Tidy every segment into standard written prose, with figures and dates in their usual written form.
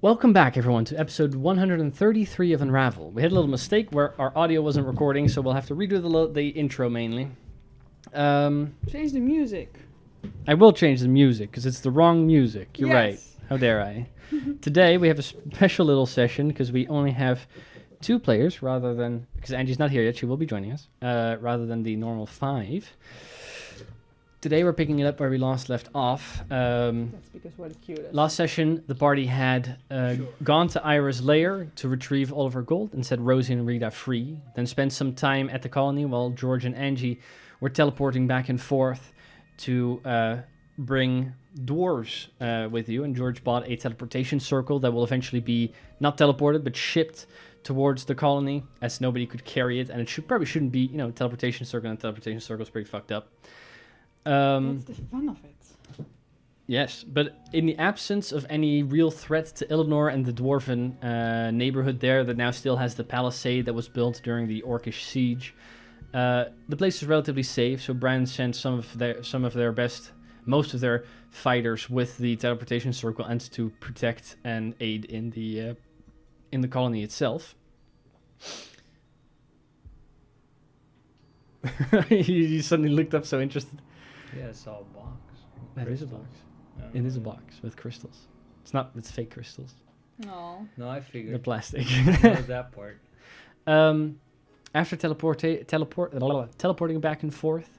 Welcome back, everyone, to episode 133 of Unravel. We had a little mistake where our audio wasn't recording, so we'll have to redo the intro mainly. Change the music. I will change the music, because it's the wrong music. You're Yes. right. How dare I? Today, we have a special little session, because we only have 2 players, rather than... Because Angie's not here yet, she will be joining us, rather than the normal 5. Today, we're picking it up where we left off. That's because we're the cutest. Last session, the party had gone to Ira's lair to retrieve all of her gold and set Rosie and Rita free. Then spent some time at the colony while George and Angie were teleporting back and forth to bring dwarves with you. And George bought a teleportation circle that will eventually be not teleported but shipped towards the colony, as nobody could carry it. And it probably shouldn't be, teleportation circle, and teleportation circle is pretty fucked up. That's the fun of it. Yes, but in the absence of any real threat to Eleanor and the dwarven neighborhood there that now still has the palisade that was built during the Orcish siege, the place is relatively safe. So Bran sent most of their fighters with the teleportation circle and to protect and aid in the colony itself. You suddenly looked up so interested. Yeah, I saw a box. That is a box. It is a box with crystals. It's fake crystals. No. No, I They're figured. plastic. I know that part. After teleporting back and forth,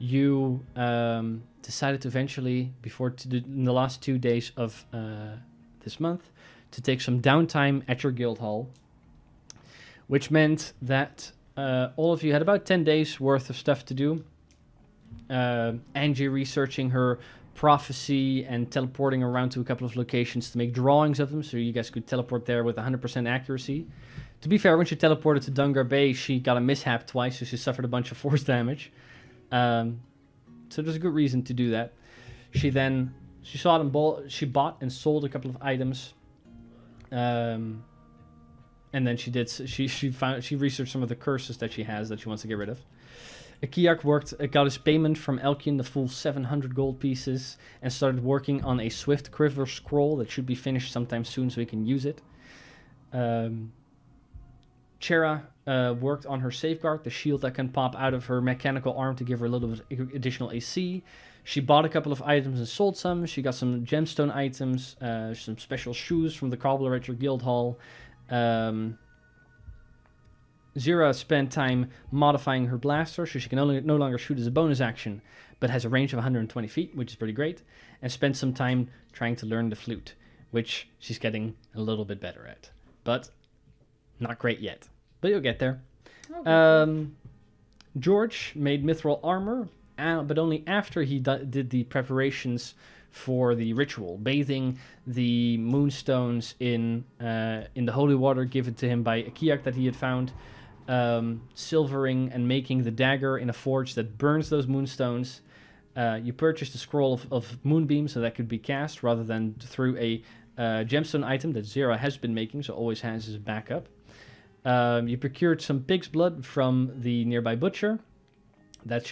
you decided to eventually, in the last 2 days of this month, to take some downtime at your guild hall, which meant that all of you had about 10 days worth of stuff to do. Angie researching her prophecy and teleporting around to a couple of locations to make drawings of them so you guys could teleport there with 100% accuracy. To be fair, when she teleported to Dungar Bay, she got a mishap twice, so she suffered a bunch of force damage. So there's a good reason to do that. She bought and sold a couple of items. And then she researched some of the curses that she has that she wants to get rid of. Akiak got his payment from Elkian, the full 700 gold pieces, and started working on a Swift Quiver scroll that should be finished sometime soon so he can use it. Chera worked on her safeguard, the shield that can pop out of her mechanical arm to give her a little bit additional AC. She bought a couple of items and sold some. She got some gemstone items, some special shoes from the cobbler at your guild hall. Zira spent time modifying her blaster so she can no longer shoot as a bonus action, but has a range of 120 feet, which is pretty great, and spent some time trying to learn the flute, which she's getting a little bit better at, but not great yet. But you'll get there. Okay. George made mithril armor, but only after he did the preparations for the ritual, bathing the moonstones in the holy water given to him by Akiak that he had found, silvering and making the dagger in a forge that burns those moonstones. You purchased a scroll of moonbeam so that could be cast rather than through a gemstone item that Zira has been making, so always has as backup. You procured some pig's blood from the nearby butcher. That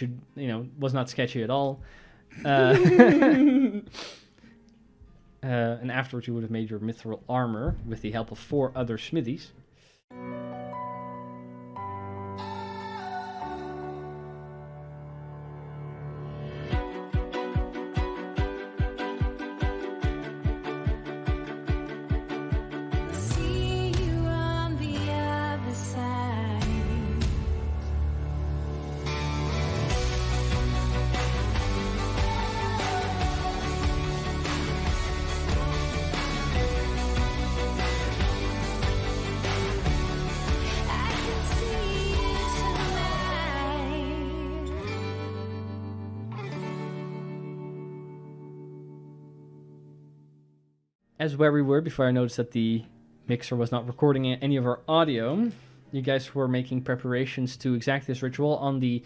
was not sketchy at all. And afterwards you would have made your mithril armor with the help of 4 other smithies. See you on the other side. I can see you tonight. As where we were before I noticed that the mixer was not recording any of our audio, you guys were making preparations to exact this ritual. On the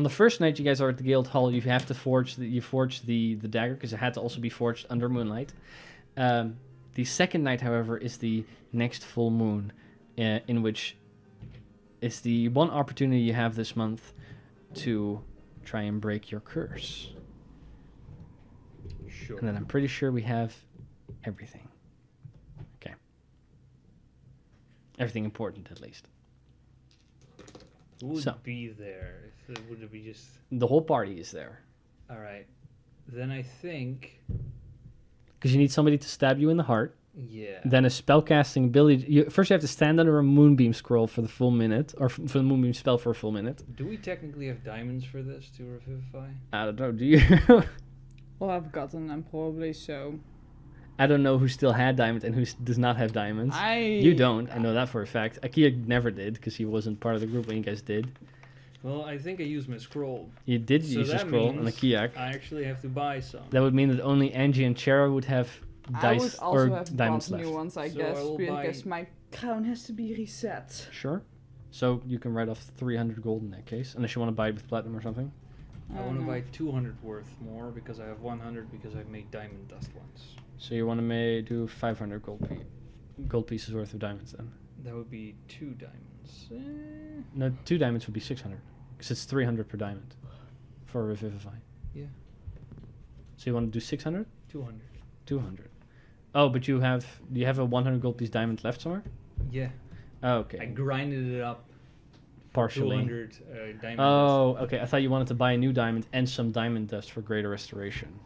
first night you guys are at the guild hall, you have to forge the dagger because it had to also be forged under moonlight. The second night, however, is the next full moon, in which it's the one opportunity you have this month to try and break your curse. Sure. And then I'm pretty sure we have everything. Okay. Everything important, at least. Who would So. be there? Would it be just... The whole party is there. Alright. Then I think... Because you need somebody to stab you in the heart. Yeah. Then a spellcasting ability. First, you have to stand under a moonbeam scroll for the full minute, or for the moonbeam spell for a full minute. Do we technically have diamonds for this to revivify? I don't know. Do you? Well, I've gotten them probably, so... I don't know who still had diamond and who does not have diamonds. You don't. I know that for a fact. Akia never did because he wasn't part of the group when you guys did. Well, I think I used my scroll. You did So use a that scroll and a means Kiak. I actually have to buy some. That would mean that only Angie and Chera would have I would dice also or have diamonds bought left. new ones, I So guess, I will because buy- my crown has to be reset. Sure. So you can write off 300 gold in that case, unless you want to buy it with platinum or something. I want to buy 200 worth more because I have 100 because I've made diamond dust once. So you want to do 500 gold pieces worth of diamonds then. That would be 2 diamonds. No, 2 diamonds would be 600 because it's 300 per diamond for revivify. Yeah. So you want to do 600? 200. 200. Oh, but do you have a 100 gold piece diamond left somewhere? Yeah. Oh, I okay. grinded it up. Partially. 200 diamond dust. Oh, okay. I thought you wanted to buy a new diamond and some diamond dust for greater restoration.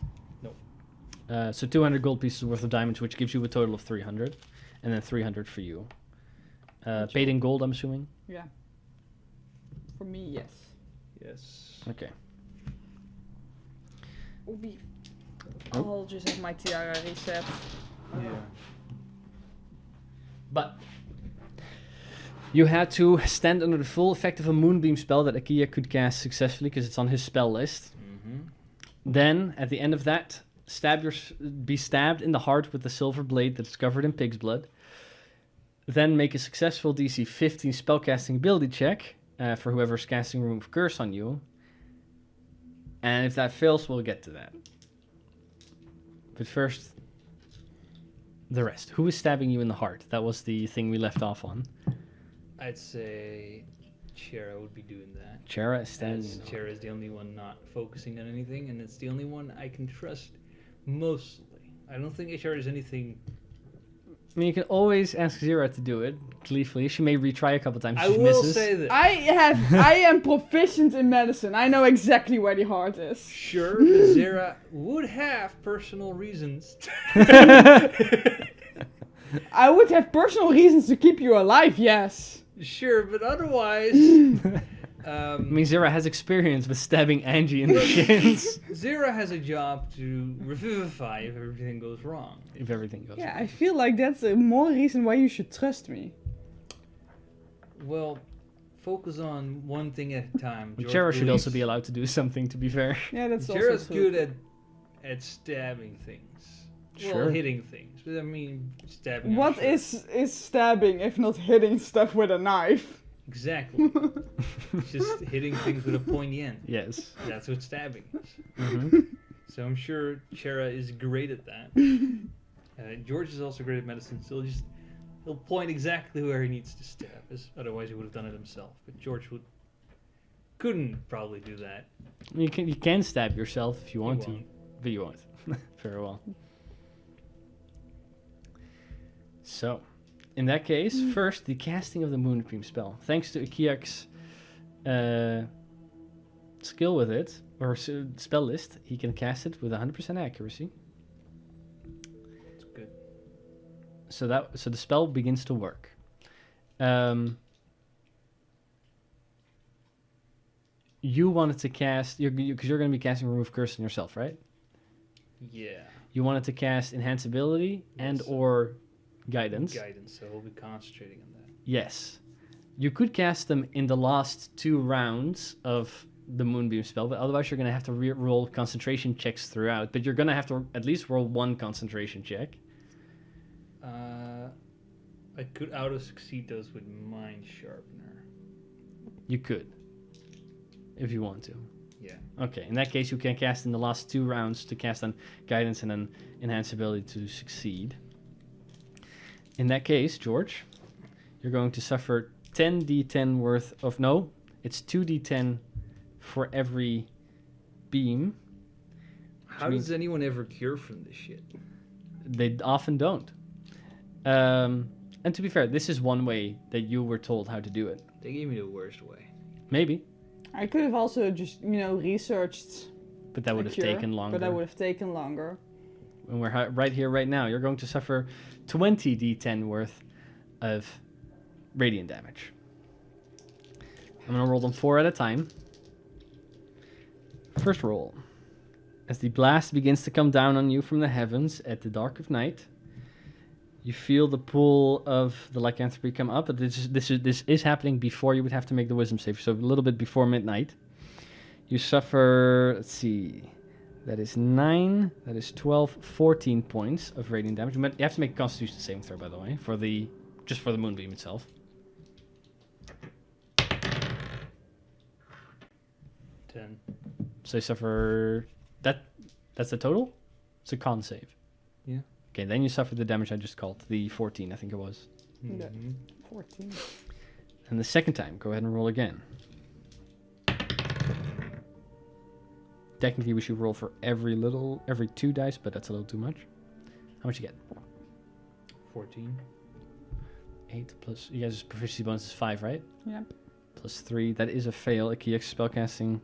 No. So 200 gold pieces worth of diamonds, which gives you a total of 300, and then 300 for you. Paid in gold, I'm assuming. Yeah. For me, yes. Yes. Okay. I'll just have my tiara reset. Yeah. But you had to stand under the full effect of a moonbeam spell that Akia could cast successfully because it's on his spell list. Mm-hmm. Then, at the end of that, be stabbed in the heart with the silver blade that's covered in pig's blood. Then make a successful DC 15 spellcasting ability check for whoever's casting Remove Curse on you. And if that fails, we'll get to that. But first, the rest. Who is stabbing you in the heart? That was the thing we left off on. I'd say Chera would be doing that. Chera is stabbing you As in the heart. Chera is the only one not focusing on anything, and it's the only one I can trust mostly. I don't think Chera is anything. I mean, you can always ask Zira to do it, gleefully. She may retry a couple times if I she will misses. say that. I am proficient in medicine. I know exactly where the heart is. Sure, but Zera would have personal reasons. I would have personal reasons to keep you alive, yes. Sure, but otherwise, I mean, Zira has experience with stabbing Angie in the shins. Zera has a job to revivify if everything goes wrong. If everything goes Yeah, I feel like that's a more reason why you should trust me. Well, focus on one thing at a time. But George Chera should also believes- be allowed to do something, to be fair. Yeah, that's also Jera's true. good at stabbing things. Sure. Well, hitting things. But I mean, stabbing. I'm What sure. is stabbing if not hitting stuff with a knife? Exactly. It's just hitting things with a pointy end. Yes. That's what stabbing is. Hmm. So I'm sure Chera is great at that. George is also great at medicine. So he'll point exactly where he needs to stab. Otherwise, he would have done it himself. But George couldn't probably do that. You can stab yourself if you want to, won't. but you won't. Very well. So, in that case, first, the casting of the Moonbeam spell. Thanks to Ikiak's skill with it, or spell list, he can cast it with 100% accuracy. It's good. So the spell begins to work. You wanted to cast, because you're going to be casting Remove Curse on yourself, right? Yeah. You wanted to cast Enhanceability and Yes. or Guidance. Guidance. So we'll be concentrating on that. Yes. You could cast them in the last 2 rounds of the Moonbeam spell, but otherwise you're going to have to roll concentration checks throughout. But you're going to have to at least roll 1 concentration check. I could auto-succeed those with Mind Sharpener. You could. If you want to. Yeah. Okay, in that case you can cast in the last 2 rounds to cast on Guidance and then Enhanceability to succeed. In that case, George, you're going to suffer 10d10 worth of... No, it's 2d10 for every beam. How means- does anyone ever cure from this shit? They often don't. And to be fair, this is one way that you were told how to do it. They gave me the worst way. Maybe, I could have also just, researched but that would a have cure, taken longer. But that would have taken longer. And we're right here, right now. You're going to suffer 20 d10 worth of radiant damage. I'm going to roll them 4 at a time. First roll. As the blast begins to come down on you from the heavens at the dark of night, you feel the pull of the lycanthropy come up. But this is happening before you would have to make the wisdom save, so a little bit before midnight. You suffer, let's see, that is 9, that is 12, 14 points of radiant damage. You have to make a constitution saving throw, by the way, just for the moonbeam itself. 10. So you suffer... That's the total? It's a con save. Yeah. Okay, then you suffer the damage I just called, the 14, I think it was. Yeah. Mhm. 14. And the second time, go ahead and roll again. Technically, we should roll for every 2 dice, but that's a little too much. How much you get? 14. 8 plus... You guys' proficiency bonus is 5, right? Yep. Plus 3. That is a fail. A key spellcasting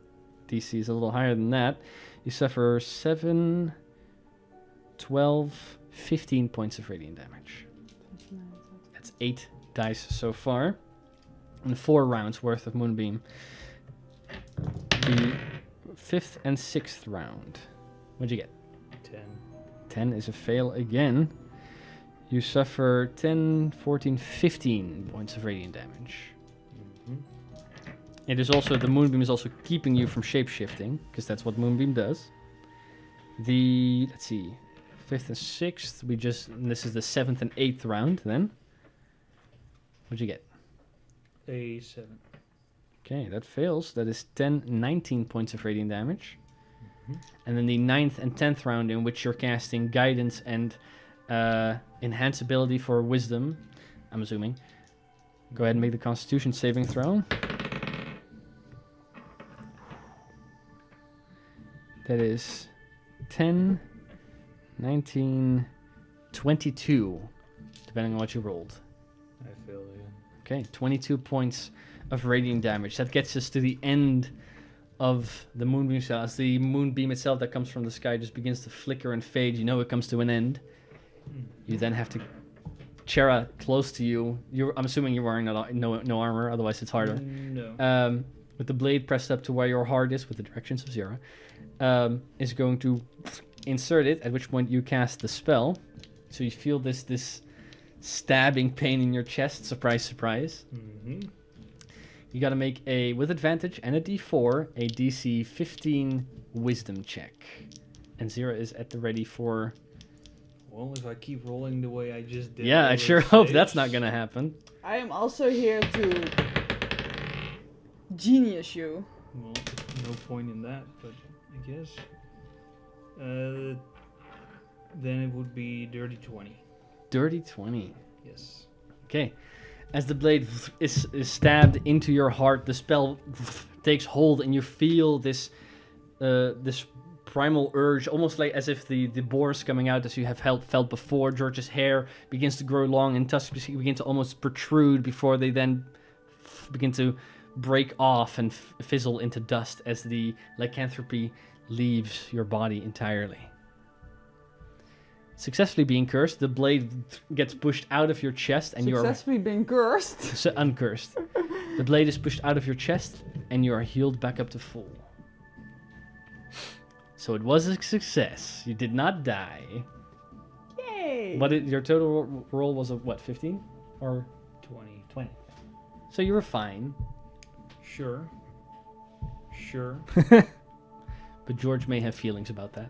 DC is a little higher than that. You suffer 7, 12, 15 points of radiant damage. That's 8 dice so far. And 4 rounds worth of Moonbeam. The 5th and 6th round. What'd you get? 10. 10 is a fail again. You suffer 10, 14, 15 points of radiant damage. Mhm. It is also, the Moonbeam is also keeping you from shape-shifting, because that's what Moonbeam does. Let's see, 5th and 6th, this is the 7th and 8th round then. What'd you get? A 7. Okay, that fails. That is 10, 19 points of radiant damage. Mhm. And then the 9th and 10th round in which you're casting guidance and enhance ability for wisdom, I'm assuming. Go ahead and make the Constitution saving throw. That is 10, 19, 22, depending on what you rolled. I failed again. Okay, 22 points of radiant damage. That gets us to the end of the Moonbeam cell. As the Moonbeam itself that comes from the sky just begins to flicker and fade, you know it comes to an end. You then have to... Chera, close to you. I'm assuming you're wearing no armor, otherwise it's harder. No. With the blade pressed up to where your heart is, with the directions of Zera, is going to insert it, at which point you cast the spell. So you feel this stabbing pain in your chest. Surprise, surprise. Mm-hmm. You gotta make with advantage and a d4, a DC 15 wisdom check. And Zera is at the ready for... Well, if I keep rolling the way I just did... Yeah, I sure hope that's not gonna happen. I am also here to genius you. Well, no point in that, but I guess. Then it would be dirty 20. Dirty 20. Yes. Okay. As the blade is stabbed into your heart, the spell takes hold, and you feel this primal urge, almost like as if the boars coming out as you have felt before. George's hair begins to grow long and tusks begin to almost protrude before they then begin to break off and fizzle into dust as the lycanthropy leaves your body entirely. Successfully being cursed, the blade gets pushed out of your chest and Successfully being cursed. so uncursed. The blade is pushed out of your chest and you are healed back up to full. So it was a success. You did not die. Yay! Your total roll was what, 15 or 20. 20? So you were fine. Sure. But George may have feelings about that.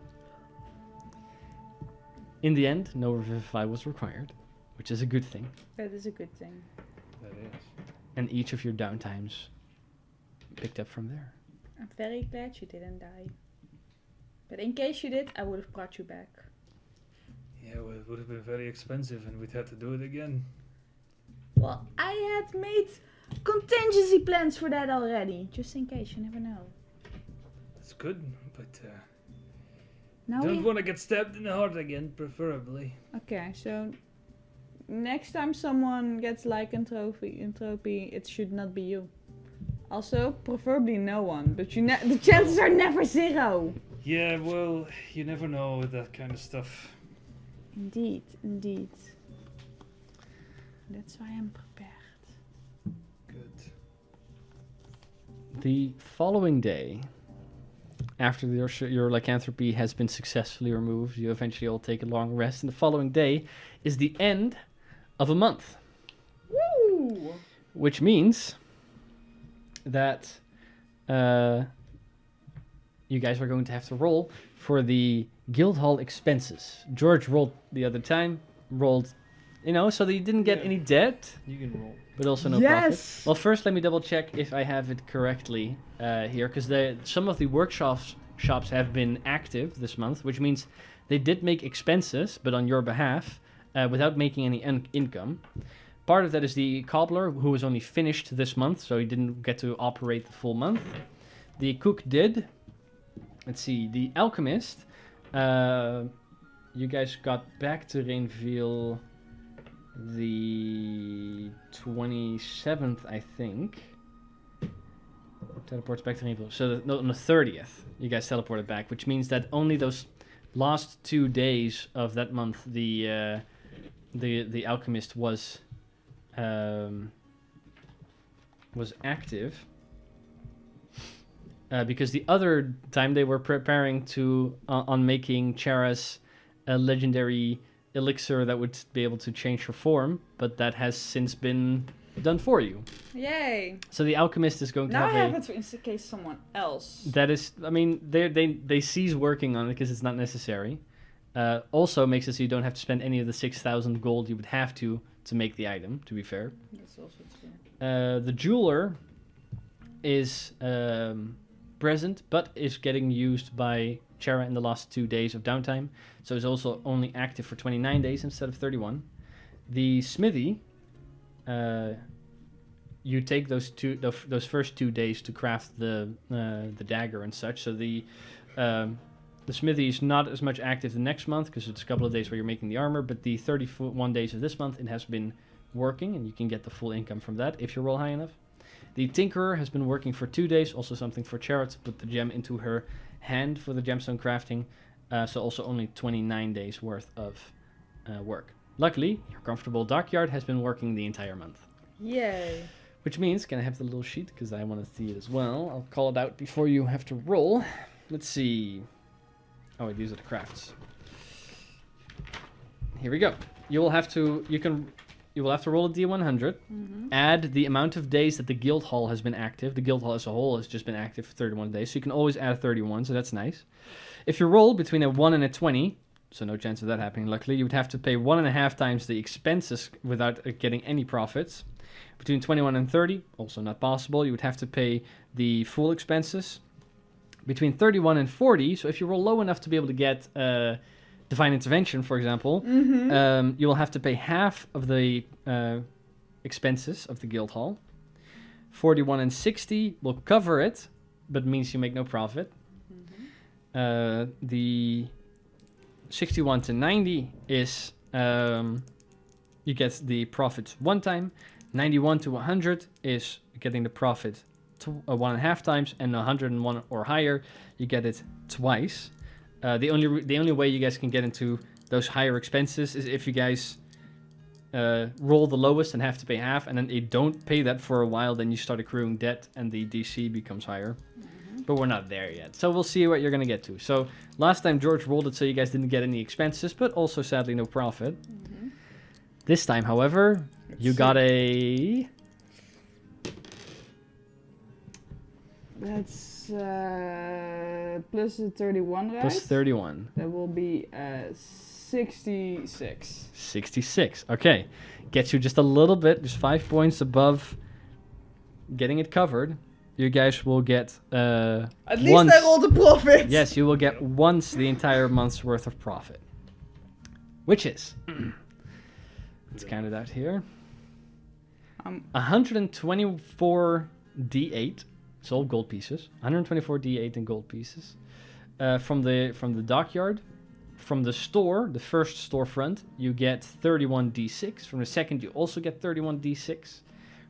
In the end, no revivify was required, which is a good thing. That is a good thing. That is. And each of your downtimes picked up from there. I'm very glad you didn't die. But in case you did, I would have brought you back. Yeah, well, it would have been very expensive and we'd have to do it again. Well, I had made contingency plans for that already. Just in case, you never know. That's good, but Now don't want to get stabbed in the heart again, preferably. Okay, so next time someone gets lycanthropy, it should not be you. Also, preferably no one, but the chances are never 0. Yeah, well, you never know with that kind of stuff. Indeed. That's why I'm prepared. Good. The following day, after your lycanthropy has been successfully removed, you eventually all take a long rest, and the following day is the end of a month. Woo! Which means that you guys are going to have to roll for the Guildhall expenses. George rolled the other time, so that you didn't get any debt, You can roll. but also no profit. Well, first let me double check if I have it correctly here, because some of the shops have been active this month, which means they did make expenses, but on your behalf, without making any income. Part of that is the cobbler, who was only finished this month, so he didn't get to operate the full month. The cook did. Let's see, the alchemist. You guys got back to Rainville the 27th, I think. Teleports back to Rainville. So on the 30th, you guys teleported back, which means that only those last 2 days of that month, the alchemist was active. Because the other time they were preparing on making Chara's a legendary elixir that would be able to change her form, but that has since been done for you. Yay! So the alchemist is going to Now I have have it in case someone else. That is, I mean, they cease working on it because it's not necessary. Also makes it so you don't have to spend any of the 6,000 gold you would have to make the item, to be fair. That's also true. The jeweler is present, but is getting used by Chara in the last 2 days of downtime, so is also only active for 29 days instead of 31. The smithy, you take those first 2 days to craft the dagger and such. So the smithy is not as much active the next month because it's a couple of days where you're making the armor, but the 31 days of this month it has been working, and you can get the full income from that if you roll high enough. The tinkerer has been working for 2 days, also something for Chara to put the gem into her hand for the gemstone crafting, so also only 29 days worth of work. Luckily, your comfortable dockyard has been working the entire month. Yay! Which means, can I have the little sheet, because I want to see it as well. I'll call it out before you have to roll. Let's see. Oh wait, these are the crafts. Here we go. You will have to roll a D100, add the amount of days that the guild hall has been active. The guild hall as a whole has just been active for 31 days, so you can always add 31, so that's nice. If you roll between a 1 and a 20, so no chance of that happening, luckily, you would have to pay 1.5 times the expenses without getting any profits. Between 21 and 30, also not possible, you would have to pay the full expenses. Between 31 and 40, so if you roll low enough to be able to get Divine Intervention, for example, you will have to pay half of the expenses of the guild hall. 41 and 60 will cover it, but means you make no profit. The 61 to 90 is you get the profit 1 time. 91 to 100 is getting the profit 1.5 times, and 101 or higher, you get it twice. The only way you guys can get into those higher expenses is if you guys roll the lowest and have to pay half, and then you don't pay that for a while, then you start accruing debt and the DC becomes higher. But we're not there yet, so we'll see what you're gonna get to. So last time George rolled it so you guys didn't get any expenses, but also sadly no profit. This time, however, you got a... That's plus the 31, right? Plus 31. That will be 66. 66. Okay. Gets you just a little bit, just 5 points above getting it covered. You guys will get At least I rolled a profit! Yes, you will get once the entire month's worth of profit. Which is... let's count it out here. 124 D8. It's all gold pieces. 124 D8 in gold pieces. From the dockyard. From the store, the first storefront, you get 31d6. From the second, you also get 31d6.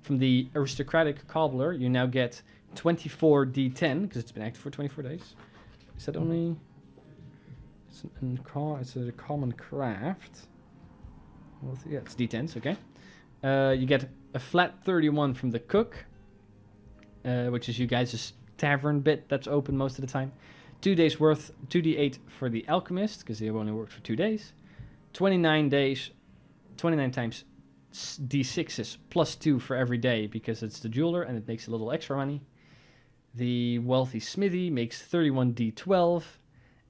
From the aristocratic cobbler, you now get 24d10 because it's been active for 24 days. Is that only? It's a common craft. Well, yeah, it's d10s. Okay. You get a flat 31 from the cook, which is you guys' tavern bit that's open most of the time. 2 days worth, 2d8 for the alchemist because they only worked for 2 days. 29 times d6s plus 2 for every day because it's the jeweler and it makes a little extra money. The wealthy smithy makes 31d12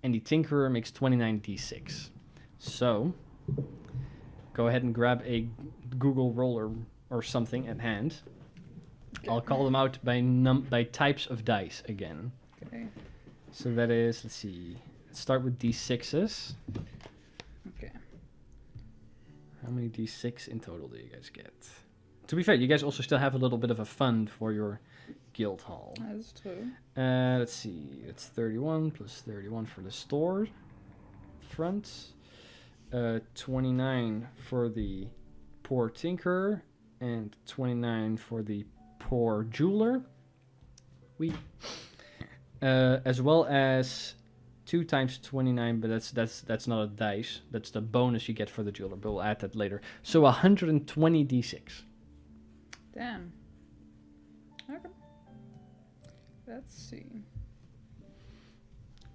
and the tinkerer makes 29d6. So, go ahead and grab a Google roller or something at hand. I'll call them out by types of dice again. Okay. So that is, let's see, let's start with d6s. Okay. How many d6 in total do you guys get? To be fair, you guys also still have a little bit of a fund for your guild hall. That's true. Let's see, it's 31 plus 31 for the store front. 29 for the poor tinkerer and 29 for the poor jeweler. As well as 2 times 29, but that's not a dice. That's the bonus you get for the jeweler, but we'll add that later. So 120 d6. Damn. Okay. Let's see.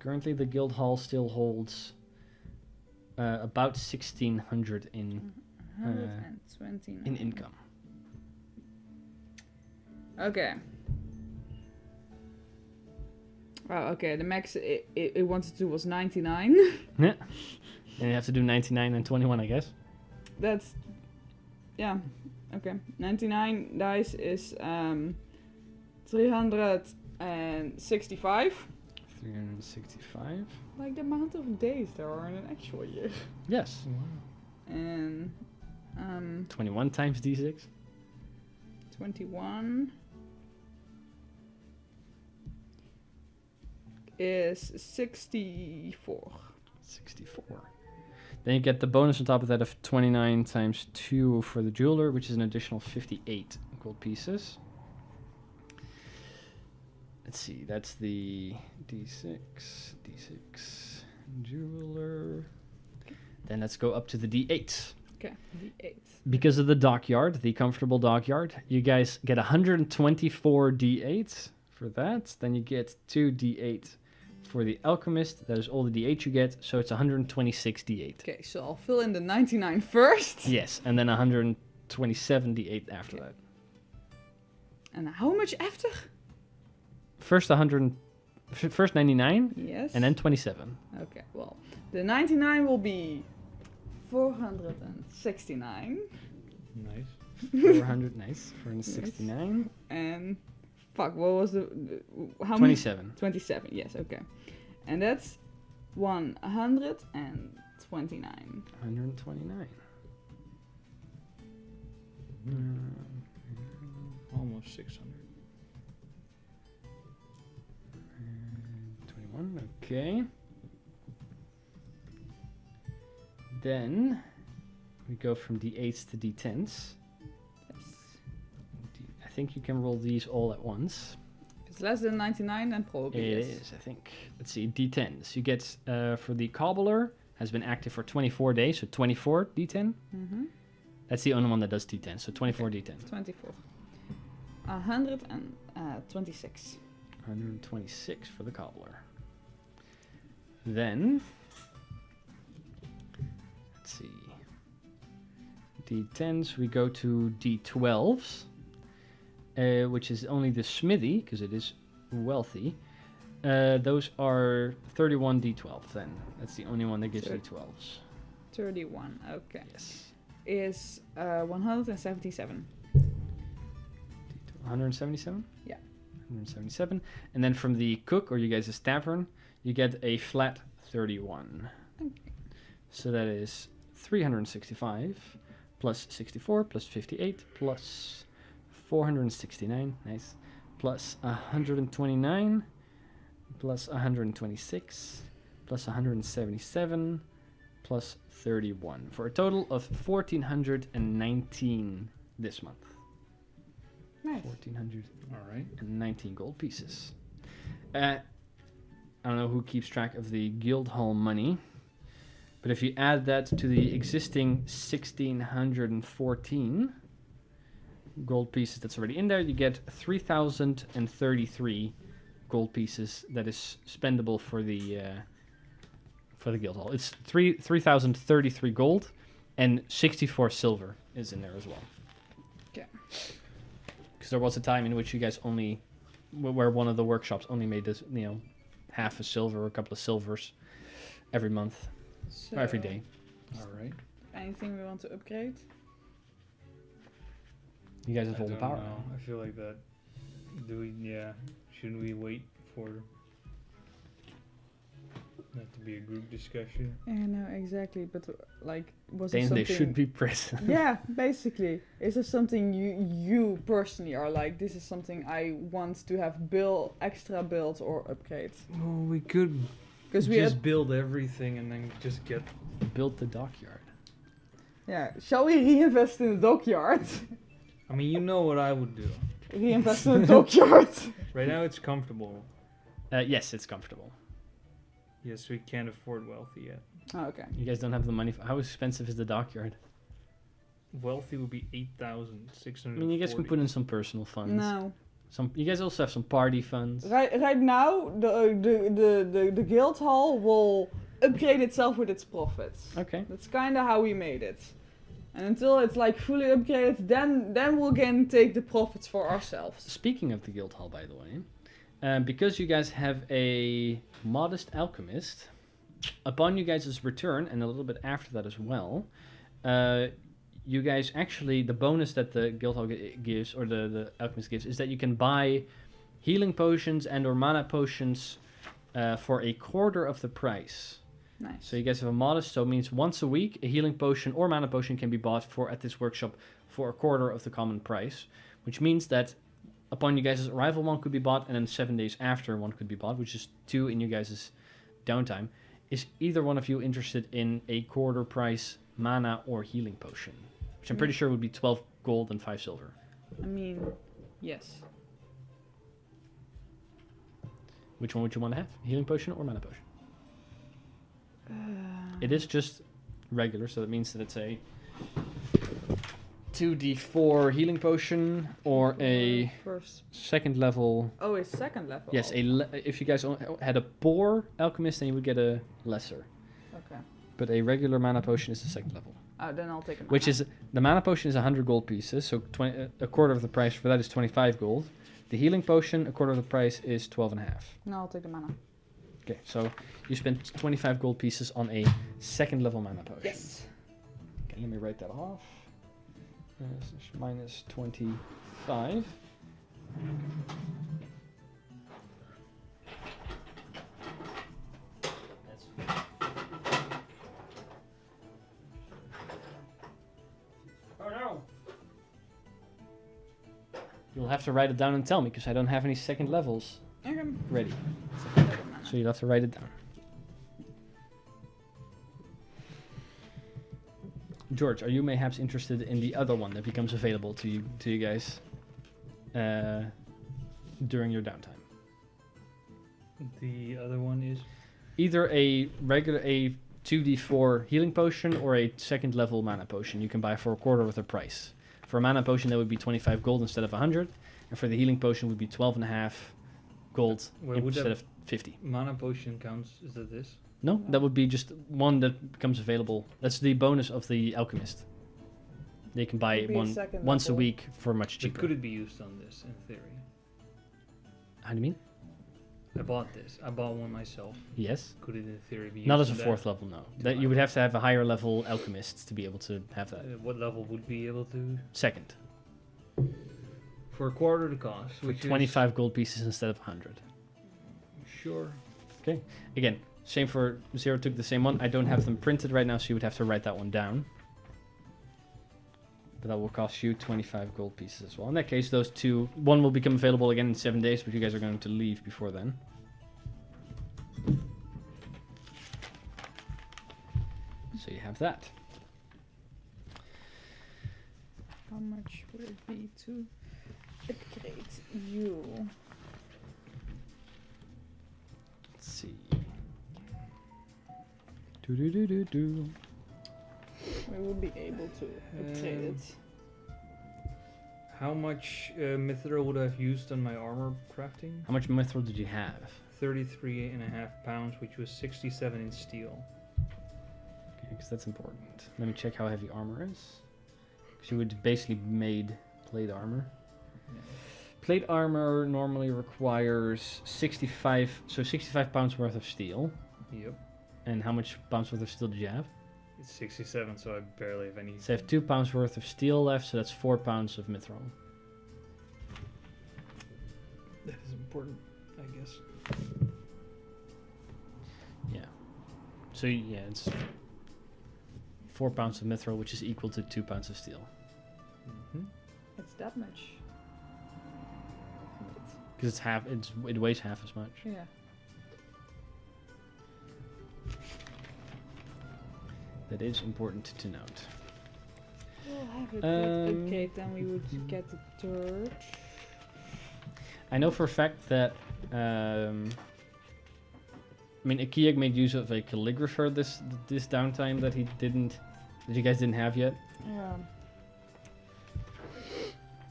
Currently, the guild hall still holds about 1,600 in 129. in income. Okay. Oh, okay. The max it wanted to do was 99. Yeah. And you have to do 99 and 21, I guess. That's... Yeah. Okay. 99 dice is 365. 365. Like the amount of days there are in an actual year. Yes. And 21 times d6. 21 is 64. 64. Then you get the bonus on top of that of 29 times 2 for the jeweler, which is an additional 58 gold pieces. Let's see, that's the d6, jeweler. Then let's go up to the d8. Okay, the 8. Because of the dockyard, the comfortable dockyard, you guys get 124 d8 for that. Then you get 2 d8 for the alchemist. That is all the d8 you get, so it's 126 d8. Okay, so I'll fill in the 99 first. Yes, and then 127 d8 after that. And how much after? First 99, Yes. and then 27. Okay, well, the 99 will be 469. Nice. 400, nice. 469. And fuck, what was the how many? 27. 27. Yes, okay. And that's 129. 129. Almost 600. 21, okay. Then we go from d8s to d10s. Yes. I think you can roll these all at once. If it's less than 99, then probably It yes. is, I think. Let's see, d10s. You get, for the cobbler, has been active for 24 days, so 24 d10. Mm-hmm. That's the only one that does d10, so 24 d10. 24. 126. 126 for the cobbler. Then, let's see, d10s, we go to d12s, which is only the smithy, because it is wealthy. Those are 31 d12 then. That's the only one that gives Sure. d12s. 31, okay. Yes. Is 177. 177? Yeah. 177. And then from the cook, or you guys' tavern, you get a flat 31. Okay. So that is 365 plus 64 plus 58 plus 469, nice, plus 129 plus 126 plus 177 plus 31 for a total of 1,419 this month. Nice. 1,419 All right. gold pieces. I don't know who keeps track of the guild hall money, but if you add that to the existing 1,614 gold pieces that's already in there, you get 3,033 gold pieces that is spendable for the guild hall. It's 3,033 gold and 64 silver is in there as well. Okay. Because there was a time in which you guys only, where one of the workshops only made this, half a silver or a couple of silvers every month So, or every day. All right. anything we want to upgrade? You guys have I all the don't power. know. I feel like that. Shouldn't we wait for that to be a group discussion? Yeah, no, exactly. But like, was it Then something? they should be present. Yeah, basically. Is there something you personally are like? This is something I want to have extra build or upgrade. Well, we could Because we just build everything and then just get. Built the dockyard. yeah. Shall we reinvest in the dockyard? I mean, you know what I would do. Reinvest in the dockyard. Right now, it's comfortable. Yes, it's comfortable. Yes, we can't afford wealthy yet. Oh, okay. You guys don't have the money. How expensive is the dockyard? Wealthy would be 8,600. I mean, you guys can put in some personal funds. No. You guys also have some party funds. Right now, the guild hall will upgrade itself with its profits. Okay. That's kind of how we made it. And until it's like fully upgraded, then we'll again take the profits for ourselves. Speaking of the guild hall, by the way, because you guys have a modest alchemist, upon you guys' return, and a little bit after that as well, you guys actually, the bonus that the guild hall gives, or the alchemist gives, is that you can buy healing potions and or mana potions for a quarter of the price. Nice. So you guys have a modest, so it means once a week, a healing potion or mana potion can be bought at this workshop for a quarter of the common price, which means that upon you guys' arrival, one could be bought, and then 7 days after, one could be bought, which is 2 in you guys' downtime. Is either one of you interested in a quarter price mana or healing potion? Which I'm pretty sure would be 12 gold and 5 silver. I mean, yes. Which one would you want to have? Healing potion or mana potion? It is just regular, so that means that it's a 2d4 healing potion or a First. second level. Oh, it's second level. Yes, if you guys had a poor alchemist, then you would get a lesser. Okay. But a regular mana potion is the second level. Then I'll take it. Which is, the mana potion is 100 gold pieces, so a quarter of the price for that is 25 gold. The healing potion, a quarter of the price is 12.5. No, I'll take the mana. Okay, so you spent 25 gold pieces on a second level mana potion. Yes. Okay, let me write that off. Minus 25. Oh no! You'll have to write it down and tell me, because I don't have any second levels Okay. ready. Second level mana. So you'll have to write it down. George, are you mayhaps interested in the other one that becomes available to you guys during your downtime? The other one is. Either a 2d4 healing potion or a second level mana potion you can buy for a quarter of the price. For a mana potion that would be 25 gold instead of 100, and for the healing potion would be 12.5 gold Where would instead that of 50. mana potion counts? Is that this? No, that would be just one that becomes available. That's the bonus of the alchemist. They can buy Would it be a second once a level. week for much But cheaper. could it be used on this in theory? How do you mean? I bought this. I bought one myself. Yes. Could it in theory be used? Not as a on that? fourth level, no. That you would have to have a higher level alchemist to be able to have that. What level would be able to? Second. For a quarter the cost. For Which 25 gold pieces instead of 100. Is, sure. Again, same for Zero took the same one. I don't have them printed right now, so you would have to write that one down. But that will cost you 25 gold pieces as well. In that case, those two, one will become available again in 7 days, but you guys are going to leave before then. have that. How much would it be to upgrade you? Let's see. Do. We will be able to upgrade it. How much mithril would I have used on my armor crafting? How much mithril did you have? 33.5 pounds, which was 67 in steel. Okay, because that's important. Let me check how heavy armor is. Because you would basically made plate armor. Yeah. Plate armor normally requires 65 pounds worth of steel. Yep. And how much pounds worth of steel did you have? It's 67, so I barely have any. So I have 2 pounds worth of steel left, so that's 4 pounds of mithril. That is important, I guess. Yeah. So yeah, it's 4 pounds of mithril, which is equal to 2 pounds of steel. It's that much. Because it's half. It weighs half as much. Yeah. That is important to note. We'll have it that upgrade, then we would get the third. I know for a fact that I mean, Akiak made use of a calligrapher this downtime that you guys didn't have yet. Yeah.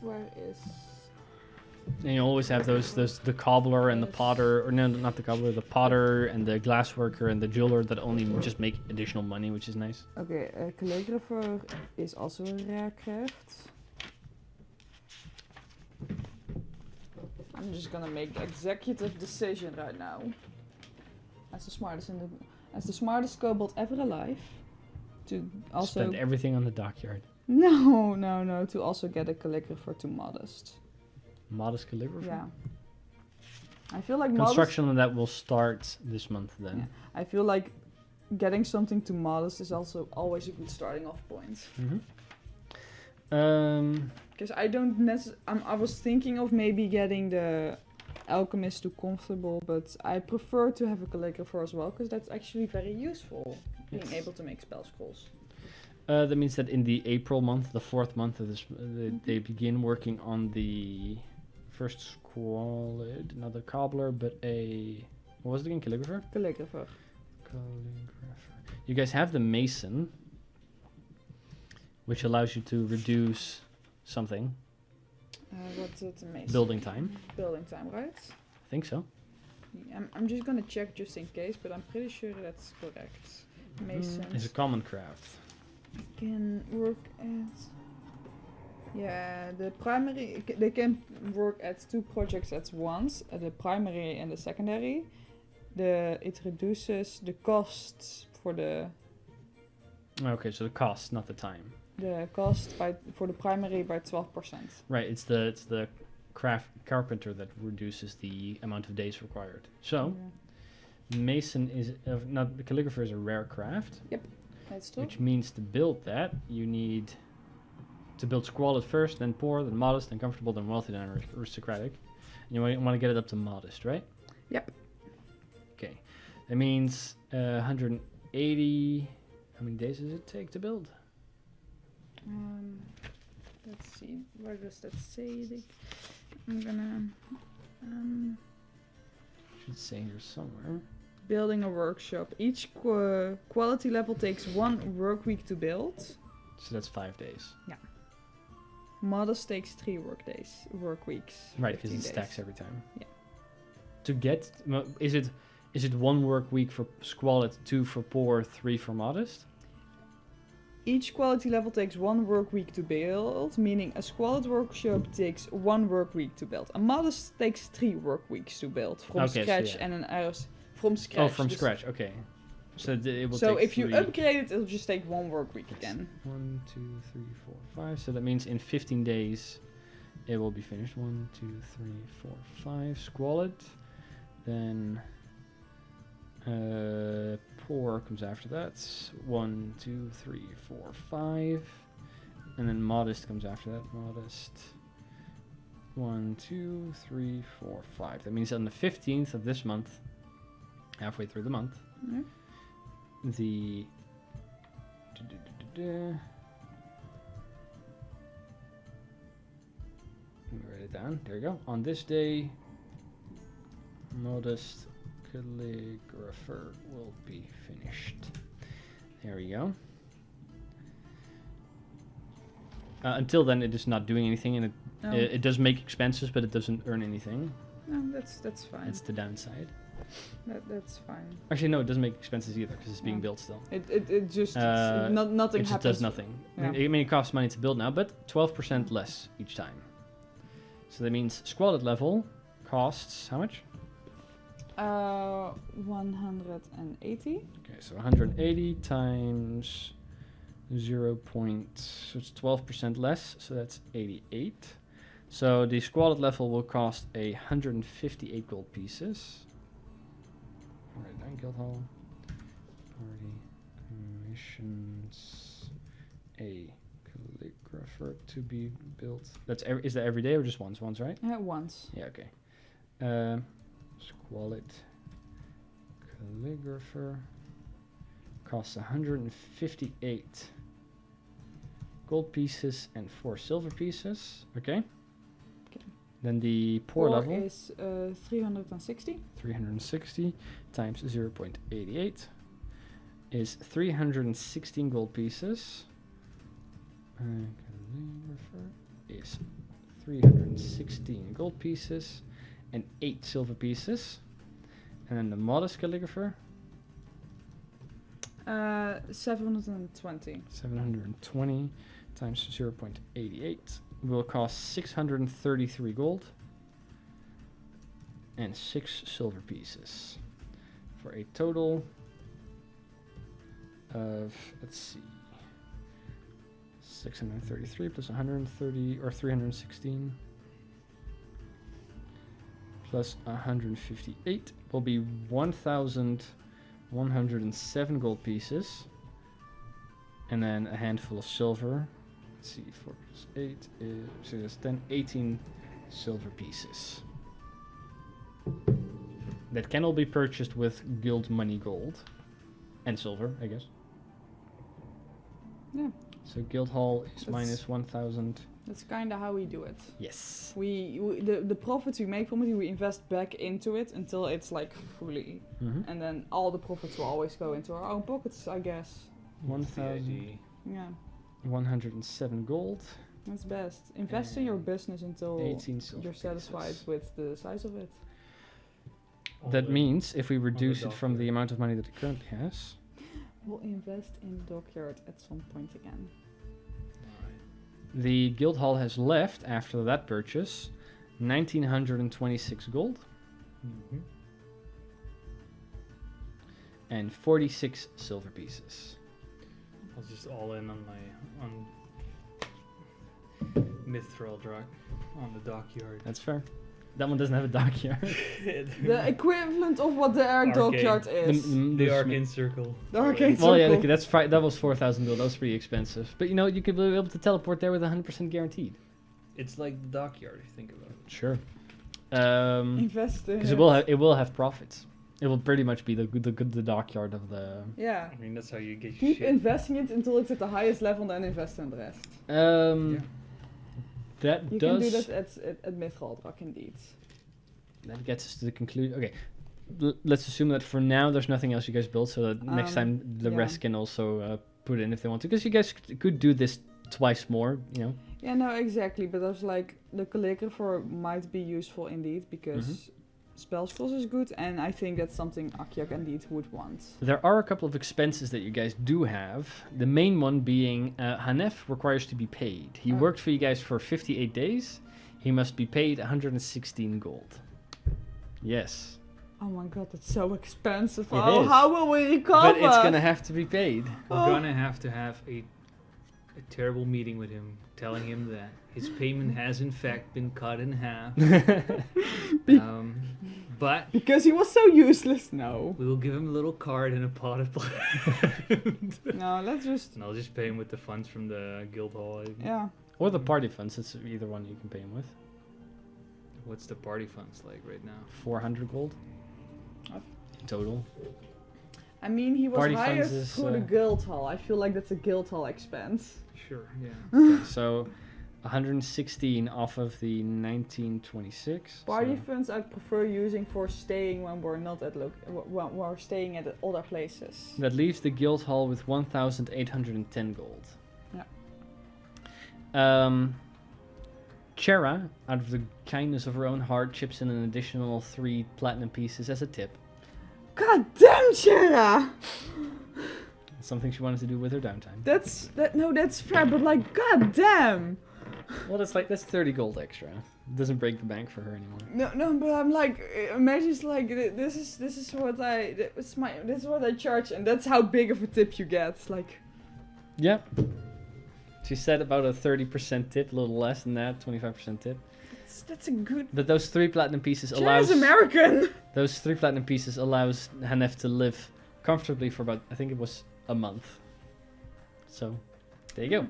Where is? And you always have those the cobbler and the potter, or no, not the cobbler, the potter and the glassworker and the jeweler that only just make additional money, which is nice. Okay, a calligrapher is also a rare craft. I'm just gonna make the executive decision right now. As the smartest kobold ever alive, to also Spend everything on the dockyard. no, to also get a calligrapher to modest. Modest calligrapher. Yeah. I feel like Construction on that will start this month then. Yeah. I feel like getting something to modest is also always a good starting off point. Because I don't I was thinking of maybe getting the alchemist to comfortable, but I prefer to have a calligrapher as well, because that's actually very useful, being able to make spell scrolls. That means that in the April month, the 4th month of this, they begin working on the first squalid, not a cobbler, but what was it again? Calligrapher? Calligrapher. You guys have the mason, which allows you to reduce something. What's it? Amazing. Building time. Building time, right? I think so. I'm just gonna check just in case, but I'm pretty sure that's correct. Masons. It's a common craft. Can work at. Yeah, the primary. They can work at 2 projects at once, the primary and the secondary. It reduces the cost for the. Okay, so the cost, not the time. The cost for the primary by 12%. Right, it's the carpenter that reduces the amount of days required. So, mason is not the calligrapher is a rare craft. Yep, that's true. Which means to build that you need to build squalid first, then poor, then modest, then comfortable, then wealthy, then aristocratic. And you want to get it up to modest, right? Yep. Okay, that means 180. How many days does it take to build? Let's see. Where does that say? I'm gonna. Should say here somewhere. Building a workshop. Each quality level takes 1 work week to build. So that's 5 days. Yeah. Modest takes 3 work weeks. Right, because it 15 stacks days. every time. Yeah. To get, is it 1 work week for squalid, 2 for poor, 3 for modest? Each quality level takes 1 work week to build, meaning a squalid workshop takes 1 work week to build. A modest takes 3 work weeks to build from scratch, and an arrows from scratch. Oh, from scratch. Okay. So it will. So take if you 3. upgrade it, it'll just take 1 work week again. 1, 2, 3, 4, 5. So that means in 15 days, it will be finished. 1, 2, 3, 4, 5. Squalid. Then poor comes after that. 1, 2, 3, 4, 5. And then modest comes after that. Modest. 1, 2, 3, 4, 5. That means on the 15th of this month, halfway through the month, the Let me write it down. There you go. On this day, modest calligrapher will be finished. There we go. Until then, it is not doing anything, and it does make expenses, but it doesn't earn anything. No, that's fine. That's the downside. That's fine. Actually, no, it doesn't make expenses either because it's being Yeah. built still. It just nothing It just happens. does nothing. Yeah. I mean, it costs money to build now, but 12% less each time. So that means squalid level costs how much? 180. Okay, so 180 times 0. So it's 12% less, so that's 88. So the squalid level will cost 158 gold pieces. Alright, then Guildhall. Party missions. A calligrapher to be built. That's is that every day or just once? Once, right? Once. Yeah, okay. Squalid calligrapher costs 158 gold pieces and 4 silver pieces. Okay. Then the poor level is 360. 360 times 0.88 is 316 gold pieces. Calligrapher is 316 gold pieces and 8 silver pieces. And then the modest calligrapher 720. 720 times 0.88 will cost 633 gold and 6 silver pieces for a total of, let's see, 633 plus 130 or 316 plus 158 will be 1,107 gold pieces, and then a handful of silver. Let's see, 4 plus 8 is, so that's 18 silver pieces. That can all be purchased with guild money gold. And silver, I guess. Yeah. So guild hall is That's- minus 1,000. That's kind of how we do it. Yes. The profits we make from it, we invest back into it until it's like fully, Mm-hmm. and then all the profits will always go into our own pockets, I guess. 1,107 Yeah, gold. that's best. Invest in your business until 18 silver you're satisfied pieces. with the size of it. That means if we the reduce it from the dockyard. amount of money that it currently has, We'll invest in the dockyard at some point again. the guild hall has left after that purchase 1,926 gold Mm-hmm. and 46 silver pieces. I was just all in on Mithril Drug on the dockyard. That's fair. That one doesn't have a dockyard. The equivalent of what the air Arcane. dockyard is. The Arcane Circle. The Arcane Well, yeah, Circle. look, that was 4,000 gold. That was pretty expensive. But you know, you could be able to teleport there with 100% guaranteed. It's like the dockyard, if you think about it. Sure. Invest in Because it. it will have profits. It will pretty much be the dockyard of the. Yeah. I mean, that's how you get your Keep shit. investing it until it's at the highest level, then invest in the rest. Yeah. That You does. can do that at Mithraldrak indeed. That gets us to the conclusion. Okay, let's assume that for now there's nothing else you guys build, so that next time the yeah. rest can also put in if they want to. Because you guys could do this twice more, you know. Yeah, no, exactly. But I was like, the calligrapher might be useful indeed because Mhm. spell scrolls is good, and I think that's something Akyak indeed would want. There are a couple of expenses that you guys do have. The main one being Hanef requires to be paid. He Oh. worked for you guys for 58 days. He must be paid 116 gold. Yes. Oh my god, that's so expensive. It Oh, is. how will we recover? But it's gonna have to be paid. We're Oh. gonna have to have a terrible meeting with him, telling him that his payment has in fact been cut in half. But Because he was so useless. No. we will give him a little card and a pot of plant. No, let's just. And I'll just pay him with the funds from the guild hall. Yeah. Or the party funds. It's either one you can pay him with. What's the party funds like right now? 400 gold. Oh. In total. I mean, he was Party hired funds is, through the guild hall. I feel like that's a guild hall expense. Sure, yeah. So 116 off of the 1926. Party so funds I prefer using for staying when we're not at when we're staying at other places. that leaves the guild hall with 1,810 gold. Yeah. Chera, out of the kindness of her own heart, chips in an additional 3 platinum pieces as a tip. God damn, Shara! Something she wanted to do with her downtime. That's fair, but like, god damn! Well, that's 30 gold extra. It doesn't break the bank for her anymore. No, but I'm like, imagine it's like this is what I charge, and that's how big of a tip you get. It's like, Yeah. She said about a 30% tip, a little less than that, 25% tip. that's a good. But those 3 platinum pieces Shara's American. Those 3 platinum pieces allows Hanef to live comfortably for about, I think it was a month. So, there you go.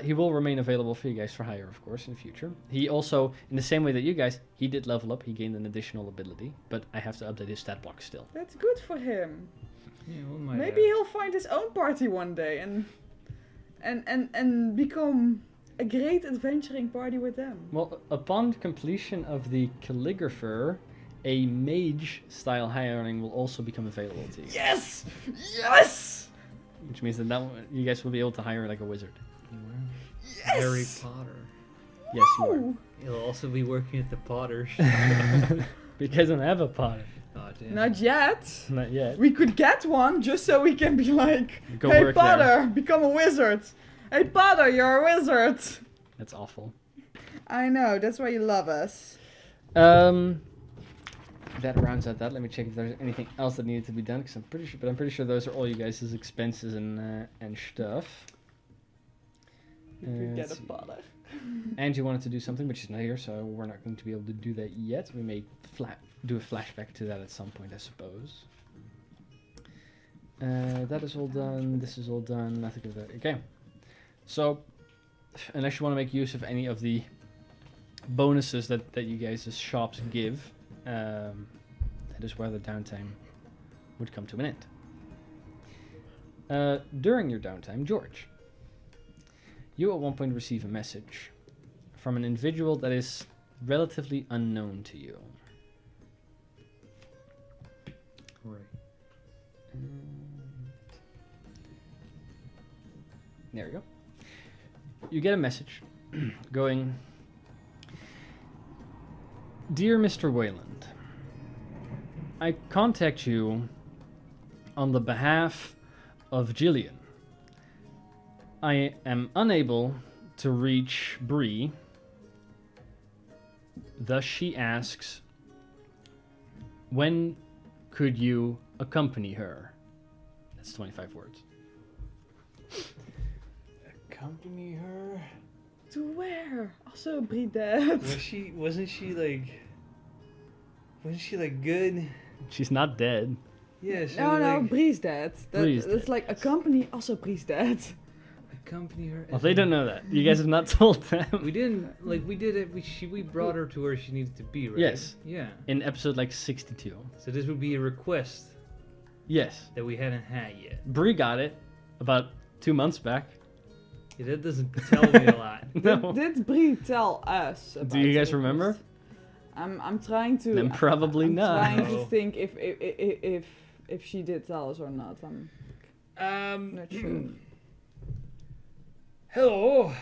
He will remain available for you guys for hire, of course, in the future. He also, in the same way that you guys, he did level up. He gained an additional ability, but I have to update his stat block still. That's good for him. Yeah, well, my, Maybe he'll find his own party one day and become a great adventuring party with them. Well, upon completion of the calligrapher, a mage style hiring will also become available to you. Yes! Yes! Which means that you guys will be able to hire like a wizard. Yes! Harry Potter. Yes, you Woo! He'll also be working at the Potter shop. are. Because I don't have a potter. Oh, damn. Not yet. Not yet. We could get one just so we can be like, Go hey work Potter, there. become a wizard. Hey Potter, you're a wizard. That's awful. I know, that's why you love us. That rounds out that. Let me check if there's anything else that needed to be done, because I'm pretty sure those are all you guys' expenses and stuff. We could get let's a see. Potter. And you wanted to do something, but she's not here, so we're not going to be able to do that yet. We may do a flashback to that at some point, I suppose. That is all done. This is all done. Nothing of that. Okay. So, unless you want to make use of any of the bonuses that you guys' shops give, that is where the downtime would come to an end. During your downtime, George, you at one point receive a message from an individual that is relatively unknown to you. Right. There we go. You get a message going, Dear Mr. Wayland, I contact you on the behalf of Jillian. I am unable to reach Bree. Thus she asks, when could you accompany her? That's 25 words. Accompany her? To where? Also, Brie dead. Wasn't she like good? She's not dead. Yeah, she No, was no, like, Brie's dead. Brie's That's dead. like a company, also Brie's dead. accompany her. Well, they don't know that. You guys have not told them. We didn't like we did it. We brought her to where she needed to be, right? Yes. Yeah. In episode like 62. So this would be a request Yes. that we hadn't had yet. Bree got it about 2 months back. Yeah, that doesn't tell me a lot. No. Did Brie tell us? Do you about guys the remember? request? I'm trying to. Then probably I'm not. trying to No. think if she did tell us or not. I'm not sure. Hello.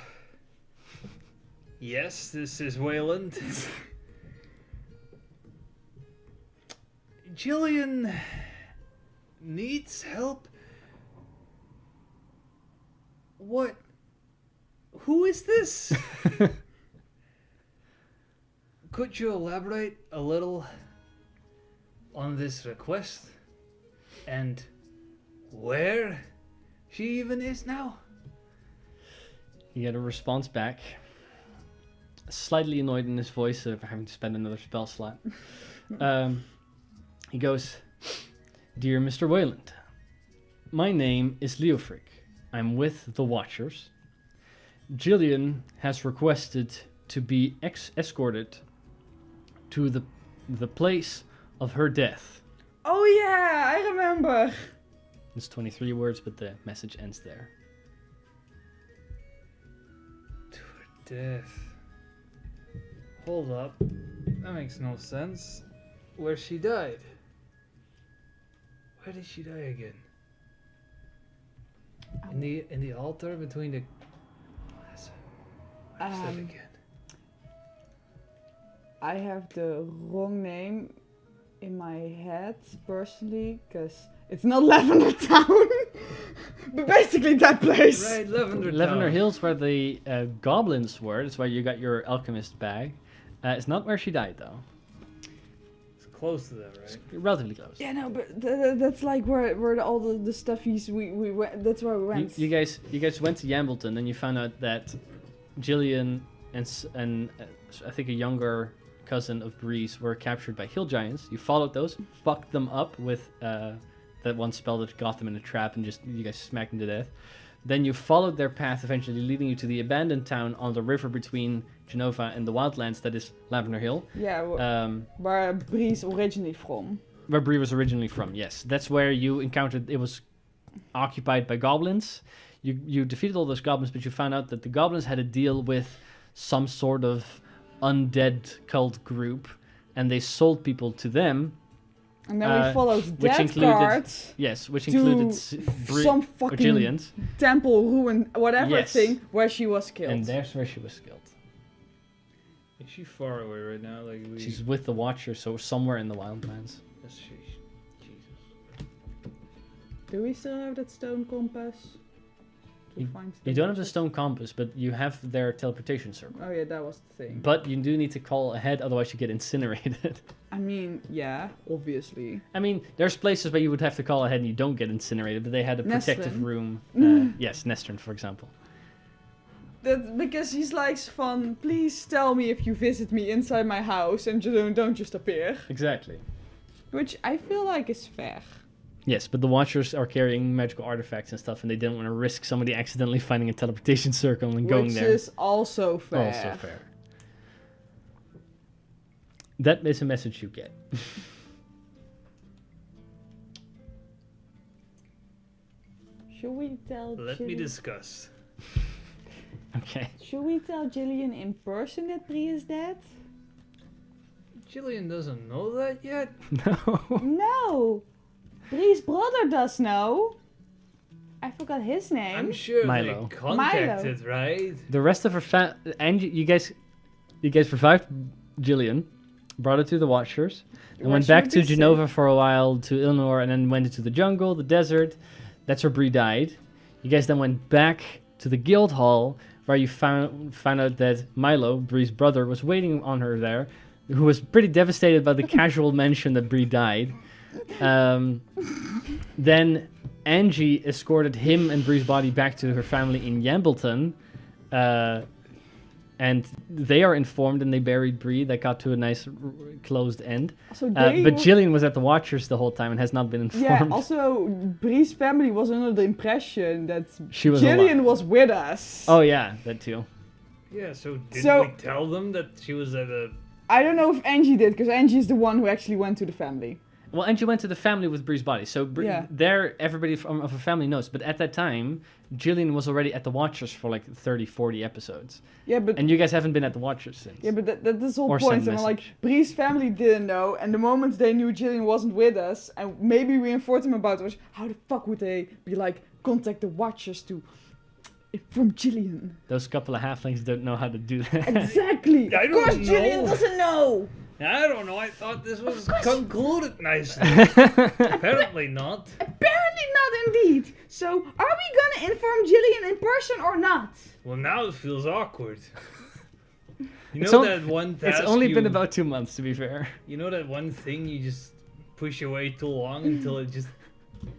Yes, this is Wayland. Jillian needs help. What? Who is this? Could you elaborate a little on this request and where she even is now? You get a response back. Slightly annoyed in his voice for having to spend another spell slot. He goes, Dear Mr. Wayland, my name is Leofric. I'm with the Watchers. Jillian has requested to be escorted to the place of her death. Oh yeah, I remember. It's 23 words, but the message ends there. To her death. Hold up. That makes no sense. Where she died. Where did she die again? In the altar between the... Where's that again? I have the wrong name in my head personally, because it's not Lavender Town, but basically that place. Right, Lavender Lavender Hills, where the goblins were. That's where you got your alchemist bag. It's not where she died, though. It's close to that, right? It's relatively close. Yeah, no, but that's like where all the stuffies we went. That's where we went. You guys went to Yambleton, and you found out that Jillian and I think a younger cousin of Breeze were captured by hill giants. You followed those, fucked them up with that one spell that got them in a trap, and just you guys smacked them to death. Then you followed their path, eventually leading you to the abandoned town on the river between Genova and the Wildlands, that is Lavender Hill. Yeah, where Breeze originally from. Where Bree was originally from, yes. That's where you encountered, it was occupied by goblins. You defeated all those goblins, but you found out that the goblins had a deal with some sort of undead cult group, and they sold people to them. And then we followed which that included, guards. Yes, which included some fucking Jillian's temple ruin, whatever Yes. thing, where she was killed. And there's where she was killed. Is she far away right now? Like She's with the Watcher, so somewhere in the Wildlands. Is she? Jesus. Do we still have that stone compass? To find You don't have the stone stone compass, but you have their teleportation circle. compass? Oh yeah, that was the thing. But you do need to call ahead, otherwise you get incinerated. I mean, yeah, obviously. I mean, there's places where you would have to call ahead and you don't get incinerated, but they had a protective Nestrin. room. Yes, Nestrin, for example. That because he's like fun. Please tell me if you visit me inside my house and you don't just appear. Exactly. Which I feel like is fair. Yes, but the Watchers are carrying magical artifacts and stuff, and they didn't want to risk somebody accidentally finding a teleportation circle and going Which there. is also fair. Also fair. That is a message you get. Should we tell Let me discuss. Okay. Should we tell Jillian in person that Bree is dead? Jillian doesn't know that yet. No. No! Bree's brother does know. I forgot his name. I'm sure Milo. they contacted, right? The rest of her and you guys revived Jillian, brought her to the Watchers, and Where went she back would to be Genova for a while, to Illinois, and then went into the jungle, the desert. That's where Bree died. You guys then went back to the guild hall, where you found out that Milo, Bree's brother, was waiting on her there, who was pretty devastated by the casual mention that Bree died. Then Angie escorted him and Bree's body back to her family in Yambleton, and they are informed and they buried Bree. That got to a nice closed end. So But Jillian was at the Watchers the whole time and has not been informed. yeah, also Bree's family was under the impression that She was Jillian alive. was with us. Oh yeah, that too. Yeah, so didn't So- we tell them that she was at a... I don't know if Angie did, because Angie is the one who actually went to the family. Well, Angie went to the family with Bree's body, so Yeah. there everybody of her family knows. But at that time, Jillian was already at the Watchers for like 30, 40 episodes, Yeah, but and you guys haven't been at the Watchers since. yeah, but that's the whole Or point. send And like message. Bree's family didn't know, and the moment they knew Jillian wasn't with us, and maybe we informed them about it, how the fuck would they be like contact the Watchers to from Jillian? Those couple of halflings don't know how to do that. Exactly. I Of course, don't Jillian know. doesn't know. I don't know, I thought this was concluded nicely. Apparently not. Apparently not, indeed. So, are we gonna inform Jillian in person or not? Well, now it feels awkward. You It's know on- that one task It's only been you- about 2 months, to be fair. You know that one thing you just push away too long until it just...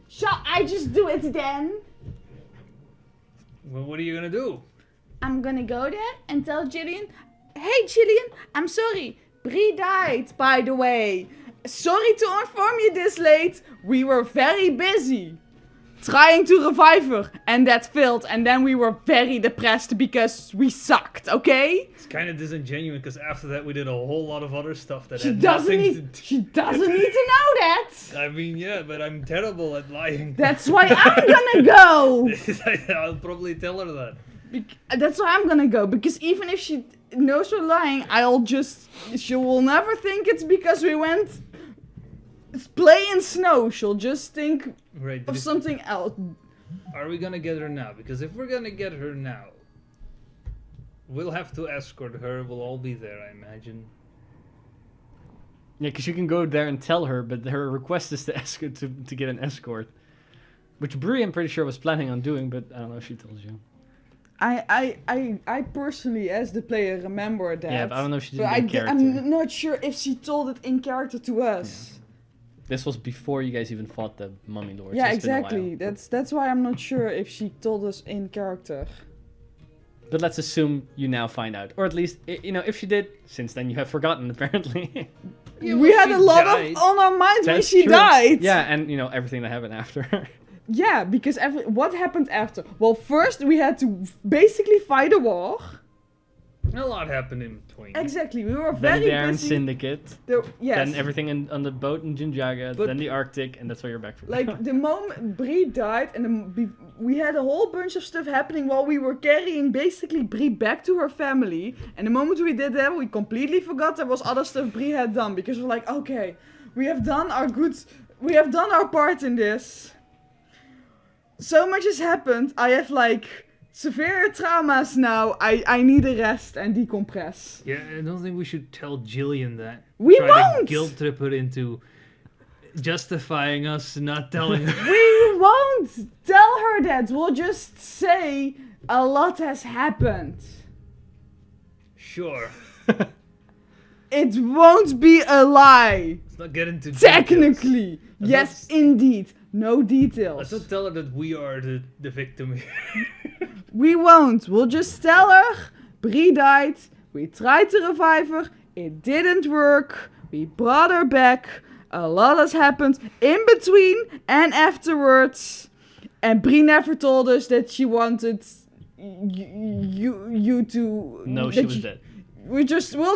Shall I just do it then? Well, what are you gonna do? I'm gonna go there and tell Jillian, hey Jillian, I'm sorry. Bree died, by the way. Sorry to inform you this late. We were very busy. trying to revive her, and that failed, and then we were very depressed because we sucked, okay? It's kind of disingenuous because after that we did a whole lot of other stuff that She had doesn't nothing need to know that. I mean, yeah, but I'm terrible at lying. That's why I'm gonna go. I'll probably tell her that. That's why I'm gonna go, because even if she knows we're lying, she will never think it's because we went play in snow. She'll just think Right. of something else. Are we gonna get her now? Because if we're gonna get her now, we'll have to escort her. We'll all be there, I imagine. Yeah, because you can go there and tell her, but her request is to escort to get an escort, which Brie, I'm pretty sure, was planning on doing, but I don't know if she told you. I personally, as the player, remember that. Yeah, but I don't know if she did But it in character. I'm not sure if she told it in character to us. This was before you guys even fought the mummy lords. Yeah, It's been a exactly. while. That's why I'm not sure if she told us in character. But let's assume you now find out, or at least if she did. Since then, you have forgotten apparently. Yeah, we well, had she a lot died. on our minds when That's she true. died. Yeah, and everything that happened after. Yeah, because what happened after? Well, first we had to basically fight a war. A lot happened in between. Exactly, we were Then very the Iron busy. Syndicate. Yes. Then everything on the boat in Jinjaga. But- Then the Arctic, and that's why you're back from. Like the moment Brie died, and we had a whole bunch of stuff happening while we were carrying basically Brie back to her family. And the moment we did that, we completely forgot there was other stuff Brie had done, because we're like, okay, we have done our part in this. So much has happened. I have severe traumas now. I need a rest and decompress. Yeah, I don't think we should tell Jillian that. We Try won't! to guilt trip her into justifying us not telling her. We won't tell her that. We'll just say a lot has happened. Sure. It won't be a lie. Let's not get into details. Technically. Let's Yes, not- indeed. No Let's details. not tell her that we are the victim here. We won't. We'll just tell her Brie died. We tried to revive her. It didn't work. We brought her back. A lot has happened in between and afterwards. And Brie never told us that she wanted you to... No, that she was you- dead. We'll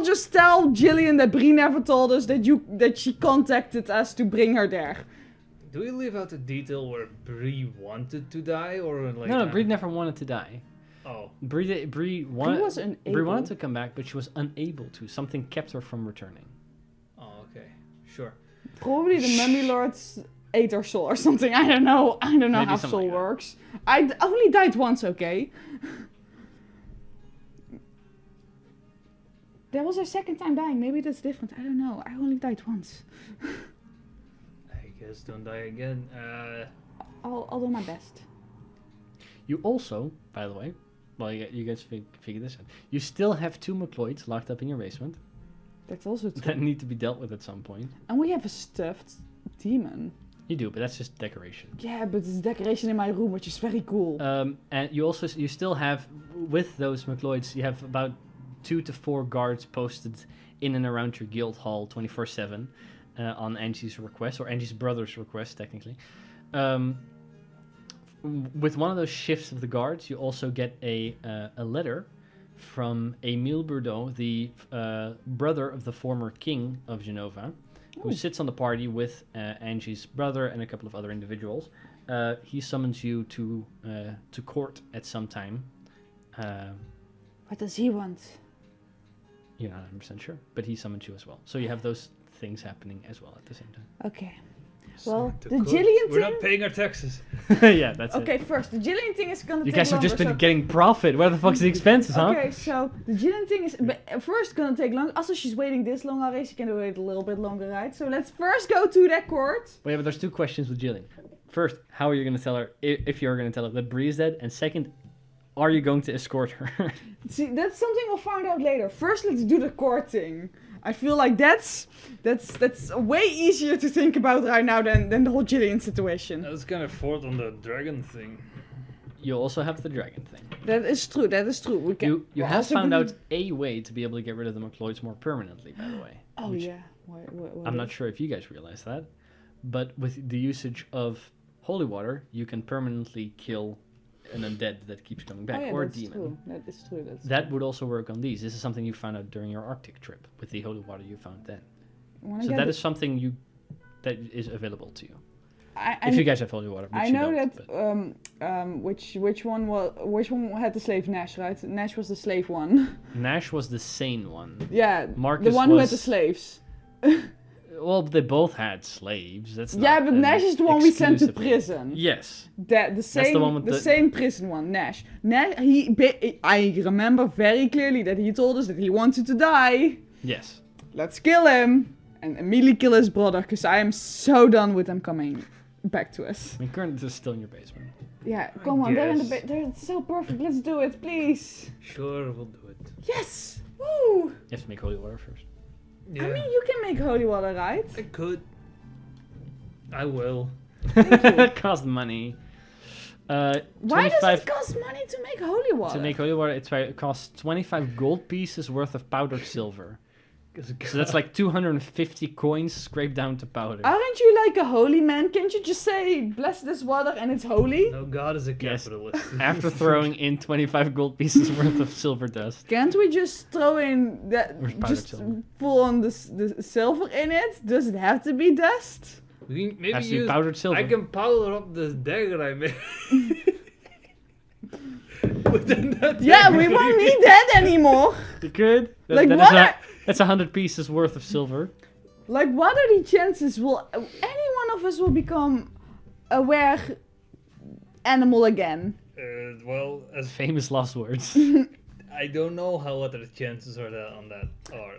just tell Jillian that Brie never told us that she contacted us to bring her there. Do we leave out the detail where Brie wanted to die, or like? No, Brie never wanted to die. Oh, Brie wanted. was unable. Brie wanted to come back, but she was unable to. Something kept her from returning. okay, sure. Probably the mummy lords ate her soul or something. I don't know. Maybe How something soul like that. works. I only died once, okay? That was her second time dying. Maybe that's different. I don't know. I only died once. I guess don't die again. I'll do my best. You also, by the way, well, you guys figure this out. You still have 2 McLeods locked up in your basement That's also true. that need to be dealt with at some point. And we have a stuffed demon. You do, but that's just decoration. Yeah, but it's decoration in my room, which is very cool. And you still have, with those McLeods, you have about 2 to 4 guards posted in and around your guild hall 24/7 on Angie's request, or Angie's brother's request, technically. With one of those shifts of the guards, you also get a letter from Emile Bourdeau, the brother of the former king of Genova, who Ooh. sits on the party with Angie's brother and a couple of other individuals. He summons you to court at some time. What does he want? You're not 100% sure, but he summoned you as well. So you have those things happening as well at the same time. Okay. Well, To the court. Jillian We're thing... not paying our taxes. Yeah, that's Okay, it. first, the Jillian thing is gonna You take guys have longer. just been so- getting profit. Where the fuck's the expenses, huh? Okay, so the Jillian thing is first gonna take long. Also, she's waiting this long already. She can wait a little bit longer, right? So let's first go to that court. Well, yeah, but there's 2 questions with Jillian. First, how are you going to tell her, if you're going to tell her that Bree is dead? And second, are you going to escort her? See, that's something we'll find out later. First, let's do the court thing. I feel like that's way easier to think about right now than the whole Jillian situation. That's kind of fourth on the dragon thing. You also have the dragon thing. That is true. That is true. We can. You we're have also found gonna- out a way to be able to get rid of the McLeods more permanently, by the way. Oh which yeah. What I'm is- not sure if you guys realize that, but with the usage of holy water, you can permanently kill an undead that keeps coming back, Oh, yeah, or a that's demon. true. That is true. That would also work on these. This is something you found out during your Arctic trip with the holy water you found then. So that is something that is available to you. If you guys have holy water, which I you know don't, that which one had the slave Nash, right? Nash was the slave one. Nash was the sane one. Yeah, Marcus the one who had was- the slaves. Well, they both had slaves. That's Yeah, not but an Nash is the one we sent to exclusively- prison. Yes. The same, the one with the- same prison one, Nash. I remember very clearly that he told us that he wanted to die. Yes. Let's kill him and immediately kill his brother, because I am so done with them coming back to us. I mean, currently they're still in your basement. Yeah, come on, they're in the guess. they're so perfect. Let's do it, please. Sure, we'll do it. Yes. Woo! You have to make holy water first. Yeah, I mean, you can make holy water, right? I could. I will. It costs money. Why 25 does it cost money to make holy water? To make holy water, it costs 25 gold pieces worth of powdered silver. So that's like 250 coins scraped down to powder. Aren't you like a holy man? Can't you just say, bless this water and it's holy? No, God is a Yes. capitalist. After throwing in 25 gold pieces worth of silver dust. Can't we just throw in that, Or powdered just silver. pull on the silver in it? Does it have to be dust? Maybe Has to be use. powdered silver. I can powder up this dagger I made. But then that Yeah, dagger we can won't be- need that anymore. You could. Like, That is what that's 100 pieces worth of silver. Like, what are the chances will any one of us will become a were animal again? Well, as Famous last words. I don't know what the chances are on that are.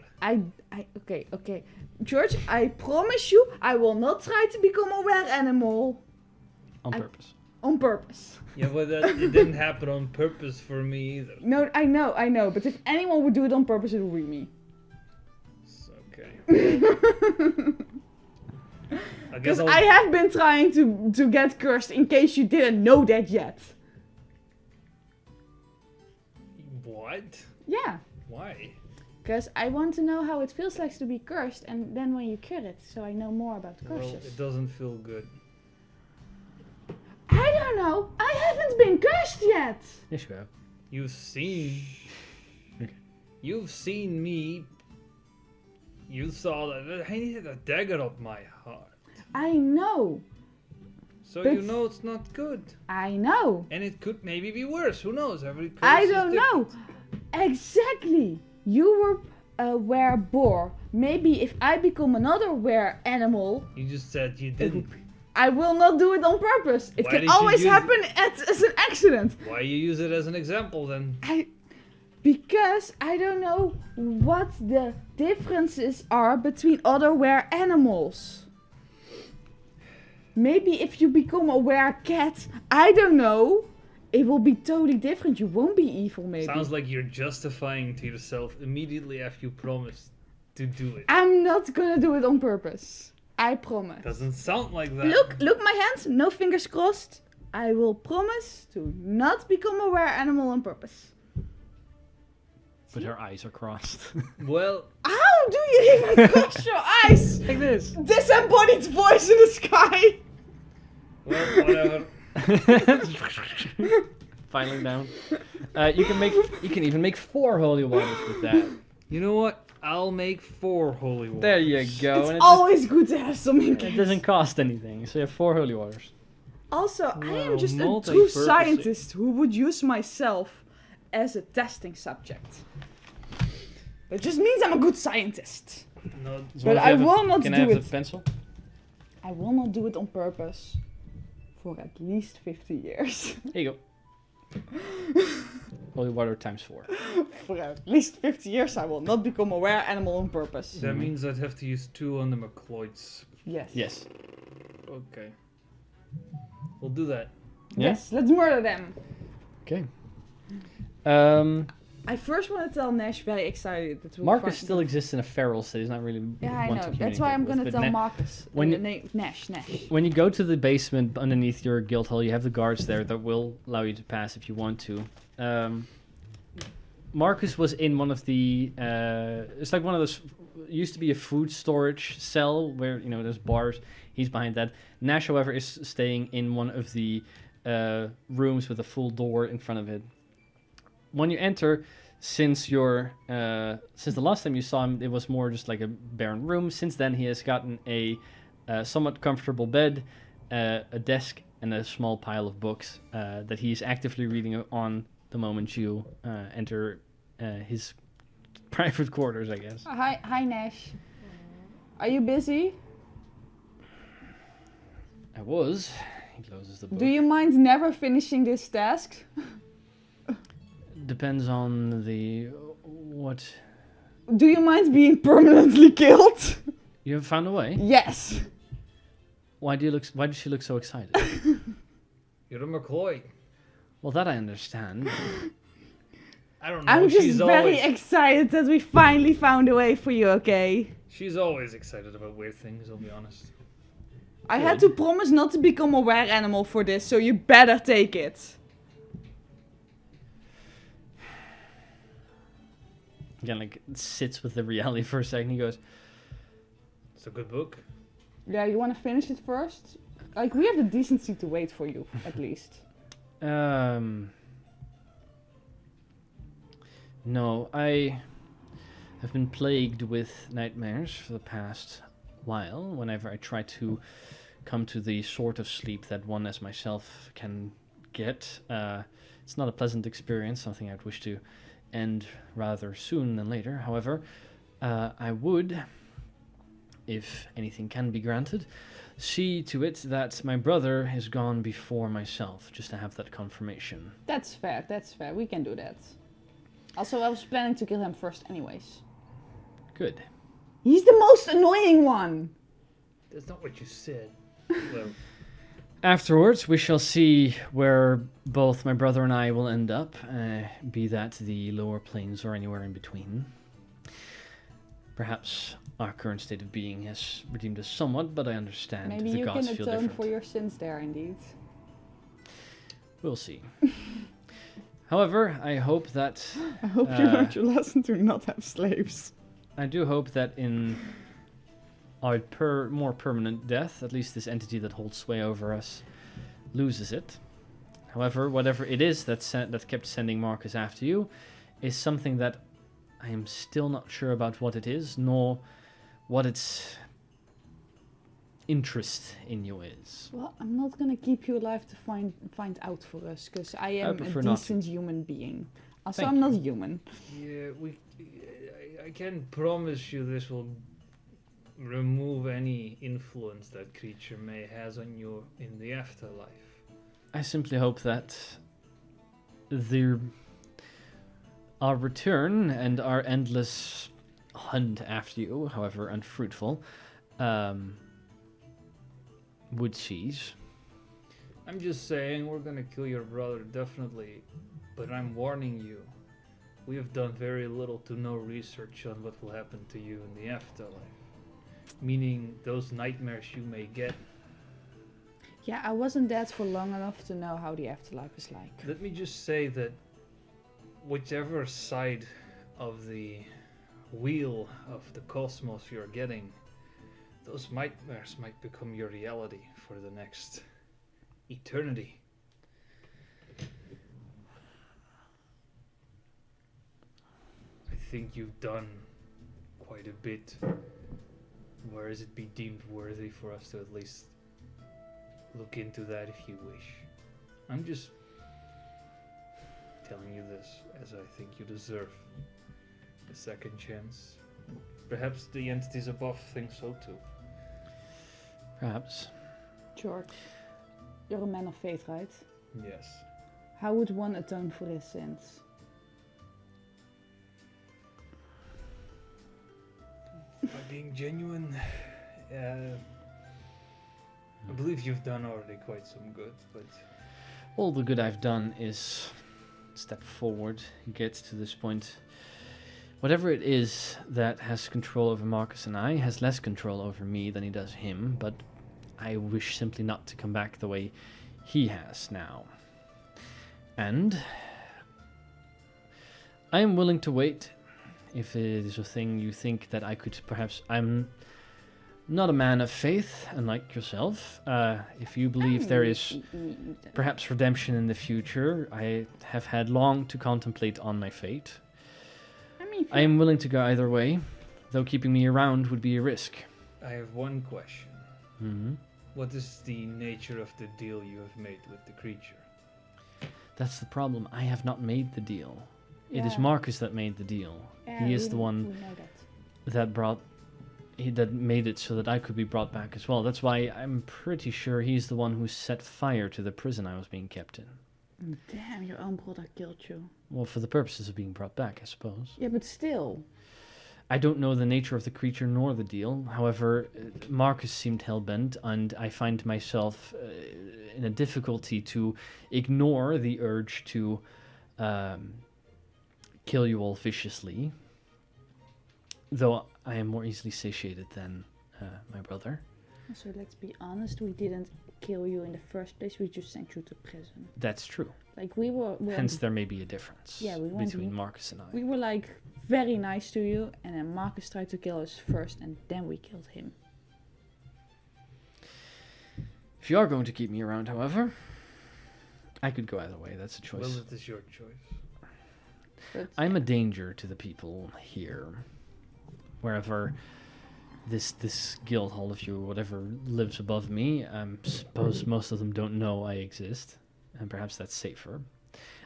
Okay. George, I promise you, I will not try to become a were animal On I- purpose. on purpose. Yeah, but it didn't happen on purpose for me either. No, I know, but if anyone would do it on purpose, it would be me. It's okay. Well, I guess Because I'll, I have been trying to get cursed, in case you didn't know that yet. What? Yeah. Why? Because I want to know how it feels like to be cursed, and then when you cure it, so I know more about Well, curses. it doesn't feel good. I don't know. I haven't been cursed yet. Yes, you have. You've seen. Okay. You've seen me. You saw that I needed a dagger up my heart. I know. So But- you know it's not good. I know. And it could maybe be worse. Who knows? Every curse I is don't know. different. Exactly. You were a were boar. Maybe if I become another were animal, You just said you didn't. I will not do it on purpose. It Why can did you always use- happen as an accident. Why you use it as an example then? Because I don't know what the differences are between other were animals. Maybe if you become a were cat, I don't know, it will be totally different. You won't be evil, maybe. Sounds like you're justifying to yourself immediately after you promised to do it. I'm not gonna do it on purpose. I promise. Doesn't sound like that. Look my hands, no fingers crossed. I will promise to not become a were animal on purpose. But her eyes are crossed. Well, How do you even cross your eyes? Like this. Disembodied voice in the sky. whatever. Filing down. You can even make 4 holy waters with that. You know what? I'll make 4 holy waters. There you go. It's and always good to have some in it case. doesn't cost anything, so you have 4 holy waters. Also, I am Wow, just a true multi-purposing. scientist who would use myself as a testing subject. That just means I'm a good scientist. No, But I will not Can do I have it. the pencil? I will not do it on purpose for at least 50 years. Here you go. Holy water times 4. For at least 50 years, I will not become a were animal on purpose. that means I'd have to use 2 on the McCloyds. Yes. Yes. Okay. We'll do that. Yeah? Yes, let's murder them. Okay. I first want to tell Nash very excited that we'll Marcus find- still exists in a feral state. He's not really. Yeah, I want to know. That's why I'm communicate gonna with, tell but Marcus. when you- Nash. When you go to the basement underneath your guild hall, you have the guards there that will allow you to pass if you want to. Marcus was in one of the. It's like one of those. Used to be a food storage cell where there's bars. He's behind that. Nash, however, is staying in one of the rooms with a full door in front of it. When you enter, since the last time you saw him, it was more just like a barren room. Since then, he has gotten a somewhat comfortable bed, a desk, and a small pile of books that he is actively reading on the moment you enter his private quarters, I guess. Hi, Nash. Are you busy? I was. He closes the book. Do you mind never finishing this task? Depends on the what. Do you mind being permanently killed? You have found a way. Yes. Why does she look so excited? You're a McCloy. Well, that I understand. I don't know. I'm just she's very always, excited that we finally found a way for you, okay? she's always excited about weird things, I'll be honest. I had to promise not to become a were animal for this, so you better take it. Again, like sits with the reality for a second. He goes, It's a good book. Yeah, you want to finish it first? Like, we have the decency to wait for you, at least. No, I have been plagued with nightmares for the past while. Whenever I try to come to the sort of sleep that one as myself can get, it's not a pleasant experience, something I'd wish to end rather soon than later. However, I would, if anything can be granted, see to it that my brother is gone before myself, just to have that confirmation. That's fair, we can do that. Also, I was planning to kill him first anyways. Good. He's the most annoying one! That's not what you said. Well, Afterwards, we shall see where both my brother and I will end up, be that the lower planes or anywhere in between. Perhaps our current state of being has redeemed us somewhat, but I understand Maybe the you gods can feel atone different. for your sins there, indeed. We'll see. However, I hope that... I hope you learned your lesson to not have slaves. I do hope that in our more permanent death, at least this entity that holds sway over us loses it. However, whatever it is that kept sending Marcus after you is something that I am still not sure about what it is, nor what its interest in you is. Well, I'm not gonna keep you alive to find out for us, because I am a prefer not to. decent human being. Also, Thank I'm not you. human. yeah, I can promise you this will remove any influence that creature may has on you in the afterlife. I simply hope that our return and our endless hunt after you, however unfruitful, would cease. I'm just saying we're gonna kill your brother, definitely. But I'm warning you. We have done very little to no research on what will happen to you in the afterlife. Meaning those nightmares you may get. Yeah, I wasn't dead for long enough to know how the afterlife is like. Let me just say that whichever side of the wheel of the cosmos you're getting, those nightmares might become your reality for the next eternity. I think you've done quite a bit. Whereas it be deemed worthy for us to at least look into that if you wish. I'm just telling you this as I think you deserve a second chance. Perhaps the entities above think so too. Perhaps. George, you're a man of faith, right? Yes. How would one atone for his sins? By being genuine, I believe you've done already quite some good, but All the good I've done is step forward, get to this point. Whatever it is that has control over Marcus and I has less control over me than he does him, but I wish simply not to come back the way he has now. And I am willing to wait if it is a thing you think that I could perhaps... not a man of faith, unlike yourself. If you believe there is perhaps redemption in the future, I have had long to contemplate on my fate. I am willing to go either way, though keeping me around would be a risk. I have one question. Hmm. What is the nature of the deal you have made with the creature? That's the problem. I have not made the deal. It is Yeah. Marcus that made the deal. He is the one We know that. that made it so that I could be brought back as well. That's why I'm pretty sure he's the one who set fire to the prison I was being kept in. Damn, your own brother killed you. Well, for the purposes of being brought back, I suppose. Yeah, but still. I don't know the nature of the creature nor the deal. However, Marcus seemed hell-bent, and I find myself in a difficulty to ignore the urge to kill you all viciously. Though I am more easily satiated than my brother. So let's be honest, we didn't kill you in the first place, we just sent you to prison. That's true. Like we were Hence, there may be a difference Yeah, we went between in- Marcus and I. we were like very nice to you, and then Marcus tried to kill us first, and then we killed him. If you are going to keep me around, however, I could go either way. That's a choice. Well, it is your choice. But I'm a danger to the people here. Wherever this guild hall of you, whatever lives above me, I suppose most of them don't know I exist. And perhaps that's safer.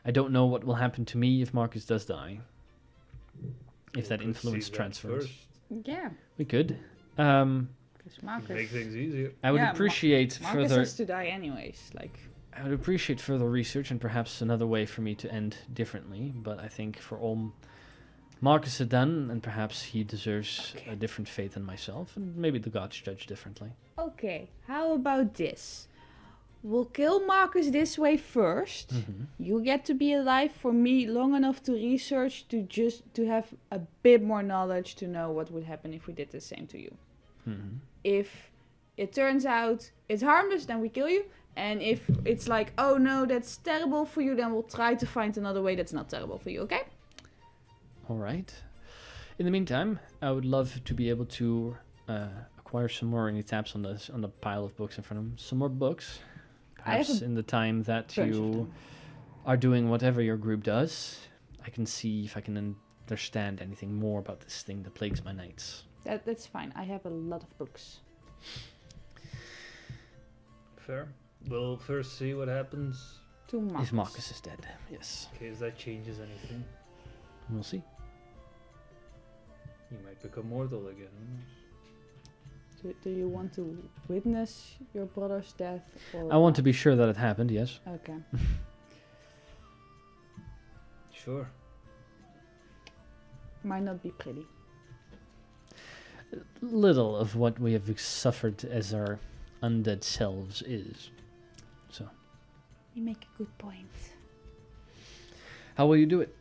I don't know what will happen to me if Marcus does die. If that We could influence see that transfers. first. yeah, We could. because Marcus. Make things easier. I would Yeah, appreciate Marcus further... has to die anyways. Like, I would appreciate further research and perhaps another way for me to end differently. But I think for all Marcus had done, and perhaps he deserves Okay. a different fate than myself, and maybe the gods judge differently. okay, how about this? We'll kill Marcus this way first. Mm-hmm. You get to be alive for me long enough to research to have a bit more knowledge to know what would happen if we did the same to you. Mm-hmm. If it turns out it's harmless, then we kill you. And if it's like, oh no, that's terrible for you, then we'll try to find another way that's not terrible for you, okay? All right. In the meantime, I would love to be able to acquire some more. And he taps on the pile of books in front of him. Some more books. I have Perhaps a in the time that Bunch of you them. are doing whatever your group does, I can see if I can understand anything more about this thing that plagues my nights. That's fine. I have a lot of books. Fair. We'll first see what happens To Marcus. If Marcus is dead, yes. in case that changes anything. We'll see. You might become mortal again. Who knows? Do you want to witness your brother's death? Or I want to be sure that it happened, yes. Okay. Sure. Might not be pretty. Little of what we have suffered as our undead selves is. So, You make a good point. how will you do it?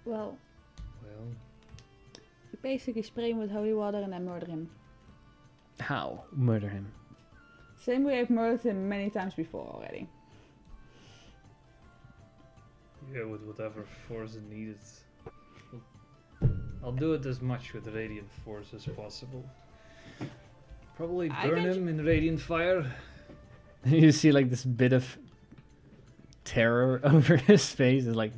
Well, Well, you basically spray him with holy water and then murder him. How? Murder him. Same way I've murdered him many times before already. yeah, with whatever force is needed. I'll do it as much with radiant force as possible. Probably I burn can him in radiant fire. You see like this bit of terror over his face. It's like,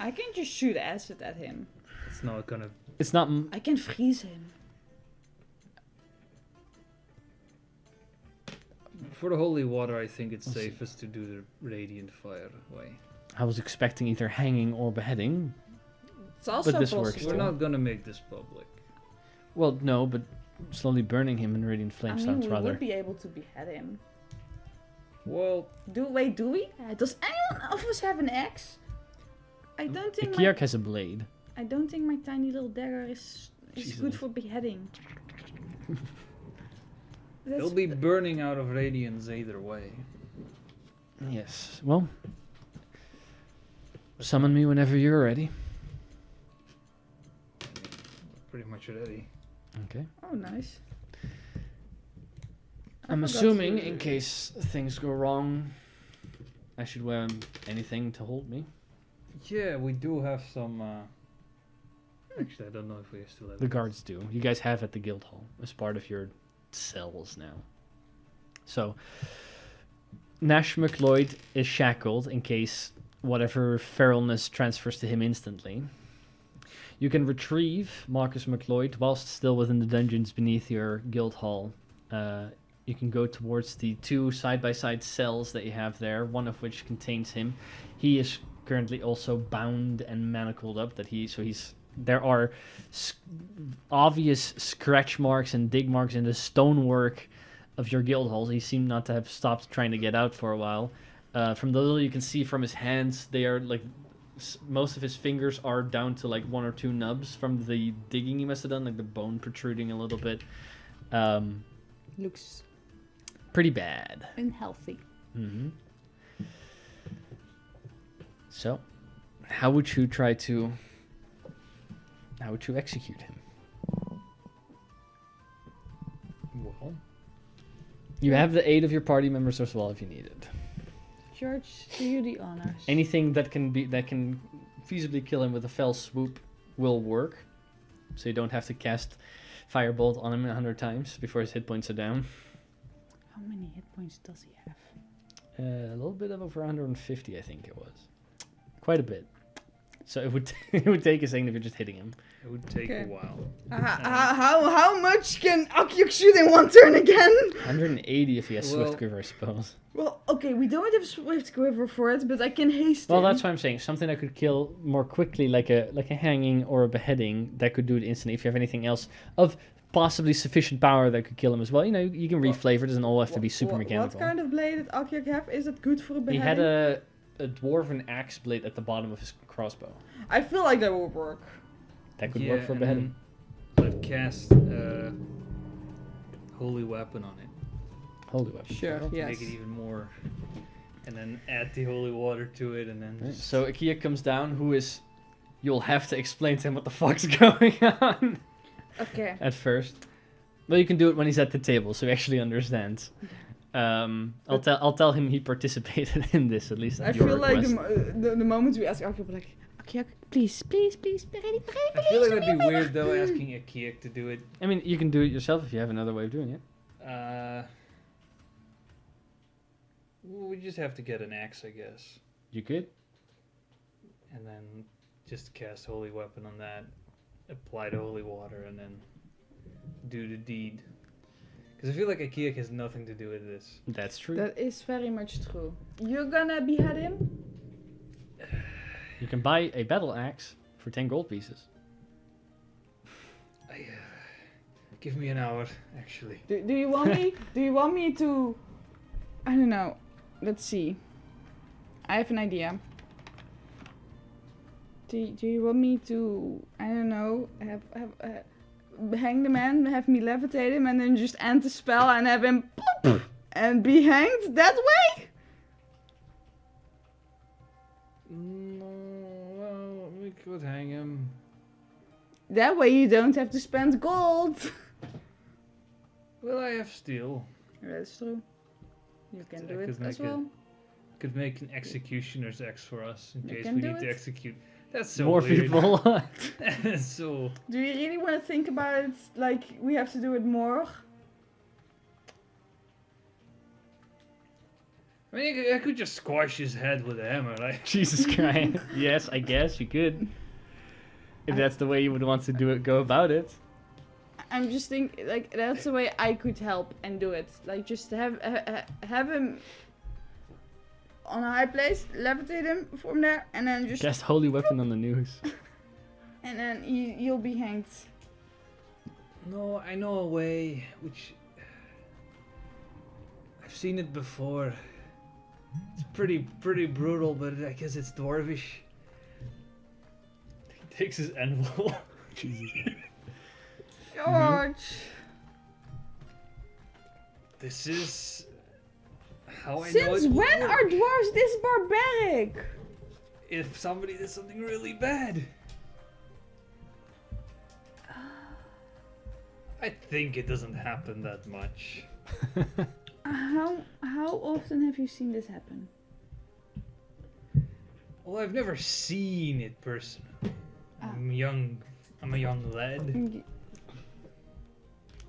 I can just shoot acid at him. It's not gonna. it's not... I can freeze him. For the holy water, I think it's We'll see. safest to do the radiant fire way. I was expecting either hanging or beheading. It's also this possible. works We're too. not gonna make this public. Well, no, but slowly burning him in radiant I flame mean, sounds we rather... would be able to behead him. Well, Do we? Does anyone of us have an axe? I don't think Kiark has a blade. I don't think my tiny little dagger is Jesus. good for beheading. they'll be burning out of radiance either way. Yes. Well, summon me whenever you're ready. Pretty much ready. Okay. Oh, nice. I'm forgot assuming, to- in case things go wrong, I should wear anything to hold me. Yeah, we do have some Actually, I don't know if we still have The it. guards do. You guys have at the guild hall as part of your cells now. So, Nash McLeod is shackled in case whatever feralness transfers to him instantly. You can retrieve Marcus McLeod whilst still within the dungeons beneath your guild hall. You can go towards the 2 side-by-side cells that you have there, one of which contains him. He is currently also bound and manacled up. There are obvious scratch marks and dig marks in the stonework of your guild halls. He seemed not to have stopped trying to get out for a while. From the little you can see from his hands, they are like most of his fingers are down to like 1 or 2 nubs from the digging he must have done, like the bone protruding a little bit. Looks Pretty bad. unhealthy. Mm-hmm. So, how would you execute him? Well, you have the aid of your party members as well if you need it. George, do you the honors? Anything that can feasibly kill him with a fell swoop will work. So you don't have to cast Firebolt on him 100 times before his hit points are down. How many hit points does he have? A little bit of over 150, I think it was. Quite a bit. So it would it would take a second if you're just hitting him. It would take Okay. a while. How much can Akyok shoot in 1 turn again? 180 if he has Well- Swift Quiver, I suppose. Well, okay, we don't have Swift Quiver for it, but I can haste Well, him. that's what I'm saying. Something that could kill more quickly, like a hanging or a beheading, that could do it instantly. If you have anything else of possibly sufficient power that could kill him as well, you can reflavor. It doesn't all have to be super mechanical. What kind of blade did Akyok have? Is it good for a He beheading? had a dwarven axe blade at the bottom of his crossbow. I feel like that would work. That could work for a and beheading. then I've cast Holy Weapon on it. Holy weapon. Sure, Okay. yes. Make it even more. And then add the holy water to it, and then Right. just- So Akia comes down, you'll have to explain to him what the fuck's going on Okay. at first. Well, you can do it when he's at the table, so he actually understands. I'll tell him he participated in this, at least I at your feel like request. the moment we ask Akyok, like, Akyok, please, Beredik, I feel like that'd be weird though, asking a Kiek to do it. I mean, you can do it yourself if you have another way of doing it. We just have to get an axe, I guess, You could. and then just cast holy weapon on that, apply the holy water, and then do the deed. Because I feel like a Kiek has nothing to do with this. That's true. That is very much true. You're gonna behead him? You can buy a battle axe for 10 gold pieces. Give me an hour, actually. Do you want me? Do you want me to? I don't know. Let's see. I have an idea. Do you want me to? I don't know. Hang the man, have me levitate him, and then just end the spell and have him plop, and be hanged that way? No, well, we could hang him. That way you don't have to spend gold. Well, I have steel. That's true. You can I do it could as make well. Could make an executioner's X for us in You case can we do need to it. execute. That's so More weird. people. That's so. Do you really want to think about it like we have to do it more? I mean, I could just squash his head with a hammer, right? Jesus Christ. Yes, I guess you could. If that's the way you would want to do it, go about it. I'm just thinking, like, that's the way I could help and do it. Like, just have him on a high place, levitate him from there, and then just, Cast Holy Weapon on the news. and then you'll be hanged. No, I know a way which I've seen it before. It's pretty brutal, but I guess it's dwarvish. He takes his anvil. Jesus. George! This is how I know Since it will when work. are dwarves this barbaric? If somebody did something really bad. I think it doesn't happen that much. How often have you seen this happen? Well, I've never seen it personally. Ah. I'm young. I'm a young lad,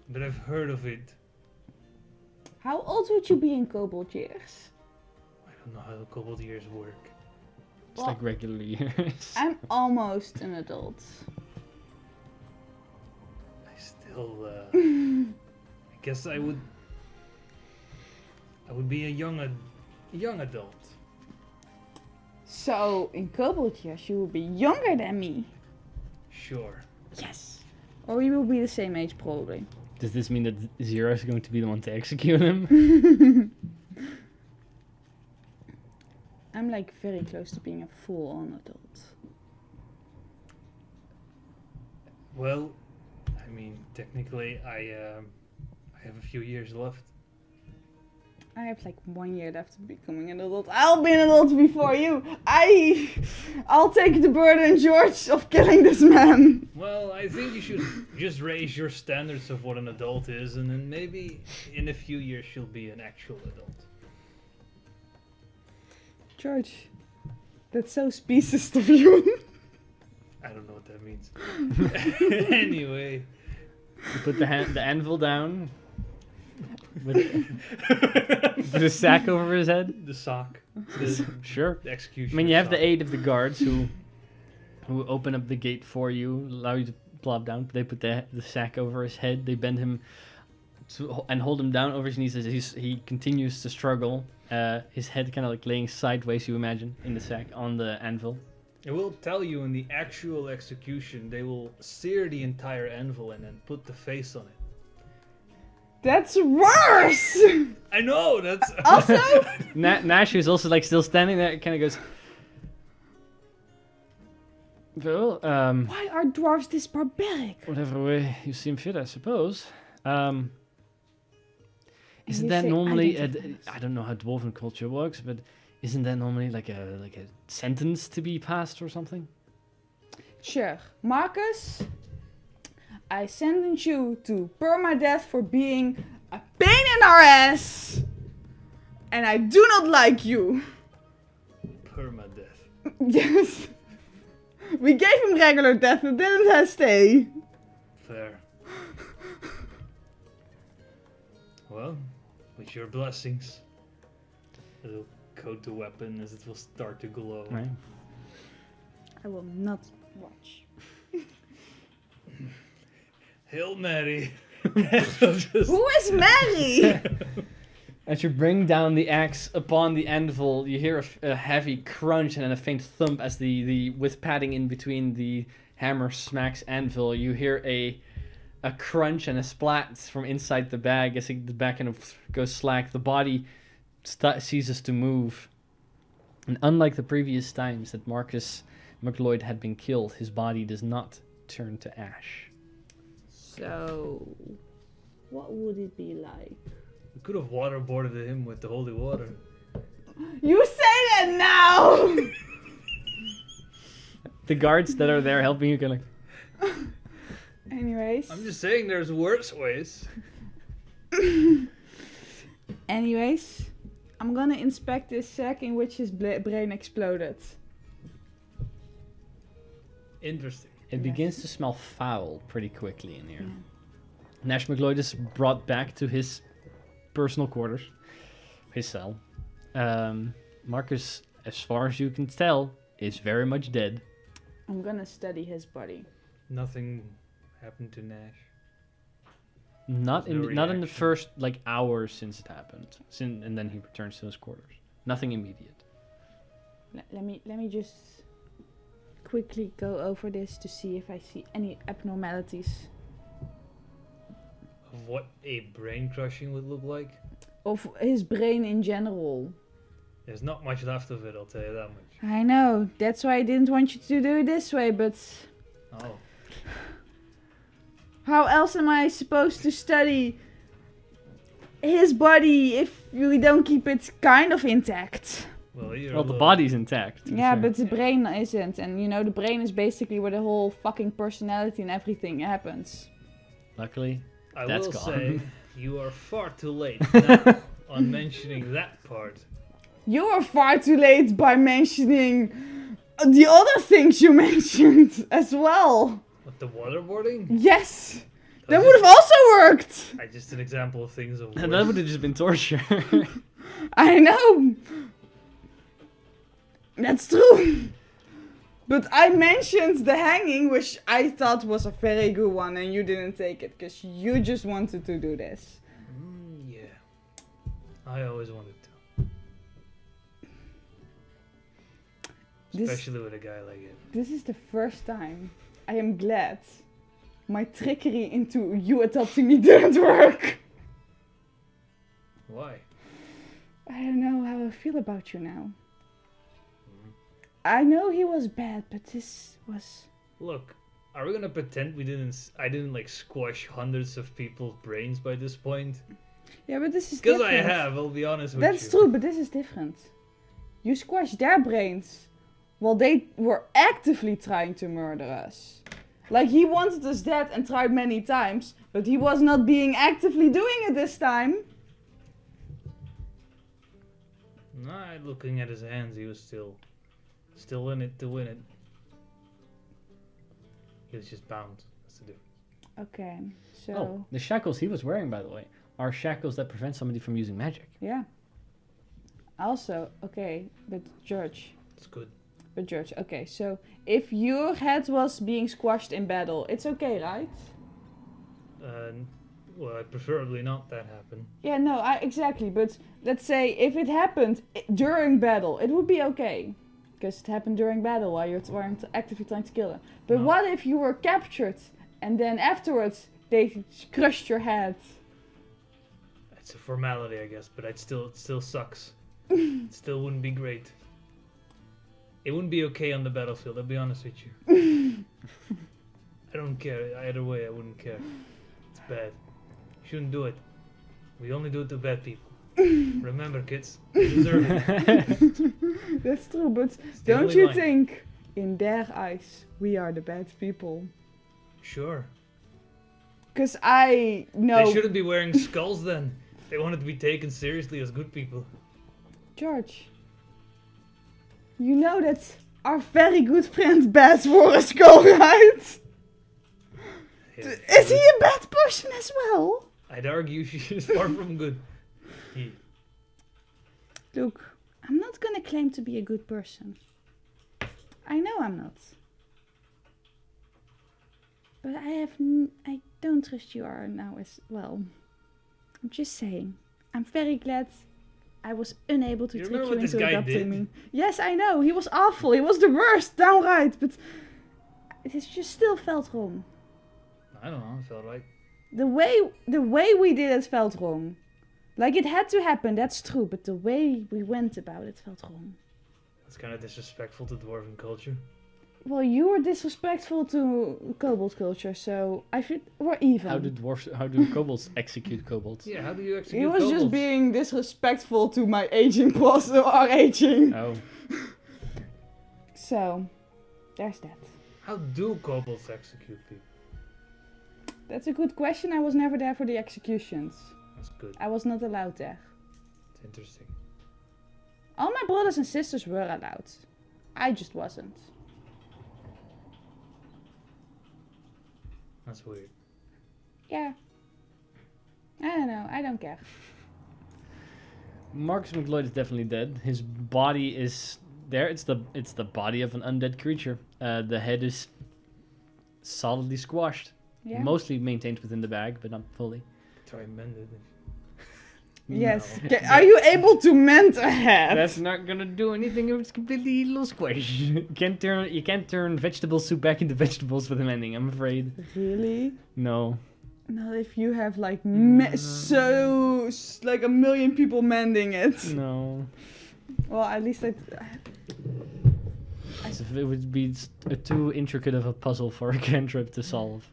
but I've heard of it. How old would you be in kobold years? I don't know how the kobold years work. It's like regular years. I'm almost an adult. I still, I guess I would be a young adult. So, in kobold years, you will be younger than me. Sure. Yes. Or we will be the same age, probably. Does this mean that Zero is going to be the one to execute him? I'm like very close to being a full-on adult. Well, I mean, technically, I have a few years left. I have like 1 year left to becoming an adult. I'll be an adult before you. I'll take the burden, George, of killing this man. Well, I think you should just raise your standards of what an adult is, and then maybe in a few years she'll be an actual adult. George, that's so speciest of you. I don't know what that means. Anyway. You put the anvil down with a sack over his head. The sock. Sure. The execution. I mean, you have the aid of the guards who open up the gate for you, allow you to plop down. They put the sack over his head. They bend him and hold him down over his knees as he continues to struggle. His head kind of like laying sideways, you imagine, in the sack on the anvil. I will tell you, in the actual execution, they will sear the entire anvil and then put the face on it. That's worse! I know, that's... Also? Nash, who's also like still standing there, kind of goes, well, Why are dwarves this barbaric? whatever way you seem fit, I suppose. Isn't you that say normally? identities. I don't know how dwarven culture works, but isn't that normally like a sentence to be passed or something? Sure. Marcus, I sentence you to permadeath for being a pain in our ass. And I do not like you. Permadeath. Yes. We gave him regular death and didn't stay. Fair. Well, with your blessings, it'll coat the weapon as it will start to glow. Right. I will not watch. Hail Mary. Who is Mary? As you bring down the axe upon the anvil, you hear a heavy crunch and then a faint thump as the with padding in between the hammer smacks anvil. You hear a crunch and a splat from inside the bag as the bag kind of goes slack. The body ceases to move. And unlike the previous times that Marcus McLeod had been killed, his body does not turn to ash. So, what would it be like? We could have waterboarded him with the holy water. You say that now! The guards that are there helping you kind of... Anyways. I'm just saying there's worse ways. Anyways, I'm gonna inspect this sack in which his brain exploded. Interesting. It Yes. begins to smell foul pretty quickly in here. Yeah. Nash McLeod is brought back to his personal quarters, his cell. Marcus, as far as you can tell, is very much dead. I'm gonna study his body. Nothing happened to Nash. Not There's no in the reaction. first like hours since it happened, and then he returns to his quarters. Nothing immediate. Let me just quickly go over this to see if I see any abnormalities Of what a brain crushing would look like. of his brain in general. There's not much left of it, I'll tell you that much. I know, that's why I didn't want you to do it this way, but Oh. how else am I supposed to study his body if we don't keep it kind of intact? Well, you're Well, a the little- body's intact. to be Yeah, fair. but the brain isn't, and you know, the brain is basically where the whole fucking personality and everything happens. Luckily, I that's will gone. say, you are far too late now on mentioning that part. You were far too late by mentioning the other things you mentioned as well. What, the waterboarding? Yes! That was would have also worked! just an example of things of That worse. would have just been torture. I know! That's true! But I mentioned the hanging, which I thought was a very good one, and you didn't take it, because you just wanted to do this. Yeah. I always wanted to. This- Especially with a guy like it. This is the first time I am glad my trickery into you adopting me didn't work. Why? I don't know how I feel about you now. I know he was bad, but this was... Look, are we gonna pretend I didn't like squash hundreds of people's brains by this point? Yeah, but this is Because different. I have, I'll be honest with That's you. true, but this is different. You squashed their brains while they were actively trying to murder us. Like, he wanted us dead and tried many times, but he was not being actively doing it this time. Nah, looking at his hands, he was still in it to win it. He was just bound. That's the difference. Okay, so... Oh, the shackles he was wearing, by the way, are shackles that prevent somebody from using magic. Yeah. Also, okay, but George, It's good. okay, so if your head was being squashed in battle, it's okay, right? Well, I'd preferably not that happen. Yeah, no, exactly, but let's say if it happened during battle, it would be okay. Because it happened during battle while you're actively trying to kill them. But No. what if you were captured and then afterwards they crushed your head? It's a formality, I guess, but it still sucks. It still wouldn't be great. It wouldn't be okay on the battlefield, I'll be honest with you. I don't care. Either way, I wouldn't care. It's bad. Shouldn't do it. We only do it to bad people. Remember, kids, they deserve it. That's true, but It's the don't only you line. think, in their eyes, we are the bad people? Sure. Because I know... They shouldn't be wearing skulls then. They wanted to be taken seriously as good people. George, you know that our very good friend Baz wore a skull, right? Yeah. Is he a bad person as well? I'd argue she is far from good. He, Look, I'm not gonna claim to be a good person. I know I'm not. But I don't trust you are now as well. I'm just saying. I'm very glad I was unable to You trick remember you what this into guy adopting did? me. Yes, I know. He was awful. He was the worst, downright. But it has just still felt wrong. I don't know, it felt right. The way we did it felt wrong. Like, it had to happen, that's true. But the way we went about it felt wrong. That's kind of disrespectful to dwarven culture. Well, you were disrespectful to kobold culture, so I think we're even. How do kobolds execute kobolds? Yeah, how do you execute He was just kobolds? being disrespectful to my aging plus our aging. Oh, So, there's that. How do kobolds execute people? That's a good question. I was never there for the executions. That's good. I was not allowed there. It's interesting. All my brothers and sisters were allowed. I just wasn't. That's weird. Yeah. I don't know. I don't care. Marcus McLeod is definitely dead. His body is there. It's the body of an undead creature. The head is solidly squashed. Yeah. Mostly maintained within the bag, but not fully. Try and mend it. Yes. No. Are you able to mend a head? That's not gonna do anything if it's completely little squish. You can't turn vegetable soup back into vegetables with a mending, I'm afraid. Really? No. Not if you have like like a million people mending it. No. Well, at least It would be too intricate of a puzzle for a cantrip to solve.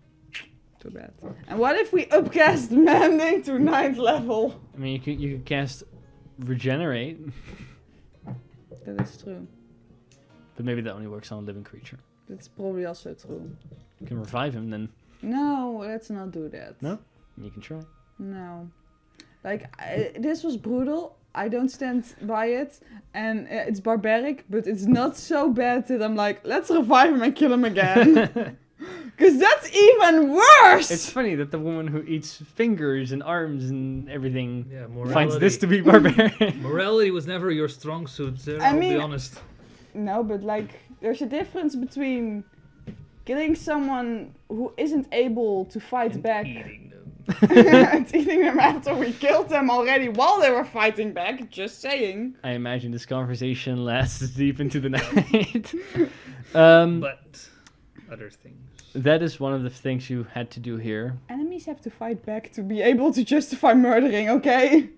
too bad. And what if we upcast mending to 9th level? I mean, you could cast regenerate, That is true. but maybe that only works on a living creature. That's probably also true. You can revive him, then No, let's not do that. No? you can try. No. Like, this was brutal. I don't stand by it. And it's barbaric, but it's not so bad that I'm like, let's revive him and kill him again. Because that's even worse! It's funny that the woman who eats fingers and arms and everything Yeah, finds this to be barbarian. Morality was never your strong suit, sir. I I'll mean- be honest. No, but like, there's a difference between killing someone who isn't able to fight And back eating them. and eating them after we killed them already while they were fighting back. Just saying. I imagine this conversation lasts deep into the night. But other things. That is one of the things you had to do here. Enemies have to fight back to be able to justify murdering, okay?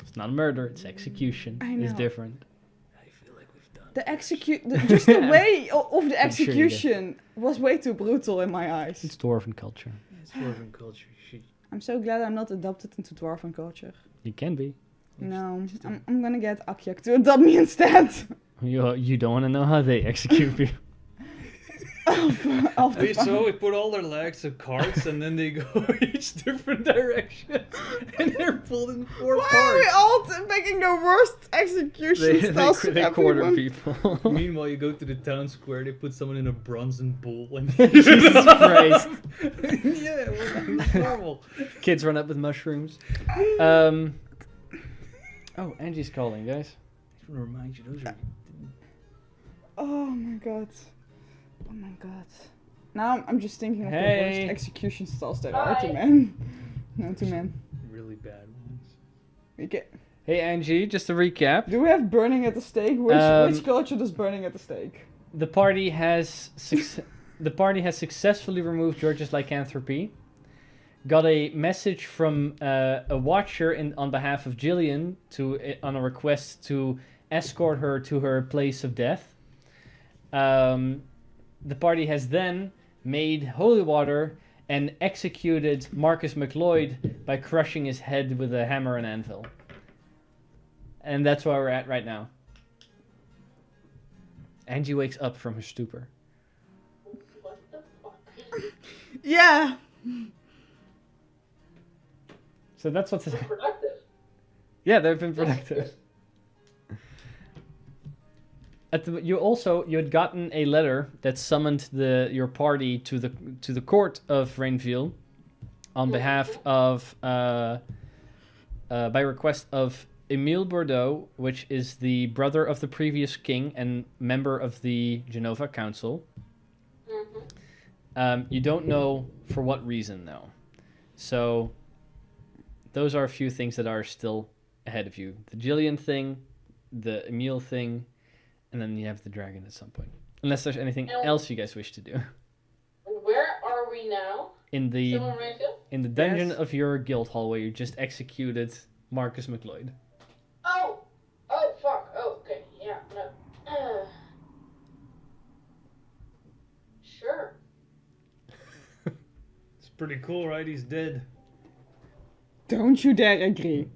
It's not murder, it's execution. I It's know. different. I feel like we've done. Just the way of the I'm sure you did. execution was way too brutal in my eyes. It's dwarven culture. It's dwarven culture. I'm so glad I'm not adopted into dwarven culture. You can be. No, I'm gonna get Akjak to adopt me instead. You don't want to know how they execute people. Of Okay, the so we put all their legs of carts and then they go each different direction and they're pulled in 4 Why are we parts. all making the worst execution styles to They quarter everyone? people. Meanwhile, you go to the town square, they put someone in a bronzen bull and Jesus Christ. yeah, well, it's normal. Kids run up with mushrooms. Oh, Angie's calling, guys. I just want to remind you, those are... Oh my god. Oh my god. Now I'm just thinking of the Hey. worst execution styles there are to men. No to men. really bad ones. We get, Hey, Angie, just to recap. do we have burning at the stake? Which Um, culture does burning at the stake? The party has successfully removed George's lycanthropy. Got a message from a watcher on behalf of Jillian on a request to escort her to her place of death. The party has then made holy water and executed Marcus McLeod by crushing his head with a hammer and anvil. And that's where we're at right now. Angie wakes up from her stupor. What the fuck? Yeah. So that's what's... Productive. Yeah, they've been productive. You had gotten a letter that summoned your party to the court of Rainville on behalf of by request of Emile Bordeaux, which is the brother of the previous king and member of the Genova Council. You don't know for what reason though. So those are a few things that are still ahead of you. The Jillian thing, the Emile thing, and then you have the dragon at some point. Unless there's anything else you guys wish to do. Where are we now? In the Still in Rainfield? dungeon Yes. of your guild hall where you just executed Marcus McLeod. Oh! Oh, fuck. Oh, okay. Yeah, no. Sure. It's pretty cool, right? He's dead. Don't you dare agree.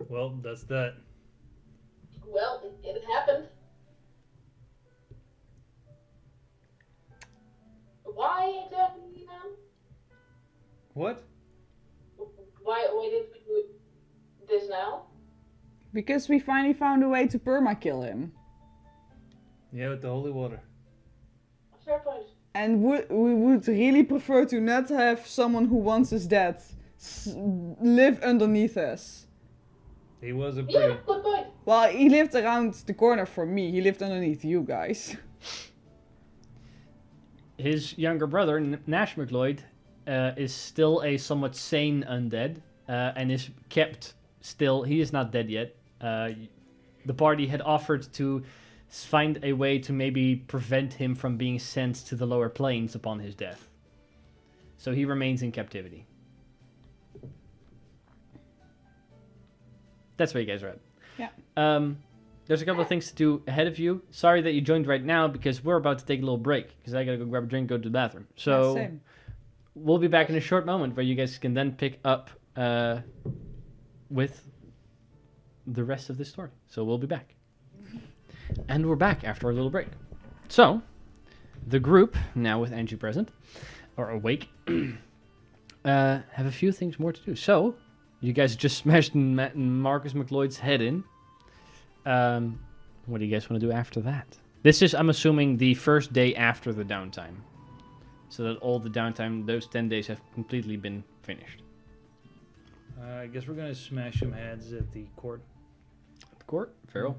Well, that's that. Well, it happened. Why exactly now? What? Why did we do this now? Because we finally found a way to permakill him. Yeah, with the holy water. Fair point. And we would really prefer to not have someone who wants us dead live underneath us. He was a Yeah, pretty... good point. Well, he lived around the corner from me. He lived underneath you guys. His younger brother, Nash McLeod, is still a somewhat sane undead and is kept still. He is not dead yet. The party had offered to find a way to maybe prevent him from being sent to the lower planes upon his death. So he remains in captivity. That's where you guys are at. Yeah. There's a couple of things to do ahead of you. Sorry that you joined right now because we're about to take a little break because I gotta go grab a drink, go to the bathroom. So Yeah, same. we'll be back in a short moment where you guys can then pick up with the rest of the story. So we'll be back. And we're back after a little break. So, the group, now with Angie present, or awake, have a few things more to do. So, you guys just smashed Marcus McLeod's head in. What do you guys want to do after that? This is, I'm assuming, the first day after the downtime. So that all the downtime, those 10 days have completely been finished. I guess we're gonna smash some heads at the court. At the court? Very well.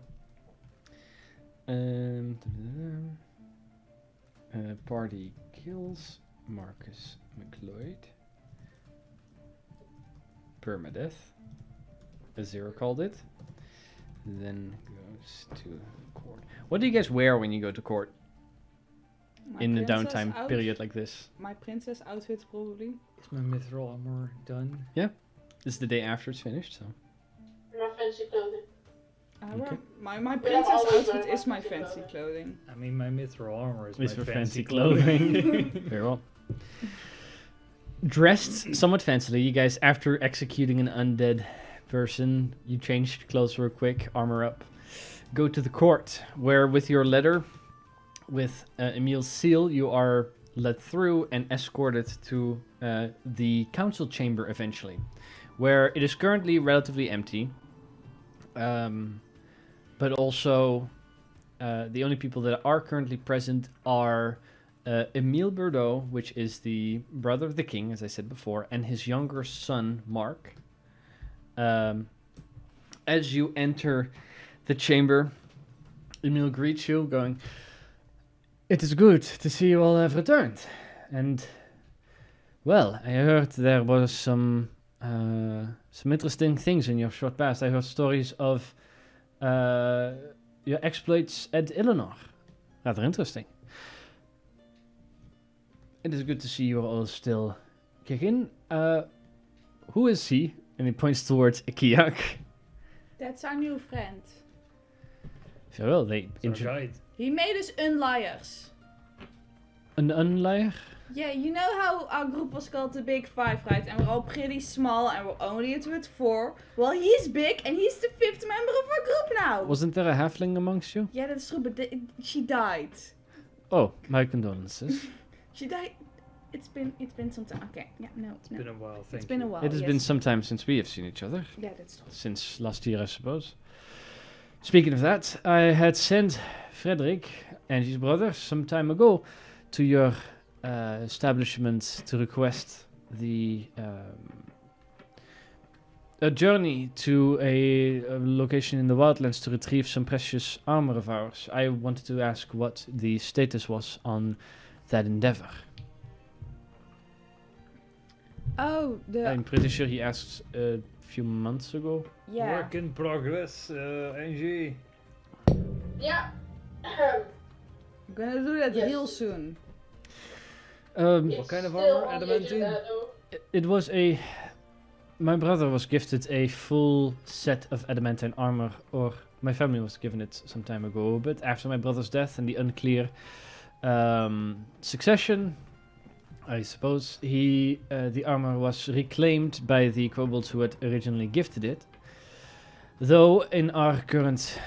Party kills Marcus McLeod. Permadeath. Azira called it. Then goes to court. What do you guys wear when you go to court? My In the princess downtime period like this? My princess outfit, probably. Is my mithril armor done? This is the day after it's finished, so. My fancy clothing. Okay. My princess always outfit wear is my fancy fancy clothing. clothing. I mean, my mithril armor is It's my for fancy clothing. Very well. Dressed somewhat fancily, you guys, after executing an undead person, you changed clothes real quick, armor up, go to the court, where with your letter, with Emil's seal, you are led through and escorted to the council chamber eventually, where it is currently relatively empty. But also, the only people that are currently present are Emile Bordeaux, which is the brother of the king, as I said before, and his younger son, Mark. As you enter the chamber, Emile greets you, going, "It is good to see you all have returned. And, well, I heard there was some interesting things in your short past. I heard stories of your exploits at Eleanor. Rather interesting. It is good to see you all still kicking. Who is he?" And he points towards Ikiak. That's our new friend. Very well, they It's our guide. He made us unliars. An unliar? Yeah, you know how our group was called the Big Five, right? And we're all pretty small and we're only into it 4. Well, he's big and he's the 5th member of our group now. Wasn't there a halfling amongst you? Yeah, that's true, but she died. Oh, my condolences. She died. It's been some time. Okay, yeah, no. It's been a while, thank It's been you. a while. It has yes. been some time since we have seen each other. Yeah, that's true. Since last year, I suppose. Speaking of that, I had sent Frederick and his brother some time ago to your establishment to request a journey to a location in the wildlands to retrieve some precious armor of ours. I wanted to ask what the status was on that endeavor. Oh, I'm pretty sure he asked a few months ago. yeah. Work in progress, NG. Yeah. I'm gonna do that Yes. real soon. What kind of armor? Adamantine? It was my brother was gifted a full set of adamantine armor, or my family was given it some time ago, but after my brother's death and the unclear succession, I suppose, the armor was reclaimed by the kobolds who had originally gifted it. Though in our current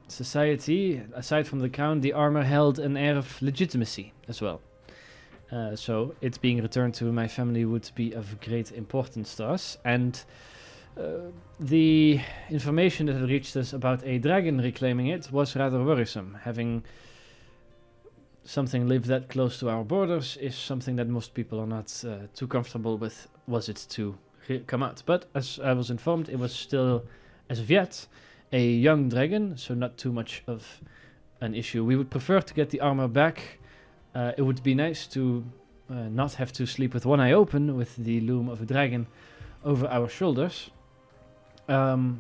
society, aside from the crown, the armor held an air of legitimacy as well. So it being returned to my family would be of great importance to us. And the information that had reached us about a dragon reclaiming it was rather worrisome. Having something live that close to our borders is something that most people are not too comfortable with, was it to come out. But as I was informed, it was still, as of yet, a young dragon, so not too much of an issue. We would prefer to get the armor back. It would be nice to not have to sleep with one eye open with the loom of a dragon over our shoulders. But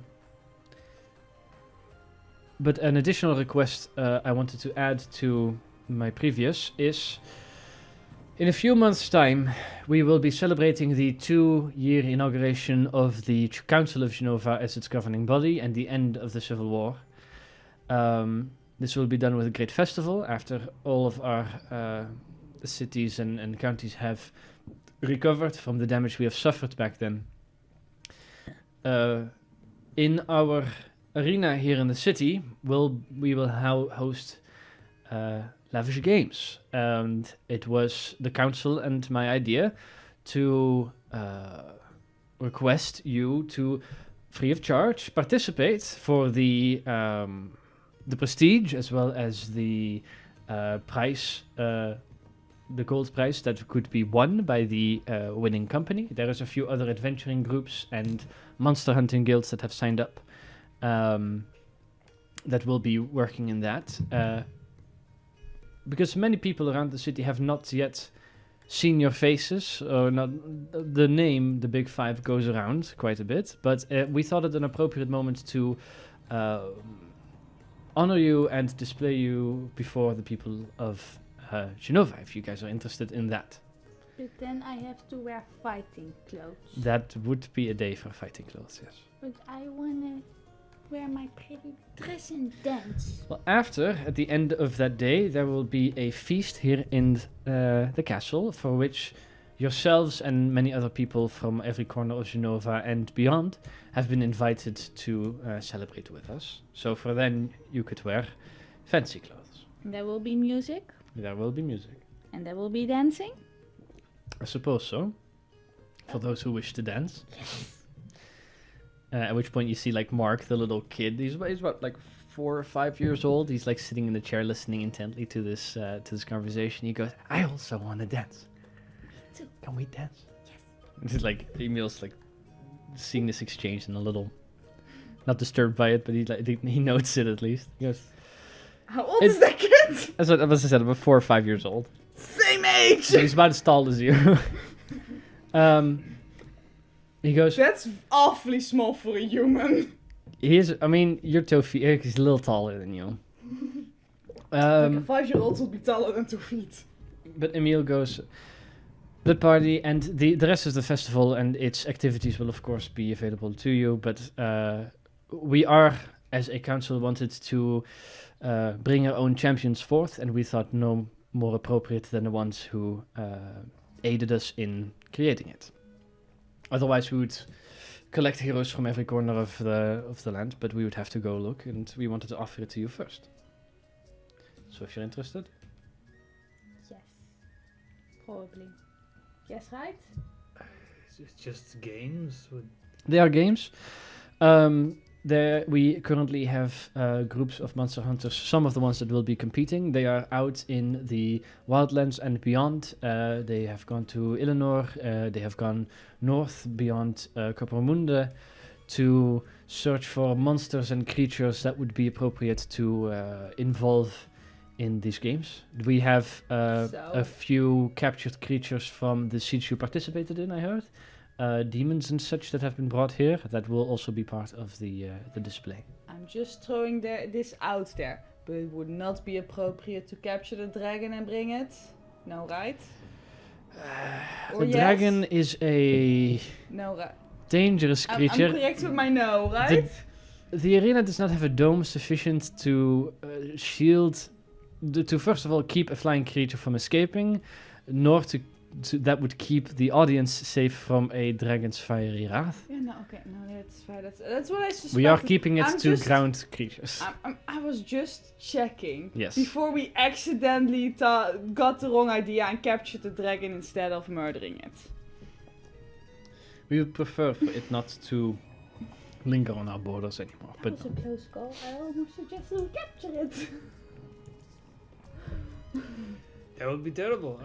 an additional request I wanted to add to my previous is, in a few months' time, we will be celebrating the 2-year inauguration of the Council of Genova as its governing body and the end of the Civil War. This will be done with a great festival after all of our cities and counties have recovered from the damage we have suffered back then. In our arena here in the city, we will host lavish games, and it was the council and my idea to request you to, free of charge, participate for the prestige as well as the prize, the gold prize that could be won by the winning company. There is a few other adventuring groups and monster hunting guilds that have signed up that will be working in that. Because many people around the city have not yet seen your faces, or not. The name, the Big Five, goes around quite a bit, but we thought it an appropriate moment to honor you and display you before the people of Genova, if you guys are interested in that. But then I have to wear fighting clothes. That would be a day for fighting clothes, yes. But I wanna wear my pretty dress and dance. Well, at the end of that day, there will be a feast here in the castle, for which yourselves and many other people from every corner of Genova and beyond have been invited to celebrate with us. So for then, you could wear fancy clothes. There will be music. There will be music. And there will be dancing. I suppose so. For those who wish to dance. At which point you see like Mark, the little kid. He's about like 4 or 5 years old. He's like sitting in the chair listening intently to this conversation. He goes, "I also want to dance. Can we dance?" Yes. It's like Emil's like seeing this exchange and a little not disturbed by it, but he notes it at least. He goes, How old is that kid? as I said, about 4 or 5 years old. Same age! So he's about as tall as you. He goes, That's awfully small for a human. you're he's a little taller than you. Like a 5-year-old would be taller than 2 feet. But Emil goes, the party and the rest of the festival and its activities will of course be available to you, but we are, as a council, wanted to bring our own champions forth, and we thought no more appropriate than the ones who aided us in creating it. Otherwise, we would collect heroes from every corner of the land, but we would have to go look, and we wanted to offer it to you first. So if you're interested. Yes. Probably. Yes, right? It's just games. They are games. We currently have groups of monster hunters. Some of the ones that will be competing, they are out in the wildlands and beyond. They have gone to Eleanor. They have gone north beyond Coppermunde to search for monsters and creatures that would be appropriate to involve in these games. We have a few captured creatures from the siege you participated in, I heard. Demons and such that have been brought here that will also be part of the display. I'm just throwing this out there, but it would not be appropriate to capture the dragon and bring it. No, right? Or The yes? dragon is a No, right? dangerous creature. I'm correct with my no, right? The arena does not have a dome sufficient to shield, to first of all keep a flying creature from escaping, nor to that would keep the audience safe from a dragon's fiery wrath. Yeah, no, okay, no, that's fine. That's what I suspected. We are keeping it I'm to just- ground creatures. I was just checking. Yes. Before we accidentally got the wrong idea and captured the dragon instead of murdering it. We would prefer for it not to linger on our borders anymore. That But was a close call. I almost suggested we capture it. That would be terrible.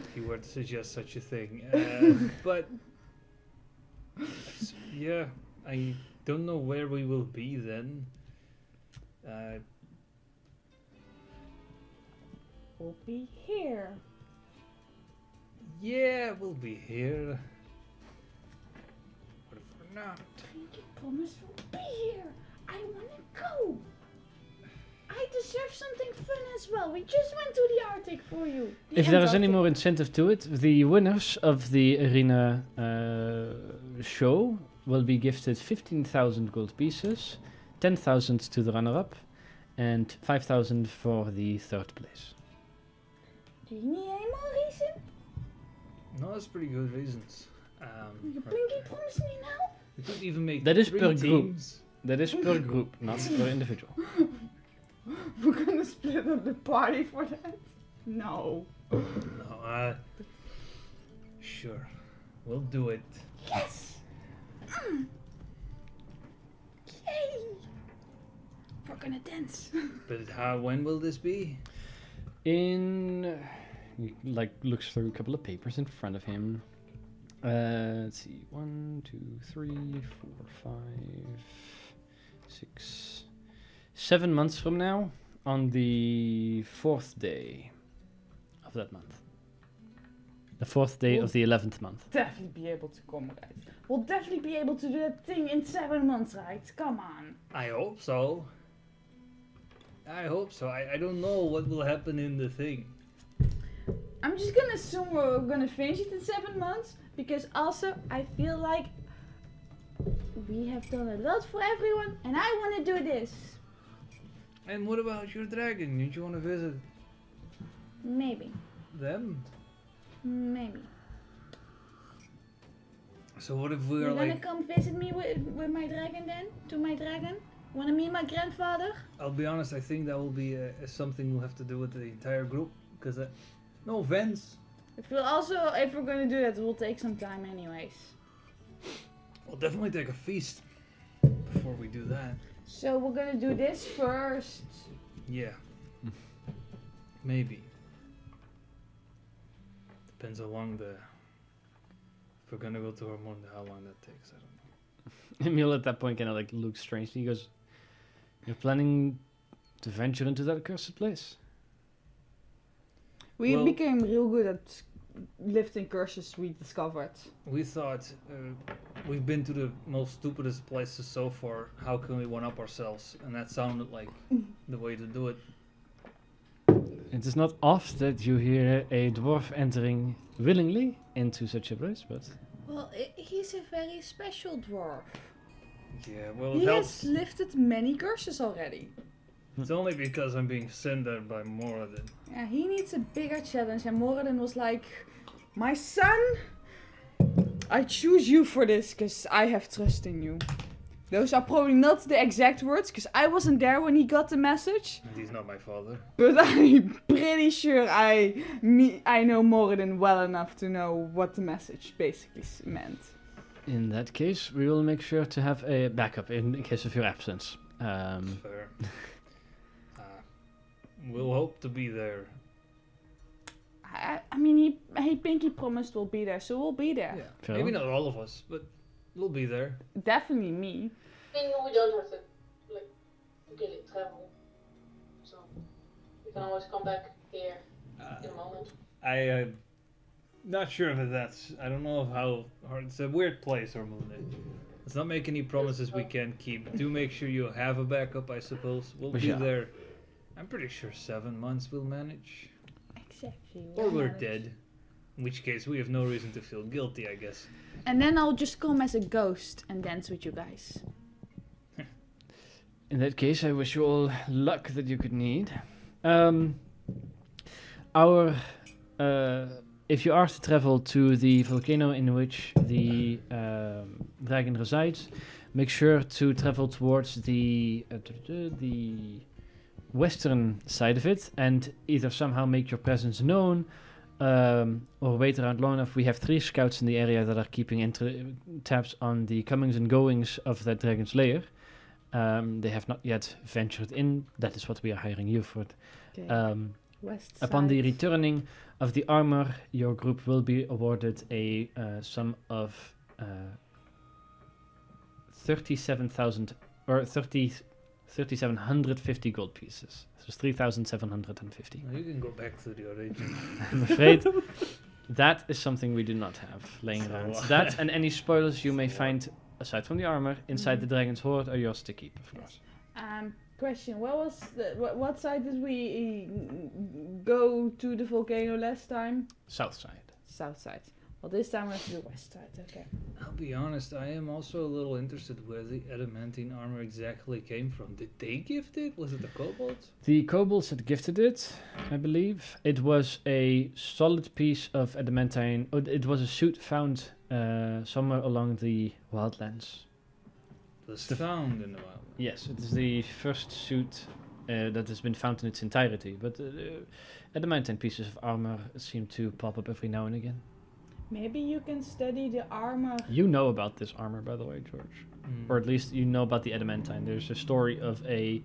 If you were to suggest such a thing. But yeah, I don't know where we will be then. We'll be here. Yeah, we'll be here. But for now, Pinky promised we'll be here. I wanna go. I deserve something fun as well. We just went to the Arctic for you. The if there is any Antarctic. more incentive to it, the winners of the arena show will be gifted 15,000 gold pieces, 10,000 to the runner-up, and 5,000 for the third place. Do you need any more reason? no, that's pretty good reasons. You Pinky promised me now? We could even make That is 3 per group. teams. That is per group, not per individual. We're gonna split up the party for that? No. No, Sure. We'll do it. Yes! Yay! We're gonna dance. But when will this be? He like looks through a couple of papers in front of him. Let's see, 1, 2, 3, 4, 5, 6, 7 months from now, on the 4th day of that month. The 4th day of the 11th month. Definitely be able to come, right? We'll definitely be able to do that thing in 7 months, right? Come on. I hope so. I don't know what will happen in the thing. I'm just gonna assume we're gonna finish it in 7 months, because also I feel like we have done a lot for everyone, and I want to do this. And what about your dragon? Did you want to visit Maybe. them? Maybe. So what if we You're are gonna like... come visit me with my dragon then? To my dragon? Wanna meet my grandfather? I'll be honest, I think that will be something we'll have to do with the entire group. Because, no offense. If we're gonna do that, it will take some time anyways. We'll definitely take a feast before we do that. So we're gonna do this first. Yeah. Maybe. Depends how long if we're gonna go to Hormone, how long that takes, I don't know. Emil at that point kind of like looks strangely. He goes, "You're planning to venture into that accursed place?" We Well- became real good at lifting curses we discovered. We thought, we've been to the most stupidest places so far, how can we one-up ourselves? And that sounded like the way to do it. It is not oft that you hear a dwarf entering willingly into such a place, but Well, he's a very special dwarf. Yeah, well, it He helps. has lifted many curses already. It's only because I'm being sent there by Moradin. Yeah, he needs a bigger challenge, and Moradin was like, "My son, I choose you for this because I have trust in you." Those are probably not the exact words because I wasn't there when he got the message, And he's not my father. but I'm pretty sure I know Moradin well enough to know what the message basically meant. in that case, we will make sure to have a backup in case of your absence. Fair. We'll hope to be there. I mean, he pinky promised we'll be there, so we'll be there. Yeah. Fair Maybe enough. not all of us, but we'll be there. Definitely me. I mean, we don't have to, like, really travel. So, we can always come back here in a moment. I'm not sure if that's... I don't know how hard... It's a weird place, Hormone. Let's not make any promises we can't keep. Do make sure you have a backup, I suppose. We'll be Yeah. there. I'm pretty sure 7 months we'll manage. Exactly. Or we're dead. In which case, we have no reason to feel guilty, I guess. And then I'll just come as a ghost and dance with you guys. In that case, I wish you all luck that you could need. If you are to travel to the volcano in which the dragon resides, make sure to travel towards the western side of it and either somehow make your presence known or wait around long enough. We have 3 scouts in the area that are keeping tabs on the comings and goings of that dragon's lair. They have not yet ventured in. That is what we are hiring you for. Okay. West side. Upon the returning of the armor, your group will be awarded a sum of 37,000 or 3,750 gold pieces. So it's 3,750. Well, you can go back to the origin. I'm afraid that is something we do not have laying So, around. That and any spoilers you may find aside from the armor inside the dragon's hoard are yours to keep, of course. Question: what side did we go to the volcano last time? South side. South side. Well, this time we have to do west side. Okay. I'll be honest, I am also a little interested where the adamantine armor exactly came from. Did they gift it? Was it the kobolds? The kobolds had gifted it, I believe. It was a solid piece of adamantine. Oh, it was a suit found somewhere along the wildlands. It was found in the wild. Yes, it is the first suit that has been found in its entirety. But adamantine pieces of armor seem to pop up every now and again. Maybe you can study the armor. You know about this armor, by the way, George. Mm. Or at least you know about the adamantine. There's a story of a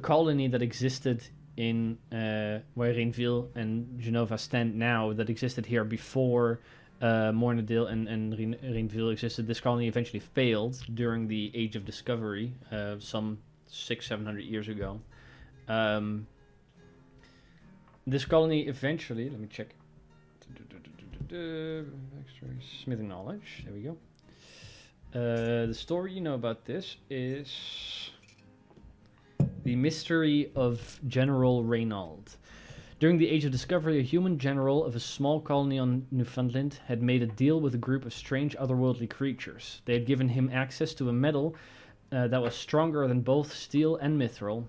colony that existed in where Rainville and Genova stand now, that existed here before Mornadale and Rainville existed. This colony eventually failed during the Age of Discovery, some 700 years ago. This colony eventually, let me check. Smithing knowledge, there we go. The story you know about this is the mystery of General Reynauld. During the Age of Discovery, a human general of a small colony on Newfoundland had made a deal with a group of strange otherworldly creatures. They had given him access to a metal that was stronger than both steel and mithril,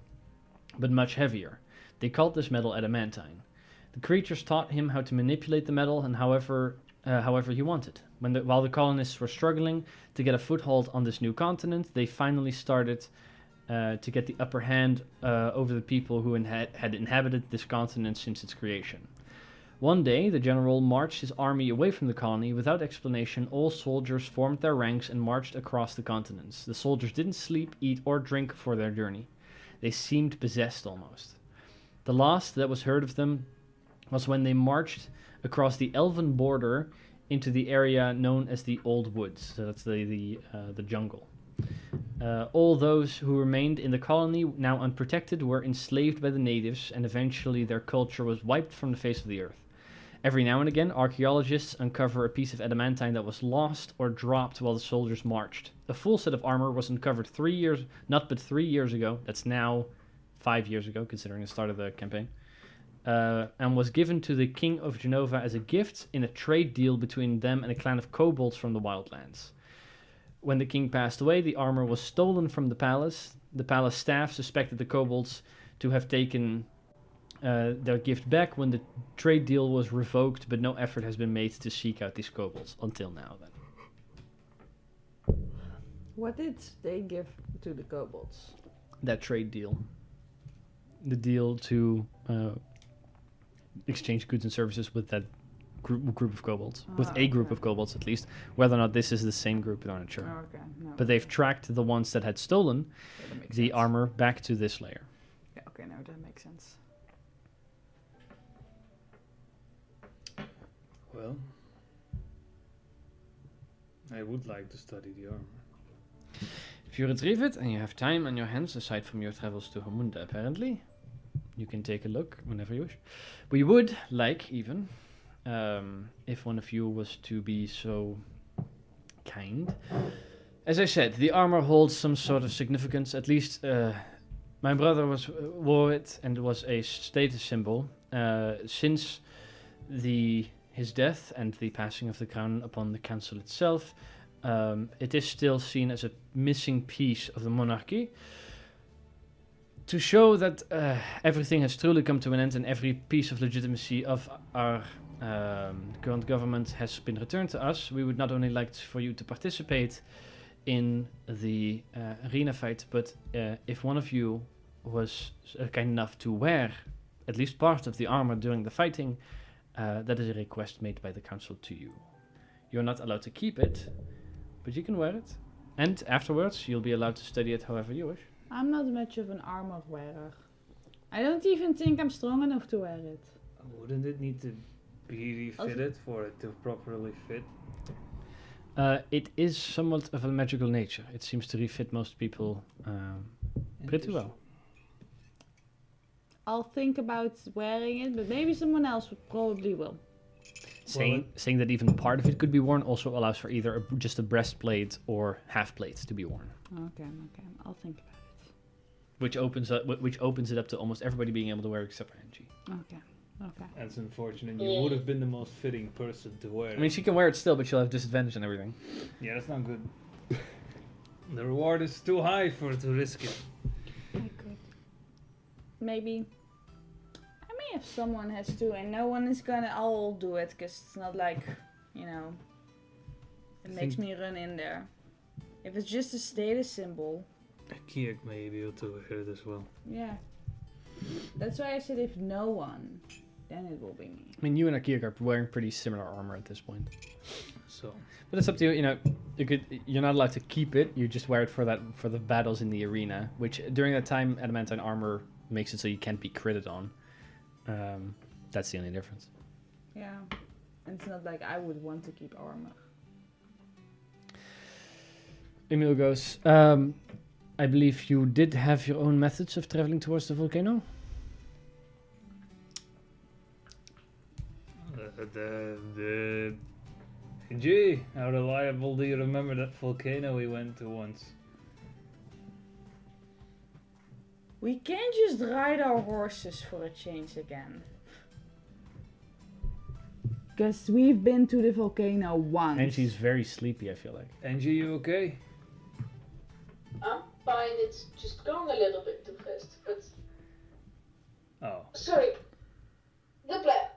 but much heavier. They called this metal adamantine. The creatures taught him how to manipulate the metal and however he wanted. While the colonists were struggling to get a foothold on this new continent, they finally started to get the upper hand over the people who had inhabited this continent since its creation. One day, the general marched his army away from the colony. Without explanation, all soldiers formed their ranks and marched across the continents. The soldiers didn't sleep, eat, or drink for their journey. They seemed possessed almost. The last that was heard of them was when they marched across the elven border into the area known as the Old Woods. So that's the jungle. All those who remained in the colony, now unprotected, were enslaved by the natives, and eventually their culture was wiped from the face of the earth. Every now and again, archaeologists uncover a piece of adamantine that was lost or dropped while the soldiers marched. A full set of armor was uncovered 3 years ago. That's now 5 years ago, considering the start of the campaign. And was given to the king of Genova as a gift in a trade deal between them and a clan of kobolds from the wildlands. When the king passed away, the armor was stolen from the palace. The palace staff suspected the kobolds to have taken their gift back when the trade deal was revoked, but no effort has been made to seek out these kobolds until now. Then What did they give to the kobolds? that trade deal, the deal to exchange goods and services with that group of kobolds, with a group of kobolds at least. Whether or not this is the same group, I'm not sure. Oh, okay, no. But they've tracked the ones that had stolen Yeah, that makes the sense. armor back to this layer. Yeah, okay, no, that makes sense. Well, I would like to study the armor. If you retrieve it and you have time on your hands aside from your travels to Hamunda, apparently, you can take a look whenever you wish. We would like, even, if one of you was to be so kind. As I said, the armor holds some sort of significance. At least my brother wore it, and it was a status symbol. Since his death and the passing of the crown upon the council itself, it is still seen as a missing piece of the monarchy. To show that everything has truly come to an end and every piece of legitimacy of our current government has been returned to us, we would not only like for you to participate in the arena fight, but if one of you was kind enough to wear at least part of the armor during the fighting, that is a request made by the council to you. You're not allowed to keep it, but you can wear it. And afterwards, you'll be allowed to study it however you wish. I'm not much of an armor wearer. I don't even think I'm strong enough to wear it. Wouldn't it need to be refitted for it to properly fit? It is somewhat of a magical nature. It seems to refit most people pretty well. I'll think about wearing it, but maybe someone else probably will. Saying that even part of it could be worn also allows for either just a breastplate or half plate to be worn, Okay, I'll think about it. which opens it up to almost everybody being able to wear except for Angie. Okay. That's unfortunate. You would have been the most fitting person to wear I mean, she can wear it still, but she'll have disadvantage and everything. Yeah, that's not good. The reward is too high for to risk it. I could. Maybe. I mean, if someone has to, and no one is gonna, I'll do it, because it's not like, it makes me run in there. If it's just a status symbol, Kiek may be able to wear it as well. yeah. That's why I said if no one. then it will be me. I mean, you and Akira are wearing pretty similar armor at this point. So But it's up to you. You know, you're not allowed to keep it. You just wear it for the battles in the arena. Which during that time, adamantine armor makes it so you can't be critted on. That's the only difference. Yeah. And it's not like I would want to keep armor. Emil goes. I believe you did have your own methods of traveling towards the volcano. Gee, how reliable do you remember that volcano we went to once? We can't just ride our horses for a change again. Because we've been to the volcano once. And she's very sleepy, I feel like. Angie, you okay? I'm fine, it's just going a little bit too fast, but... Oh, Sorry. The plan.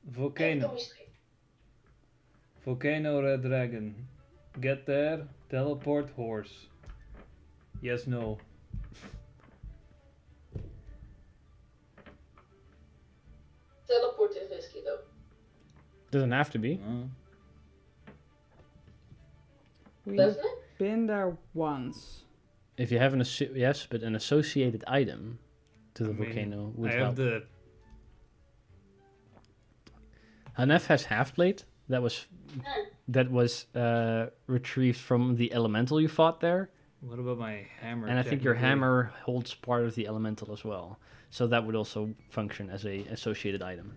volcano. Volcano Red Dragon. Get there, teleport horse. Yes, no. Teleport is risky though. Doesn't have to be. We've Doesn't it? been there once. If you have yes, but an associated item to the I mean, volcano would I help. have the. Hanef has half-blade that was Hmm. retrieved from the elemental you fought there, What about my hammer? and I think your technically? hammer holds part of the elemental as well, so that would also function as a associated item.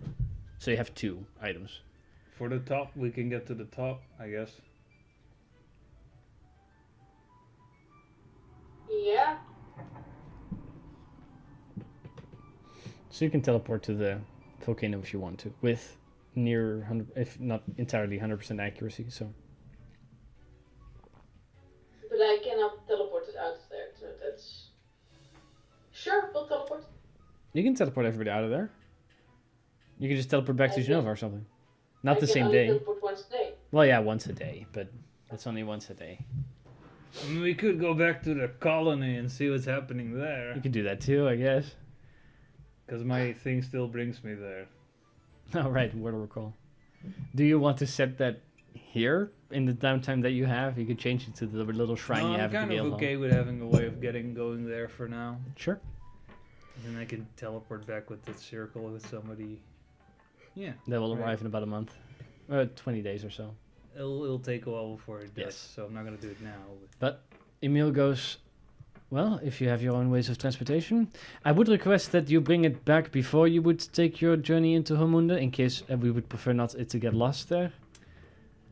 So you have 2 items. For the top, we can get to the top, I guess. Yeah. So you can teleport to the volcano if you want to, with near 100, if not entirely 100% accuracy. So But I cannot teleport it out of there, so that's... Sure, we'll teleport. you can teleport everybody out of there. You can just teleport back to I Genova can- or something. Not I the can same only day. teleport once a day. Well, yeah, once a day, but it's only once a day. I mean, we could go back to the colony and see what's happening there. You could do that too, I guess. Because my thing still brings me there. Oh, right, Wordle Recall. Do you want to set that here in the downtime that you have? You could change it to the little shrine No, you I'm have at kind the of Gale okay with having a way of going there for now. Sure. And then I can teleport back with the circle with somebody. Yeah. That will Right. arrive in about a month. 20 days or so. It'll take a while before it does, Yes. so I'm not gonna do it now. Emil goes, well, if you have your own ways of transportation, I would request that you bring it back before you would take your journey into Homunda, in case we would prefer not it to get lost there.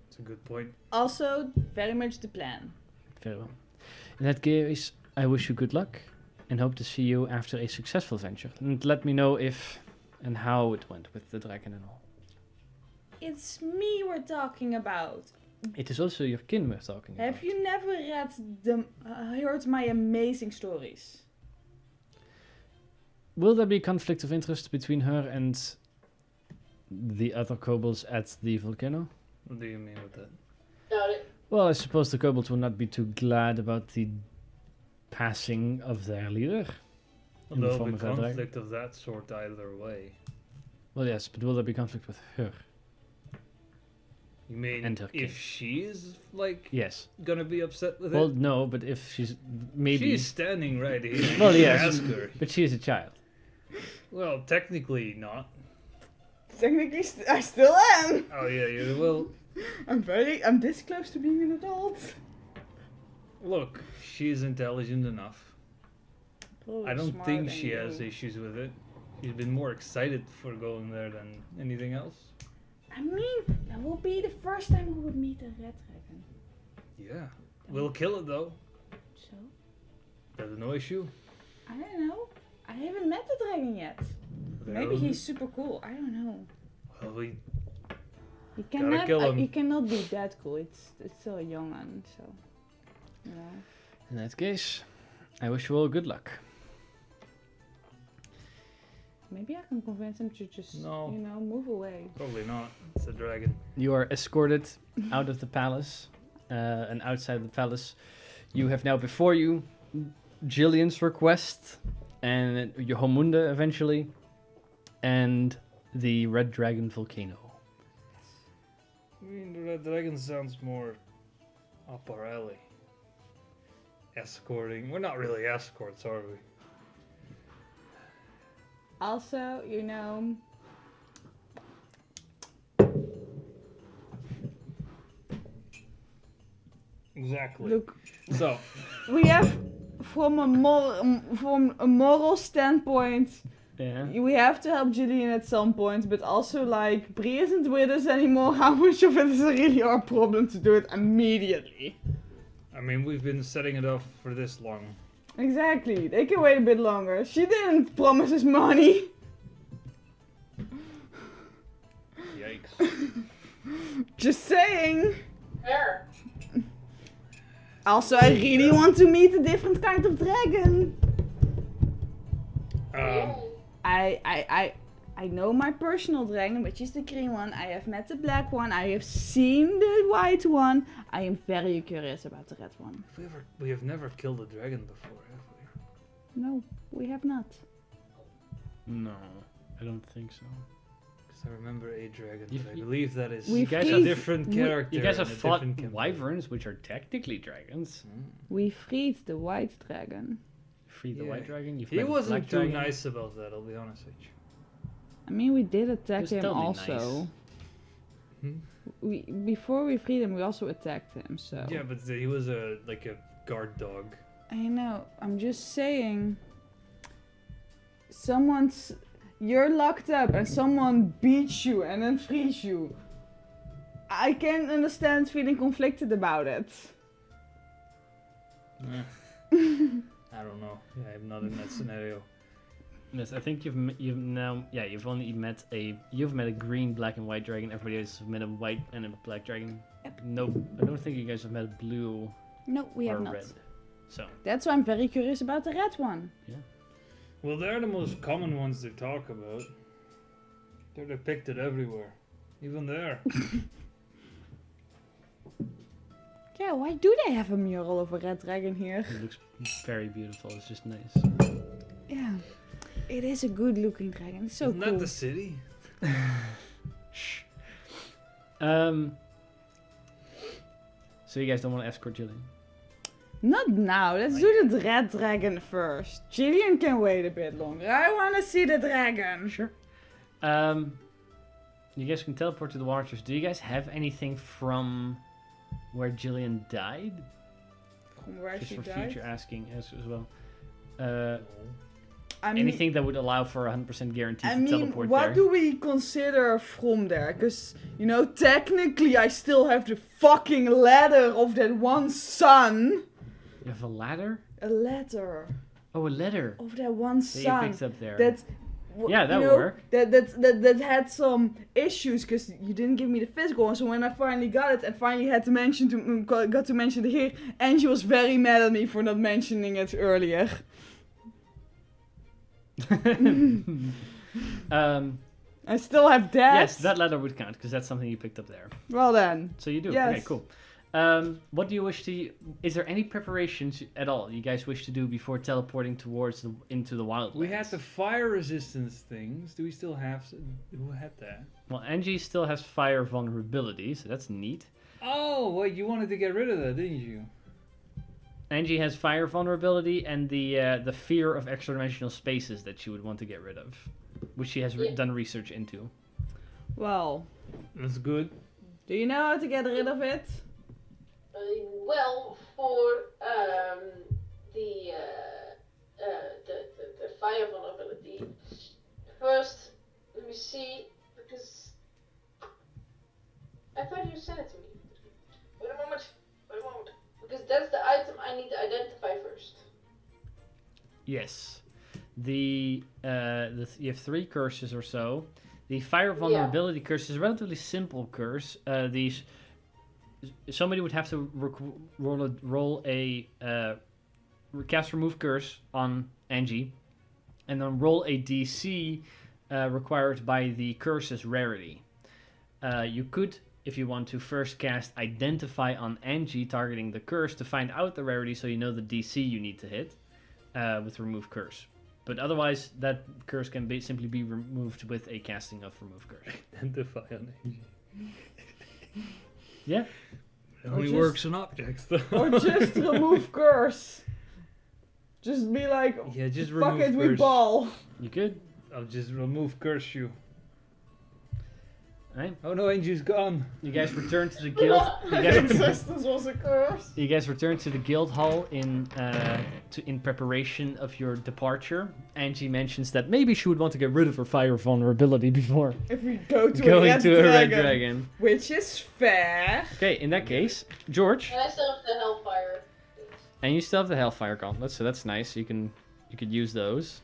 It's a good point. Also, very much the plan. Very well. In that case, I wish you good luck, and hope to see you after a successful venture. And let me know if and how it went with the dragon and all. It's me we're talking about. It is also your kin we're talking about. Have you never heard my amazing stories? Will there be conflict of interest between her and the other kobolds at the volcano? What do you mean with that? Doubt it. Well, I suppose the kobolds will not be too glad about the passing of their leader. In the There'll form be of that dragon. conflict of that sort either way. Well, yes, but will there be conflict with her? You mean And her if king. she's like Yes. gonna be upset with Well, it? no, but if she's maybe, She's standing right here. Well, You yes. Ask her. but she is a child. Well, technically not. Technically, I still am. Oh yeah, you will. I'm this close to being an adult. Look, she's intelligent enough. Probably I don't smarter think than she you. has issues with it. She's been more excited for going there than anything else. I mean, that will be the first time we would meet a red dragon. Yeah. We'll kill it though. So, That's no issue. I don't know. I haven't met the dragon yet. Maybe he's super cool. I don't know. Well, we He Gotta cannot. kill him. He cannot be that cool. It's still a young one, so. Yeah. In that case, I wish you all good luck. Maybe I can convince him to just, No. move away. probably not. It's a dragon. You are escorted out of the palace, and outside the palace, you have now before you Jillian's request and your Homunda eventually. and the Red Dragon Volcano. I mean, the Red Dragon sounds more up our alley. Escorting. We're not really escorts, are we? Also, you know, Exactly. look, So, we have from a moral standpoint, Yeah. we have to help Julian at some point, but also like Bree isn't with us anymore. How much of it is really our problem to do it immediately? I mean, we've been setting it up for this long. Exactly. They can wait a bit longer. She didn't promise us money. Yikes. Just saying. Fair. Also, I really want to meet a different kind of dragon. Yay. I know my personal dragon, which is the green one. I have met the black one. I have seen the white one. I am very curious about the red one. We have never killed a dragon before, have we? No, we have not. No, I don't think so. Because I remember a dragon, You- but I believe that is We a freed- different we- character. You guys in have a fought different campaign. wyverns, which are technically dragons. Mm. We freed the white dragon. Free the Yeah. white dragon. You've He met the wasn't black too dragon. nice about that, I'll be honest with you. I mean, we did attack was him totally also. Hmm? Before we freed him, we also attacked him. So Yeah, but he was like a guard dog. I know. I'm just saying. You're locked up and someone beats you and then frees you. I can understand feeling conflicted about it. I don't know. Yeah, I'm not in that scenario. Yes, I think you've only met a green, black, and white dragon. Everybody else has met a white and a black dragon. Yep. No, I don't think you guys have met a blue No, we or have not. red. So That's why I'm very curious about the red one. Well, they're the most common ones they talk about. They're depicted everywhere. Even there. Yeah, why do they have a mural of a red dragon here? it looks very beautiful. It's just nice. Yeah. It is a good looking dragon. It's so Isn't cool. that the city? Shh. So you guys don't want to escort Jillian? Not now. Let's do the red dragon first. Jillian can wait a bit longer. I want to see the dragon. Sure. You guys can teleport to the waters. Do you guys have anything from where Jillian died? From where Just she for died. future asking as well. I mean, Anything that would allow for a 100% guarantee I to mean, teleport what there. do we consider from there? Because, you know, technically I still have the fucking ladder of that one son. You have a ladder? A ladder Oh, a letter of that one that you son. picked up there. That Yeah, that you would know, work. That had some issues because you didn't give me the physical one. So when I finally got it and finally had to got to mention it here, Angie was very mad at me for not mentioning it earlier. I still have that. Yes, that letter would count because that's something you picked up there. Well then. So you do. Yes. Okay, cool. What do you wish to? Is there any preparations at all you guys wish to do before teleporting towards into the wildlands? We had the fire resistance things. Do we still have? Who had that? Well, Angie still has fire vulnerability, so that's neat. Oh, wait, you wanted to get rid of that, didn't you? Angie has fire vulnerability and the fear of extra-dimensional spaces that she would want to get rid of, which she has Yeah. done research into. Well, That's good. do you know how to get rid of it? Well, for the fire vulnerability, first let me see, because I thought you sent it to me. Wait a moment, because that's the item I need to identify first. Yes, you have 3 curses or so. The fire vulnerability curse is a relatively simple curse. Somebody would have to roll a cast remove curse on Angie, and then roll a DC required by the curse's rarity. You could, if you want to, first cast Identify on Angie, targeting the curse to find out the rarity, so you know the DC you need to hit with remove curse. But otherwise, that curse can simply be removed with a casting of remove curse. Identify on Angie. Yeah. It Or only just- works on objects though. Or just remove curse. Just be like, Yeah, just fuck remove it, we curse. ball. You could. I'll just remove curse you. Right. Oh no, Angie's gone. You guys return to the guild. Existence was a curse. You guys return to the guild hall in preparation of your departure. Angie mentions that maybe she would want to get rid of her fire vulnerability before If we go to going a red to a red dragon. dragon. Which is fair. Okay, in that case, George, And I still have the Hellfire. and you still have the Hellfire gauntlets, so that's nice. You could use those.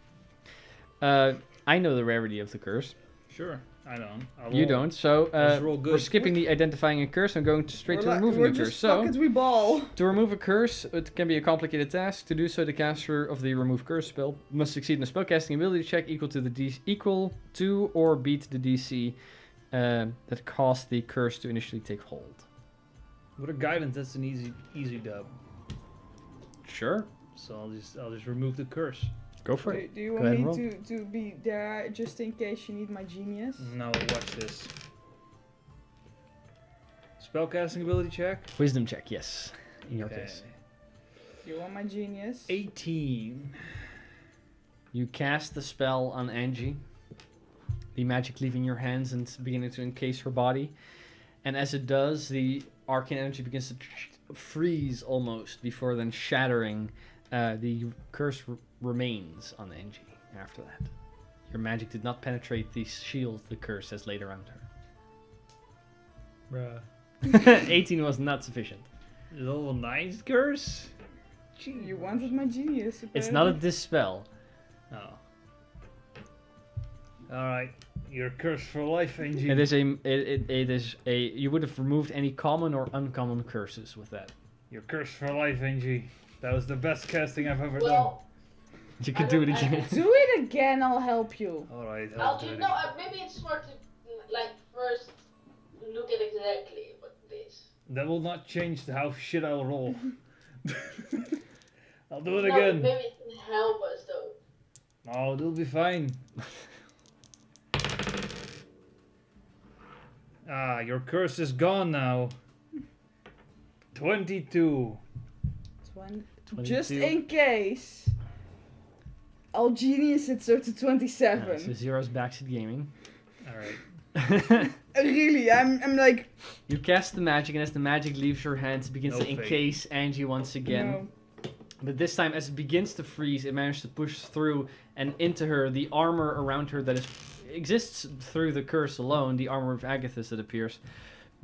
I know the rarity of the curse. Sure, I don't. You don't, so Let's roll good. we're skipping the identifying a curse and going straight to removing we're a curse. just So, fuck it, we ball. to remove a curse, it can be a complicated task. To do so, the caster of the remove curse spell must succeed in a spellcasting ability check equal to or beat the DC that caused the curse to initially take hold. With a guidance, that's an easy dub. Sure, So I'll just remove the curse. go for it. Do you Go want ahead me and to be there just in case you need my genius? No, watch this. Spellcasting ability check. Wisdom check, yes. In your Okay. case, You want my genius? 18. you cast the spell on Angie. The magic leaving your hands and beginning to encase her body, and as it does, the arcane energy begins to freeze almost before then shattering. The curse remains on Angie after that. Your magic did not penetrate the shield the curse has laid around Bruh. her. 18 was not sufficient. Level 9 curse? You wanted my genius. It's not a apparently. dispel. Oh. Alright. You're cursed for life, Angie. It is a you would have removed any common or uncommon curses with that. You're cursed for life, Angie. That was the best casting I've ever Well, You could do it again. Do it again, I'll help you. done. Alright, I'll I'll do do. it No, again. maybe it's smart to like first look at exactly what it is. That will not change how shit I'll roll. I'll do it No, again. maybe it can help us though. Oh, it'll be fine. Ah, your curse is gone now. 22. 20. Just 22. in case. I'll genius it so to 27. Yeah, so Zero's backseat gaming. Alright. Really, I'm like, You cast the magic, and as the magic leaves your hands, it begins No to fate. encase Angie once again. no. But this time, as it begins to freeze, it manages to push through and into her. The armor around her that exists through the curse alone, the armor of Agathis that appears,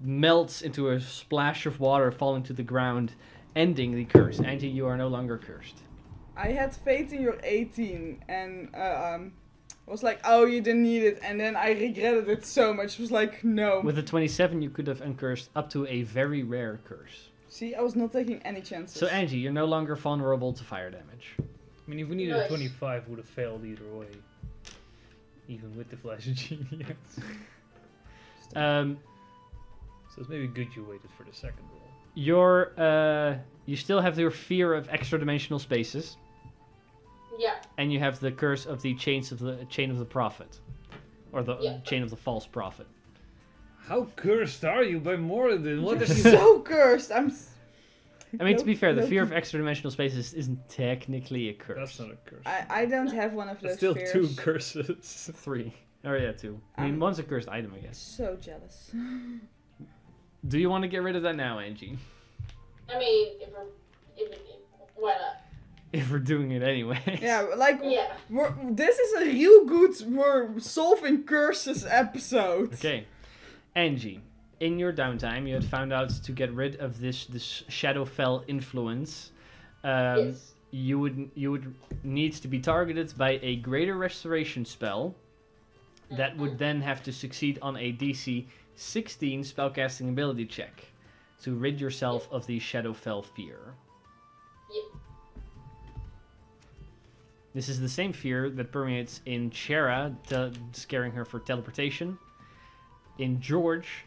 melts into a splash of water falling to the ground, ending the curse. Angie, you are no longer cursed. I had faith in your 18 and was like, oh, you didn't need it. And then I regretted it so much. Was like, no. With a 27, you could have uncursed up to a very rare curse. See, I was not taking any chances. So Angie, you're no longer vulnerable to fire damage. I mean, if we needed a Nice. 25, would have failed either way. Even with the Flash of Genius. Um, So it's maybe good you waited for the second roll. you still have your fear of extra dimensional spaces, Yeah. and you have the curse of the chain of the prophet, or the Yeah. chain of the false prophet. How cursed are you by Moradin? What You're have you so cursed. I mean, to be fair, the No, fear of extra dimensional spaces isn't technically a curse. That's not a curse. I don't have one of those That's still fears. 2 curses. 3. Oh yeah, 2. I mean, one's a cursed item, I guess. So jealous. Do you want to get rid of that now, Angie? I mean, why not? If we're doing it anyway. Yeah, like, Yeah. this is a real good we're solving curses episode. Okay, Angie, in your downtime, you had found out to get rid of this Shadowfell influence. Yes. You would need to be targeted by a greater restoration spell that would then have to succeed on a DC 16 spellcasting ability check to rid yourself of the Shadowfell fear. Yep. This is the same fear that permeates in Chera, scaring her for teleportation. In George,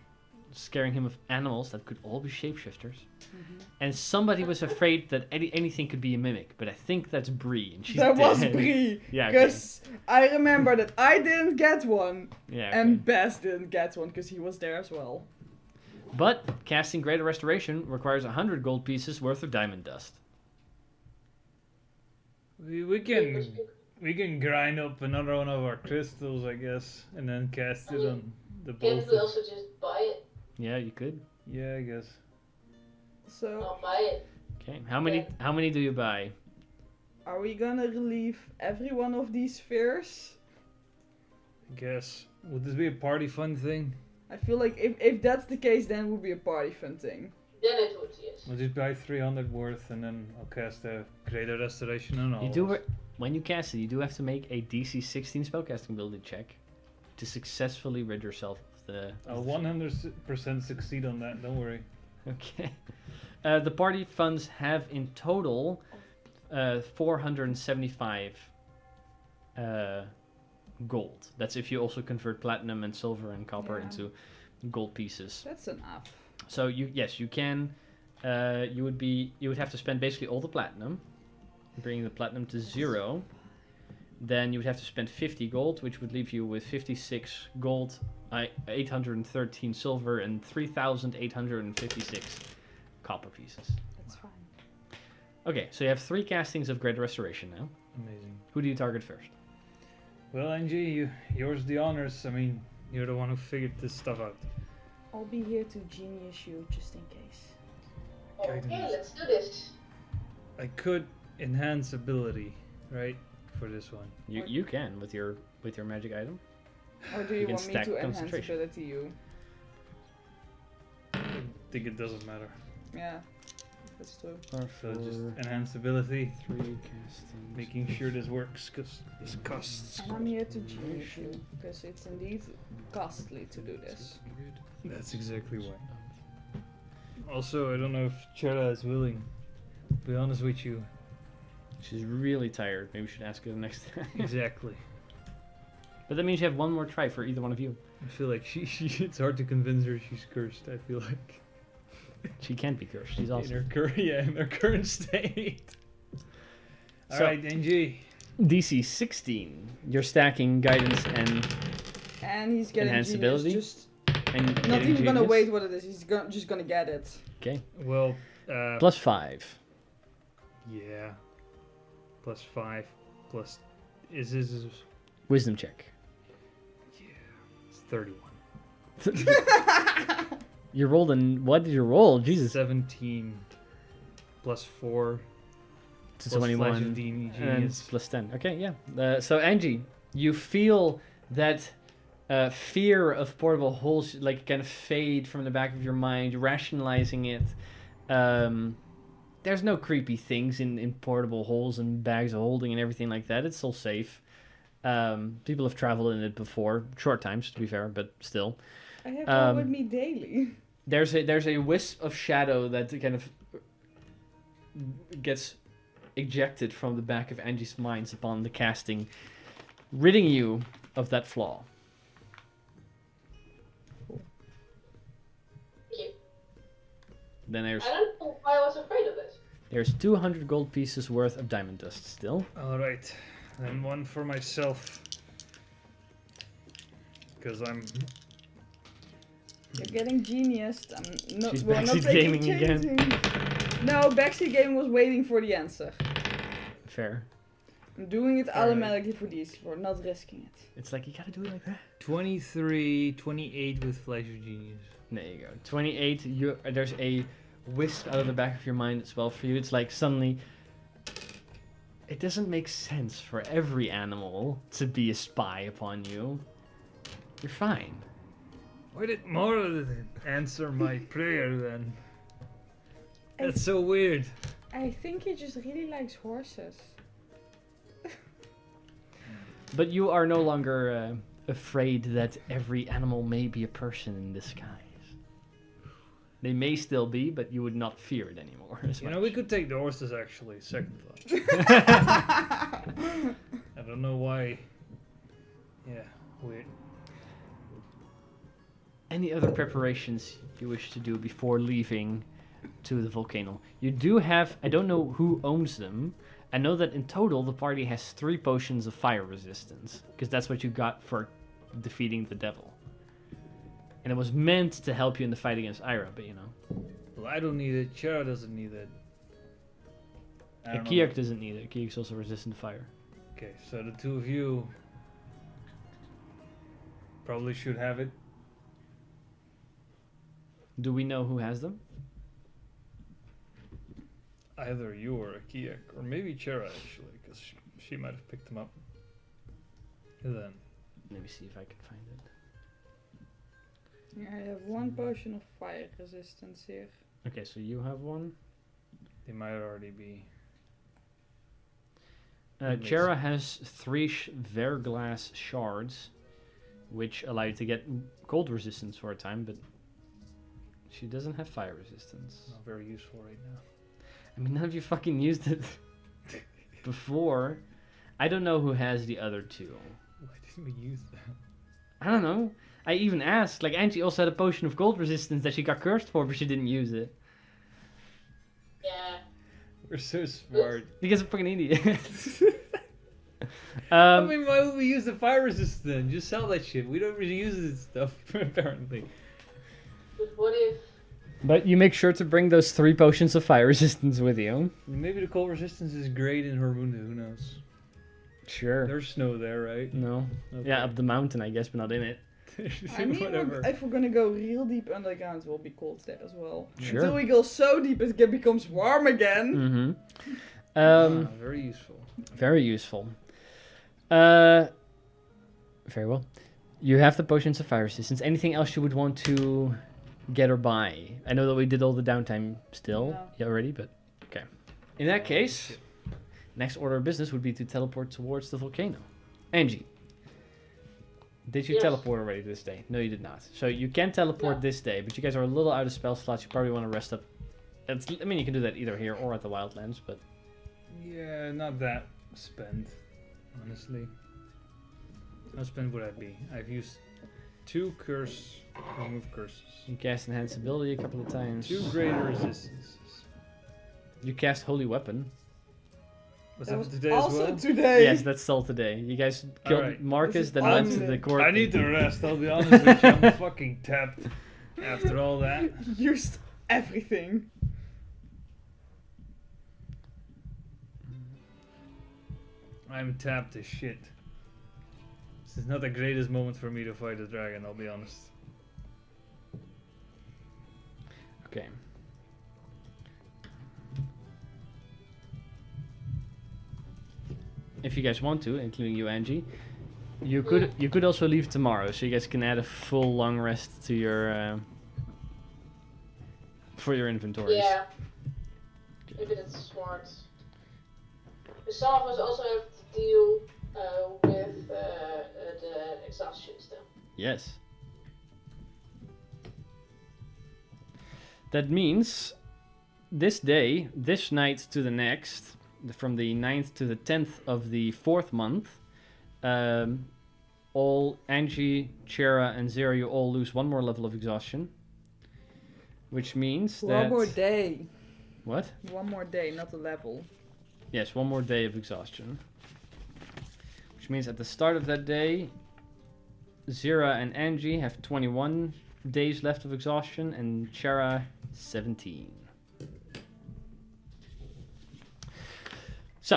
scaring him of animals that could all be shapeshifters. Mhm. And somebody was afraid that anything could be a mimic, but I think that's Bree, and she's That dead. was Bree. Yeah, okay. Because I remember that I didn't get one. Yeah, okay. And Bess didn't get one because he was there as well. But casting Greater Restoration requires 100 gold pieces worth of diamond dust. We can grind up another one of our crystals, I guess, and then cast it on the Can't both. we also just buy it? Yeah, you could. Yeah, I guess. So, I'll buy it. Okay, how many do you buy? are we gonna relieve every one of these fears? I guess. Would this be a party fun thing? I feel like if that's the case, then it would be a party fun thing. Then it would, yes. We'll just buy 300 worth, and then I'll cast a Greater Restoration on all. You do when you cast it, you do have to make a DC 16 spellcasting ability check to successfully rid yourself of the. I'll 100% succeed on that. Don't worry. Okay. The party funds have in total 475 gold. That's if you also convert platinum and silver and copper Yeah. into gold pieces. That's enough. So you can you would have to spend basically all the platinum, bringing the platinum to 0. Then you would have to spend 50 gold, which would leave you with 56 gold, 813 silver, and 3,856 copper pieces. That's fine. Okay, so you have 3 castings of Great Restoration now. Amazing. Who do you target first? Well, Angie, yours the honors. I mean, you're the one who figured this stuff out. I'll be here to genius you just in case. Okay, Guidance. let's do this. I could enhance ability, right, for this one. You can with your magic item. Or do You you can want me stack to enhance concentration. ability you? I think it doesn't matter. Yeah, that's true. Or So just enhance ability, 3 castings. making sure this works, because this costs. And I'm here to genius you, because it's indeed costly to do this. That's exactly why. Also, I don't know if Chera is willing. To be honest with you. She's really tired. Maybe we should ask her the next time. Exactly. But that means you have one more try for either one of you. I feel like she it's hard to convince her she's cursed. I feel like She can't be cursed. She's in awesome. her current state. All So- right, Angie. DC 16. You're stacking guidance And he's getting Enhanced genius, ability? just and not getting even gonna genius. wait what it is, he's just gonna get it. Okay. Well, Plus 5. yeah. Plus 5. Plus is Wisdom check. it's 31. You rolled what did you roll? Jesus. 17 plus 4 To plus 21. Flash of Genius. And it's plus 10. Okay, yeah. So Angie, you feel that fear of portable holes like kind of fade from the back of your mind, rationalizing it. There's no creepy things in portable holes and bags of holding and everything like that. It's all safe. People have traveled in it before, short times to be fair, but still. I have one with Um, me daily. There's a wisp of shadow that kind of gets ejected from the back of Angie's mind upon the casting, ridding you of that flaw. Thank you. Then I don't know why I was afraid of it. there's 200 gold pieces worth of diamond dust still. All right, then one for myself. Because I'm You're getting genius. I'm not, She's we're not backseat taking gaming again. changing. No, backseat gaming was waiting for the answer. Fair. I'm doing it Alright. automatically for these. We're not risking it. It's like you gotta do it like that. 23, 28 with Flash of Genius. There you go. 28. There's a wisp out of the back of your mind as well for you. It's like suddenly it doesn't make sense for every animal to be a spy upon you. You're fine. Why did Mora answer my prayer then? That's so weird. I think he just really likes horses. But you are no longer afraid that every animal may be a person in disguise. They may still be, but you would not fear it anymore. As You know, much. we could take the horses actually, second thought. I don't know why. Yeah, weird. any other preparations you wish to do before leaving to the volcano? You do have, I don't know who owns them. I know that in total the party has 3 potions of fire resistance, because that's what you got for defeating the devil. And it was meant to help you in the fight against Ira, but you know. Well, I don't need it. Chera doesn't need it. I don't know. Kiak doesn't need it. Kiak's also resistant to fire. Okay, so the 2 of you probably should have it. Do we know who has them? Either you or Akiak, or maybe Chera actually, because she might have picked them up. And then Let me see if I can find it. Yeah, I have 1 potion of fire resistance here. Okay, so you have one. they might already be. Makes Chera has 3 verglass shards, which allow you to get cold resistance for a time, but she doesn't have fire resistance. Not very useful right now. I mean, none of you fucking used it before. I don't know who has the other 2. Why didn't we use that? I don't know. I even asked. Like, Angie also had a potion of cold resistance that she got cursed for, but she didn't use it. Yeah. We're so smart. Because I'm a fucking idiot. I mean, why would we use the fire resistance then? Just sell that shit. We don't really use this stuff, apparently. But what if? But you make sure to bring those 3 potions of fire resistance with you. Maybe the cold resistance is great in Hormunda, who knows? Sure. There's snow there, right? No. Okay. Yeah, up the mountain, I guess, but not in it. I mean, Whatever. if we're gonna go real deep underground, it will be cold there as well. Sure. Until we go so deep, it becomes warm again. Mm-hmm. Very useful. Very useful. Very well. You have the potions of fire resistance. Anything else you would want to get or buy? I know that we did all the downtime still already, but okay. In that case, next order of business would be to teleport towards the volcano. Angie, did you Yes. teleport already this day? No, you did not. So you can teleport No. this day, but you guys are a little out of spell slots. You probably want to rest up. I mean, you can do that either here or at the Wildlands, but Yeah, not that spend, honestly. How spend would I be? I've used 2 remove curses. you cast Enhanced Ability a couple of times. 2 greater resistances. You cast Holy Weapon. Was That that was today as also well? today. Yes, that's still today. You guys killed Alright. Marcus, This is then went to awesome. the court. I need to rest, I'll be honest with you. I'm fucking tapped after all that. Used everything. I'm tapped as shit. This is not the greatest moment for me to fight a dragon, I'll be honest. Okay. If you guys want to, including you, Angie, you could also leave tomorrow, so you guys can add a full long rest to your for your inventories. Yeah. Maybe that's smart. But some of us also have to deal with the exhaustion still. Yes. That means this day, this night to the next, from the 9th to the 10th of the 4th month, all Angie, Chera, and Zero, you all lose 1 more level of exhaustion. Which means that... One more day. What? 1 more day, not a level. Yes, 1 more day of exhaustion. Which means at the start of that day, Zira and Angie have 21 days left of exhaustion, and Chera 17. So,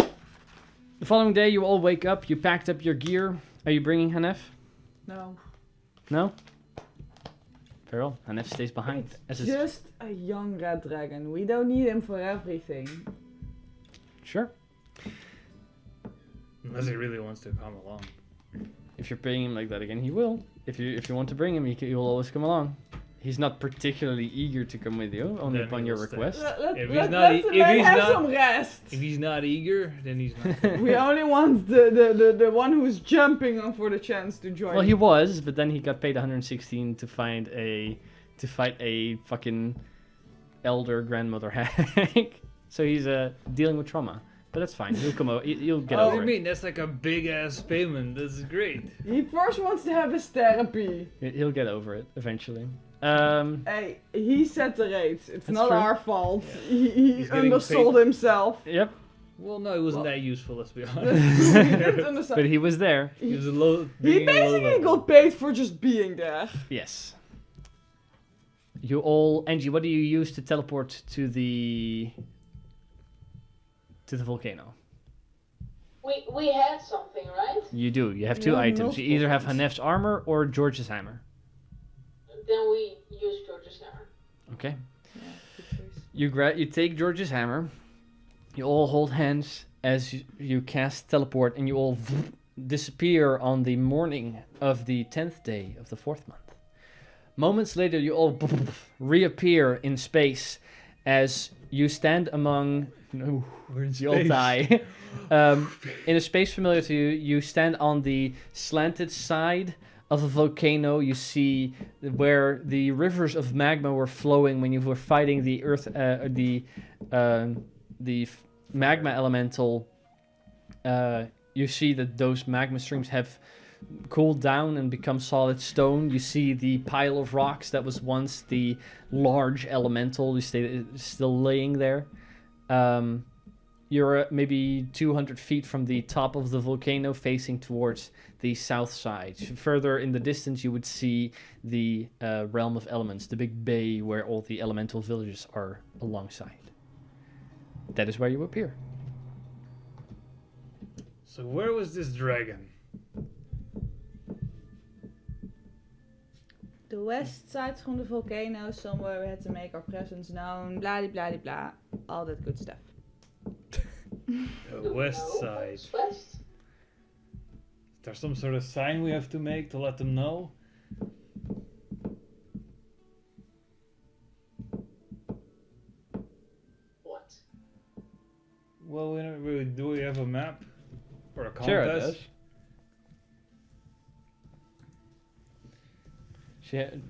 the following day you all wake up, you packed up your gear. Are you bringing Hanef? No. No? Very well, Hanef stays behind. As is- Just a young red dragon. We don't need him for everything. Sure. Unless he really wants to come along. If you're paying him like that again, he will. If you want to bring him, he will always come along. He's not particularly eager to come with you, only Then upon he your will stay. request. If he's Let not- the if man he's have not- some rest. If he's not eager, then he's not. We only want the one who's jumping on for the chance to join. Well, he was, but then he got paid 116 to fight a fucking elder grandmother hag. So he's dealing with trauma. but that's fine. He'll come over. You'll get What do over you it. mean? That's like a big ass payment. That's great. He first wants to have his therapy. He'll get over it eventually. Hey, he set the rates. It's That's not true. our fault. Yeah. He He's getting undersold paid. himself. Yep. Well, no, it wasn't Well- that useful. Let's be He honest. didn't understand. But he was there. He was a low. He being a low basically level. got paid for just being there. Yes. You all, Angie. What do you use to teleport to the volcano? We had something, right? You do. You have two Yeah, items. You multiple either have things. Hanef's armor or George's hammer. Then we use George's hammer. Okay. Yeah, good choice. You take George's hammer. You all hold hands as you cast teleport, and you all disappear on the morning of the 10th day of the 4th month. Moments later, you all reappear in space as you stand among. No, We're in you'll space. die. In a space familiar to you, you stand on the slanted side of a volcano. You see where the rivers of magma were flowing when you were fighting the magma elemental. You see that those magma streams have cooled down and become solid stone. You see the pile of rocks that was once the large elemental. You stay still laying there. You're maybe 200 feet from the top of the volcano, facing towards the south side. Further in the distance, you would see the realm of elements, the big bay where all the elemental villages are alongside. That is where you appear. So where was this dragon? The west side from the volcano, somewhere we had to make our presence known, blah blah blah blah, all that good stuff. The west No, side. it's west. Is there some sort of sign we have to make to let them know? What? Well, do we have a map or a compass? Shara does.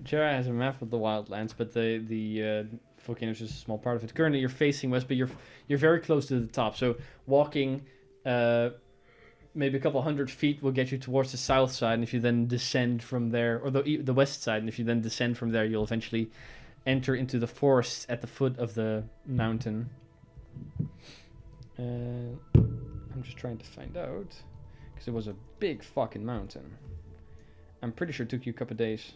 Shara has a map of the wildlands, but the volcano is just a small part of it. Currently, you're facing west, but you're very close to the top. So walking maybe a couple hundred feet will get you towards the south side, and if you then descend from there, or the west side, and if you then descend from there, you'll eventually enter into the forest at the foot of the mountain. I'm just trying to find out, because it was a big fucking mountain. I'm pretty sure it took you a couple days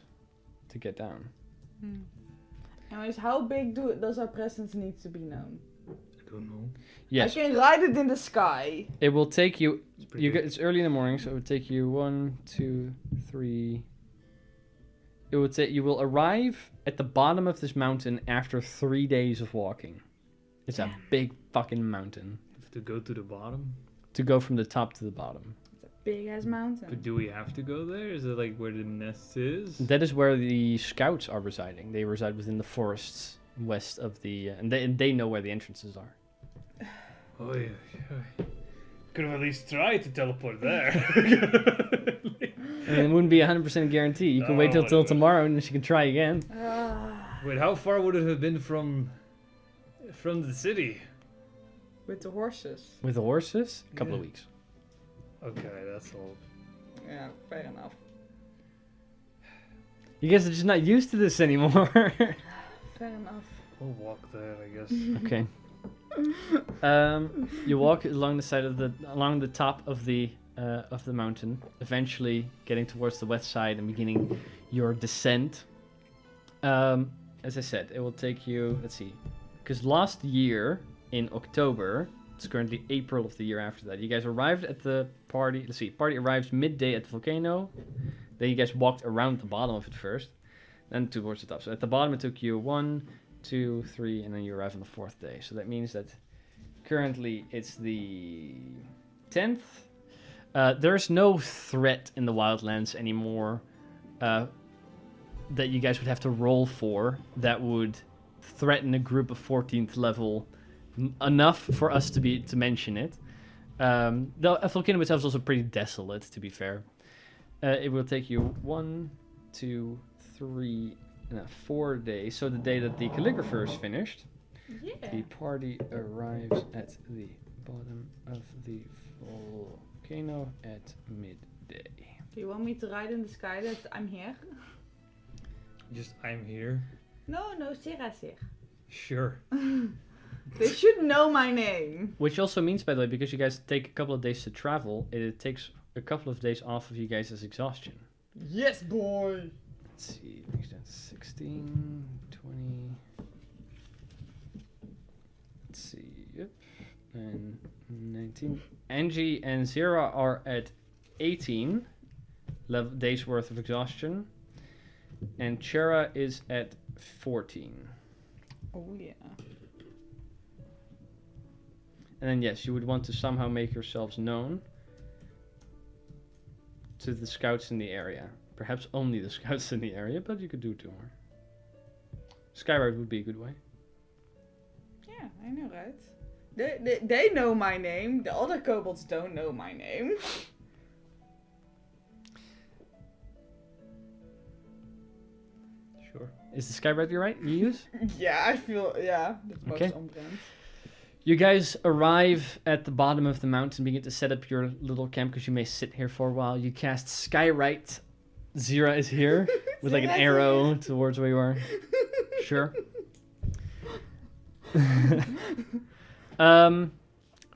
to get down. Anyways, how big does our presence need to be known? I don't know. Yes, I can ride it in the sky. it will take you. It's pretty big. It's early in the morning, so it would take you 1, 2, 3. It would say you will arrive at the bottom of this mountain after 3 days of walking. It's a big fucking mountain Have to go to the bottom? to go from the top to the bottom. It's a big ass mountain. But do we have to go there? Is it like where the nest is? That is where the scouts are residing. They reside within the forests west of the, and they know where the entrances are. Oh yeah. Could have at least tried to teleport there. And it wouldn't be 100% guarantee. You can wait till whatever. tomorrow, and then you can try again. Wait, how far would it have been from the city? With the horses. With the horses, a couple of Yeah. weeks. Okay, that's all. Yeah, fair enough. You guys are just not used to this anymore. Fair enough. We'll walk there, I guess. Okay. You walk along the top of the mountain, eventually getting towards the west side and beginning your descent. As I said, it will take you. Let's see, because last year in October, it's currently April of the year after that. You guys arrived at the party. Let's see, party arrives midday at the volcano. Then you guys walked around the bottom of it first, then towards the top. So at the bottom, it took you 1, 2, 3, and then you arrive on the 4th day. So that means that currently it's the 10th. There's no threat in the wildlands anymore that you guys would have to roll for that would threaten a group of 14th level enough for us to mention it. The volcano itself is also pretty desolate, to be fair. It will take you 1, 2, 3, 4 days. So the day that the calligrapher is finished, Yeah. the party arrives at the bottom of the volcano at midday. Do you want me to write in the sky that I'm here? Just, I'm here. No, Sarah's here. Sure. They should know my name. Which also means, by the way, because you guys take a couple of days to travel, it takes a couple of days off of you guys' exhaustion. Yes, boy. Let's see, brings down to 16, 20. Let's see, yep. And 19. Angie and Zira are at 18 days worth of exhaustion. And Chera is at 14. Oh yeah. And then yes, you would want to somehow make yourselves known to the scouts in the area. Perhaps only the scouts in the area, but you could do 2 more. Skyride would be a good way. Yeah, I know, right? They know my name. The other kobolds don't know my name. Sure. Is the Skyride you use? Yeah, I feel, yeah. That's most Okay. on brand. You guys arrive at the bottom of the mountain, begin to set up your little camp because you may sit here for a while. You cast Skyrite. Zira is here with like an Zira's arrow here. towards where you are. Sure.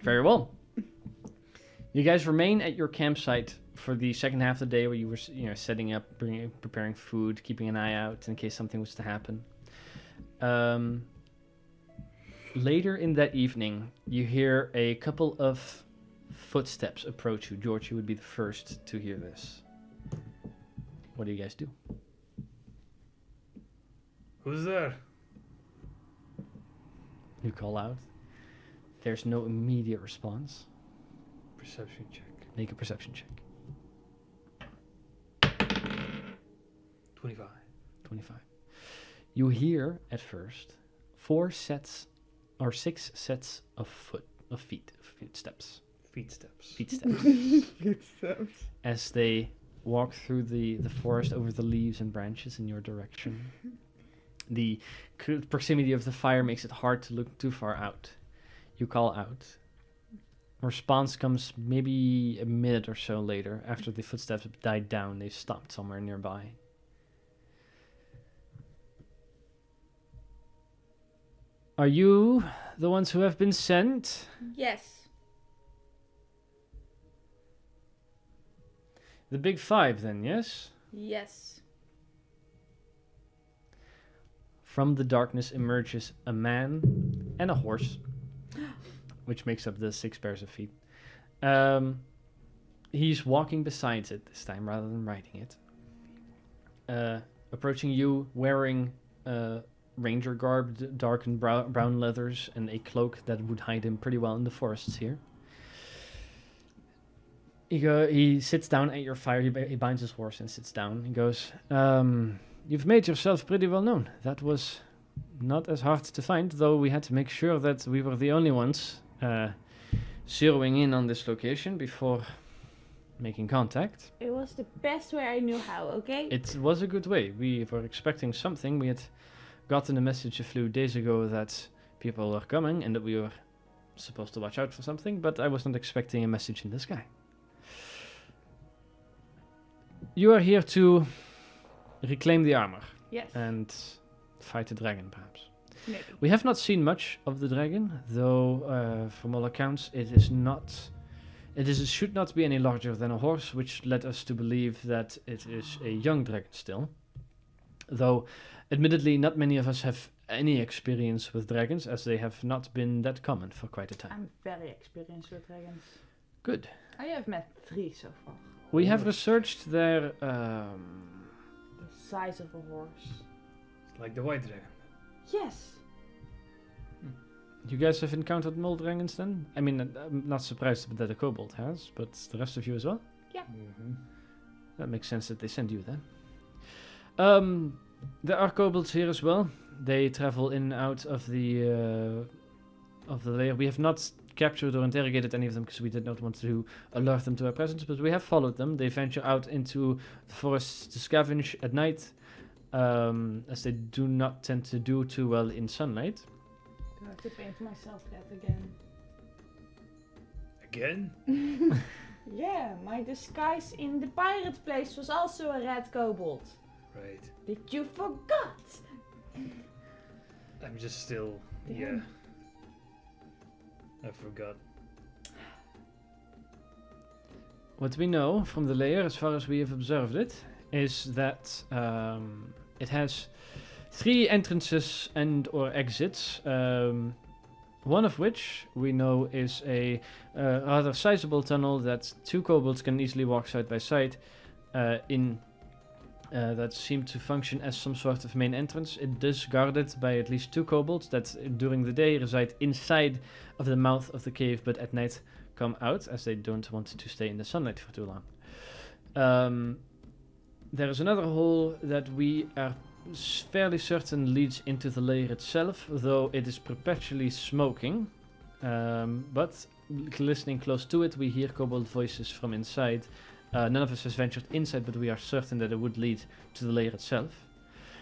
Very well. You guys remain at your campsite for the second half of the day, where you were, setting up, preparing food, keeping an eye out in case something was to happen. Later in that evening, you hear a couple of footsteps approach you. George, you would be the first to hear this. What do you guys do? Who's there? You call out. There's no immediate response. Perception check. Make a perception check. 25. 25. You hear at first 6 sets of footsteps. Feet steps. As they walk through the forest over the leaves and branches in your direction. The proximity of the fire makes it hard to look too far out. You call out. Response comes maybe a minute or so later. After the footsteps have died down, they've stopped somewhere nearby. Are you the ones who have been sent? Yes. The big 5 then, yes? Yes. From the darkness emerges a man and a horse, which makes up the 6 pairs of feet. He's walking beside it this time rather than riding it. Approaching you wearing ranger garb, dark and brown leathers, and a cloak that would hide him pretty well in the forests here. He sits down at your fire. He binds his horse and sits down. He goes, "You've made yourself pretty well known. That was not as hard to find, though we had to make sure that we were the only ones zeroing in on this location before making contact. It was the best way I knew how, okay? It was a good way. We were expecting something. We had gotten a message a few days ago that people were coming and that we were supposed to watch out for something, but I was not expecting a message in the sky. You are here to reclaim the armor Yes. and fight the dragon, perhaps. Maybe. We have not seen much of the dragon, though from all accounts it should not be any larger than a horse, which led us to believe that it is a young dragon still. Though, admittedly, not many of us have any experience with dragons, as they have not been that common for quite a time. I'm very experienced with dragons. Good. I have met 3 so far. We have researched their... The size of a horse. It's like the white dragon. Yes. You guys have encountered mole dragons then? I mean, I'm not surprised that a kobold has, but the rest of you as well? Mm-hmm. That makes sense that they send you then. There are kobolds here as well. They travel in and out of the lair. We have not captured or interrogated any of them because we did not want to alert them to our presence, but we have followed them. They venture out into the forests to scavenge at night, as they do not tend to do too well in sunlight. Do I have to paint myself that again? Again? Yeah, my disguise in the pirate place was also a red kobold. Right. Did you forgot? I'm just still... Yeah. I forgot. What we know from the layer, as far as we have observed it, is that it has 3 entrances and or exits. One of which we know is a rather sizable tunnel that 2 kobolds can easily walk side by side that seem to function as some sort of main entrance. It is guarded by at least 2 kobolds that during the day reside inside of the mouth of the cave, but at night come out as they don't want to stay in the sunlight for too long. There is another hole that we are fairly certain leads into the lair itself, though it is perpetually smoking. But listening close to it, we hear kobold voices from inside. None of us has ventured inside, but we are certain that it would lead to the lair itself.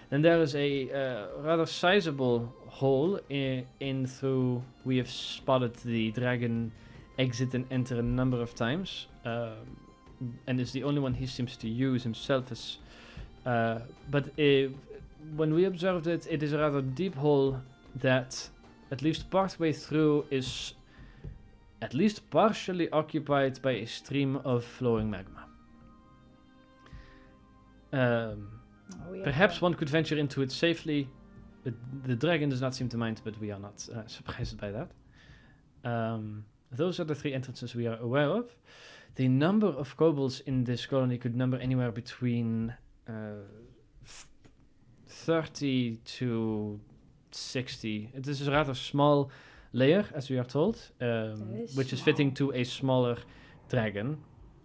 Then there is a rather sizable hole in through. We have spotted the dragon exit and enter a number of times, and is the only one he seems to use himself. When we observed it, it is a rather deep hole that, at least partway through, is at least partially occupied by a stream of flowing magma. Perhaps one could venture into it safely. The dragon does not seem to mind, but we are not surprised by that. Those are the 3 entrances we are aware of. The number of kobolds in this colony could number anywhere between 30 to 60. It is a rather small layer, as we are told, which is fitting to a smaller dragon.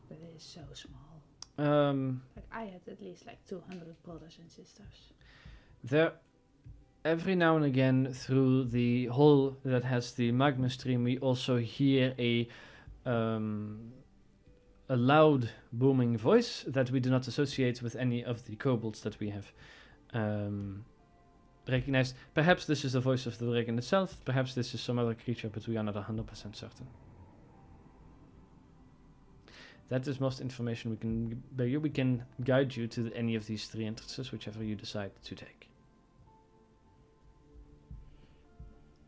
But it is so small. Like I had at least like 200 brothers and sisters. There, every now and again, through the hole that has the magma stream, we also hear a loud booming voice that we do not associate with any of the kobolds that we have recognized. Perhaps this is the voice of the dragon itself, perhaps this is some other creature, but we are not 100% certain. That is most information we can bear you. We can guide you to any of these 3 entrances, whichever you decide to take.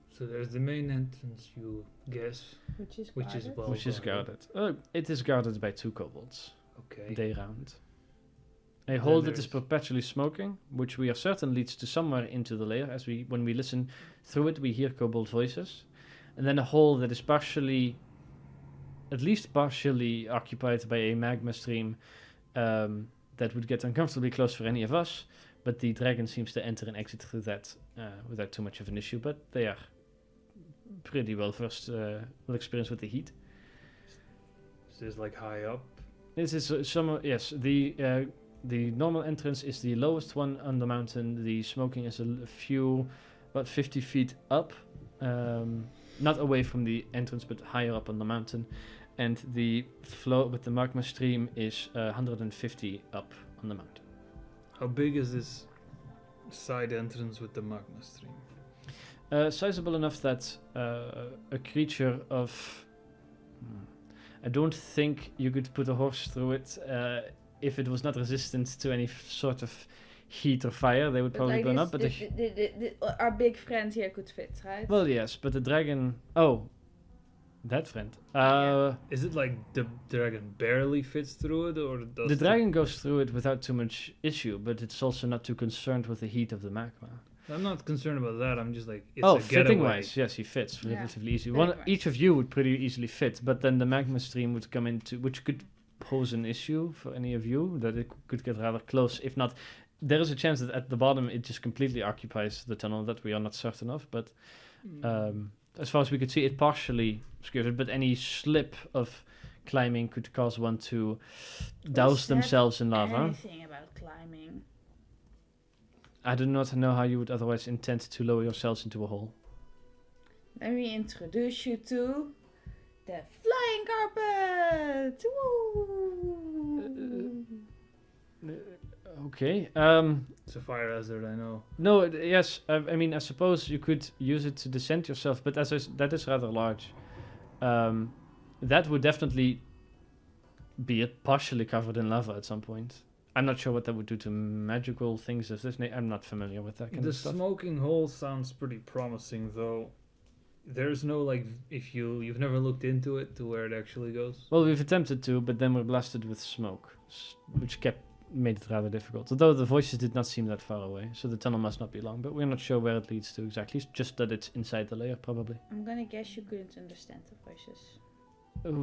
So there's the main entrance, you guess, Which is well Which is guarded. It is guarded by 2 kobolds. Okay. Day round. A hole that is there's- perpetually smoking, which we are certain leads to somewhere into the lair. When we listen through it, we hear kobold voices. And then a hole that is at least partially occupied by a magma stream that would get uncomfortably close for any of us. But the dragon seems to enter and exit through that without too much of an issue. But they are pretty well versed, well experienced with the heat. Is this like high up? This is yes. The normal entrance is the lowest one on the mountain. The smoking is about 50 feet up, not away from the entrance, but higher up on the mountain. And the flow with the magma stream is 150 up on the mountain. How big is this side entrance with the magma stream? Sizable enough that a creature of... I don't think you could put a horse through it if it was not resistant to any sort of heat or fire. They would probably burn up. But our big friend here could fit, right? well, yes, but the dragon... Oh, that friend. Is it like the dragon barely fits through it, or does The dragon goes through it without too much issue, but it's also not too concerned with the heat of the magma. I'm not concerned about that. I'm just like, it's Oh, a fitting getaway. wise, yes, he fits Yeah. relatively easy. Fitting-wise. Each of you would pretty easily fit, but then the magma stream would come into, which could pose an issue for any of you, that it could get rather close. If not, there is a chance that at the bottom it just completely occupies the tunnel that we are not certain of. But as far as we could see, it partially skirted, but any slip of climbing could cause one to douse said themselves in lava. Anything about climbing? I do not know how you would otherwise intend to lower yourselves into a hole. Let me introduce you to the flying carpet. Woo! Okay. It's a fire hazard, I know. No, yes. I mean, I suppose you could use it to descent yourself, but that is rather large. that would definitely be it partially covered in lava at some point. I'm not sure what that would do to magical things of this nature. I'm not familiar with that kind The of stuff. smoking hole sounds pretty promising, though. There's no like, if you've never looked into it to where it actually goes. Well, we've attempted to, but then we're blasted with smoke, which made it rather difficult. Although the voices did not seem that far away, so the tunnel must not be long. But we're not sure where it leads to exactly. Just that it's inside the layer, probably. I'm gonna guess you couldn't understand the voices.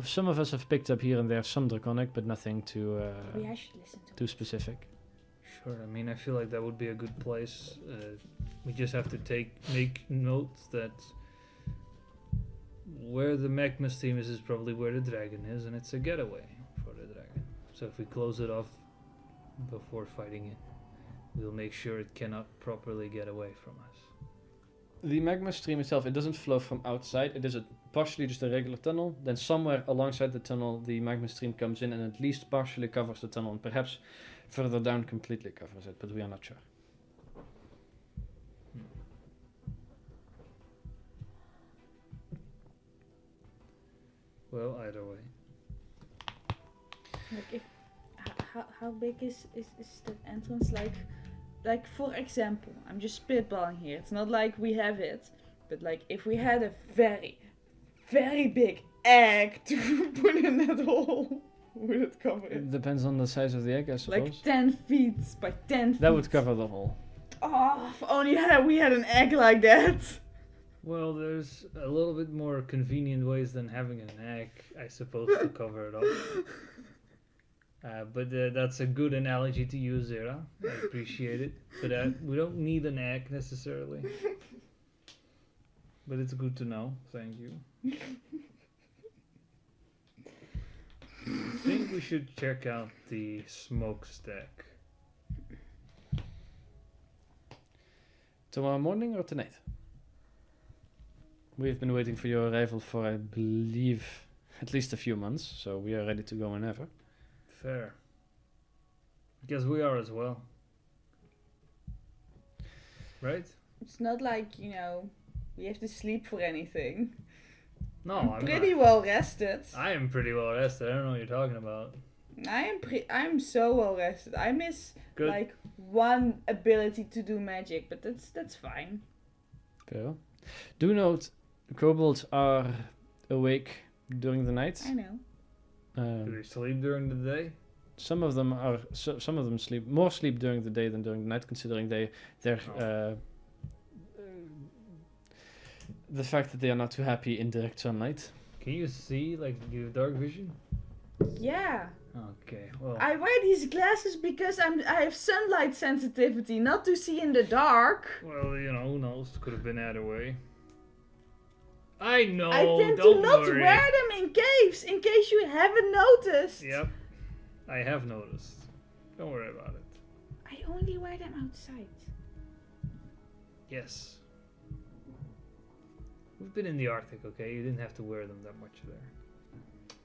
Some of us have picked up here and there some draconic, but nothing too Maybe I should listen to too it. specific. Sure, I mean, I feel like that would be a good place. We just have to make note that where the magma stream is probably where the dragon is, and it's a getaway for the dragon. So if we close it off before fighting it, we'll make sure it cannot properly get away from us. The magma stream itself, it doesn't flow from outside. It is partially just a regular tunnel. Then somewhere alongside the tunnel, the magma stream comes in and at least partially covers the tunnel, and perhaps further down completely covers it, but we are not sure. Well, either way. Like if how big is the entrance? Like for example, I'm just spitballing here. It's not like we have it, but like if we had a very, very big egg to put in that hole, would it cover It it? depends on the size of the egg, I suppose. Like 10 feet by 10 feet. That would cover the hole. Oh, if only we had an egg like that. Well, there's a little bit more convenient ways than having an egg, I suppose, to cover it up. But that's a good analogy to use, Zera. I appreciate it. But we don't need an egg necessarily. But it's good to know. Thank you. I think we should check out the smokestack. Tomorrow morning or tonight? We've been waiting for your arrival for, I believe, at least a few months, so we are ready to go whenever. Fair. Guess we are as well. Right? It's not like, we have to sleep for anything. No, I'm I'm pretty not. well rested. I am pretty well rested. I don't know what you're talking about. I'm so well rested. I miss Good. like one ability to do magic, but that's fine. Okay. Do note, kobolds are awake during the night. I know. Do they sleep during the day? Some of them are. Some of them sleep during the day than during the night, considering they're the fact that they are not too happy in direct sunlight. Can you see, like, you have dark vision? Yeah. Okay, well. I wear these glasses because I have sunlight sensitivity, not to see in the dark. Well, who knows? Could have been either way. I know. I tend to don't not worry. wear them in caves, in case you haven't noticed. Yep, I have noticed. Don't worry about it. I only wear them outside. Yes. We've been in the Arctic, okay? You didn't have to wear them that much there.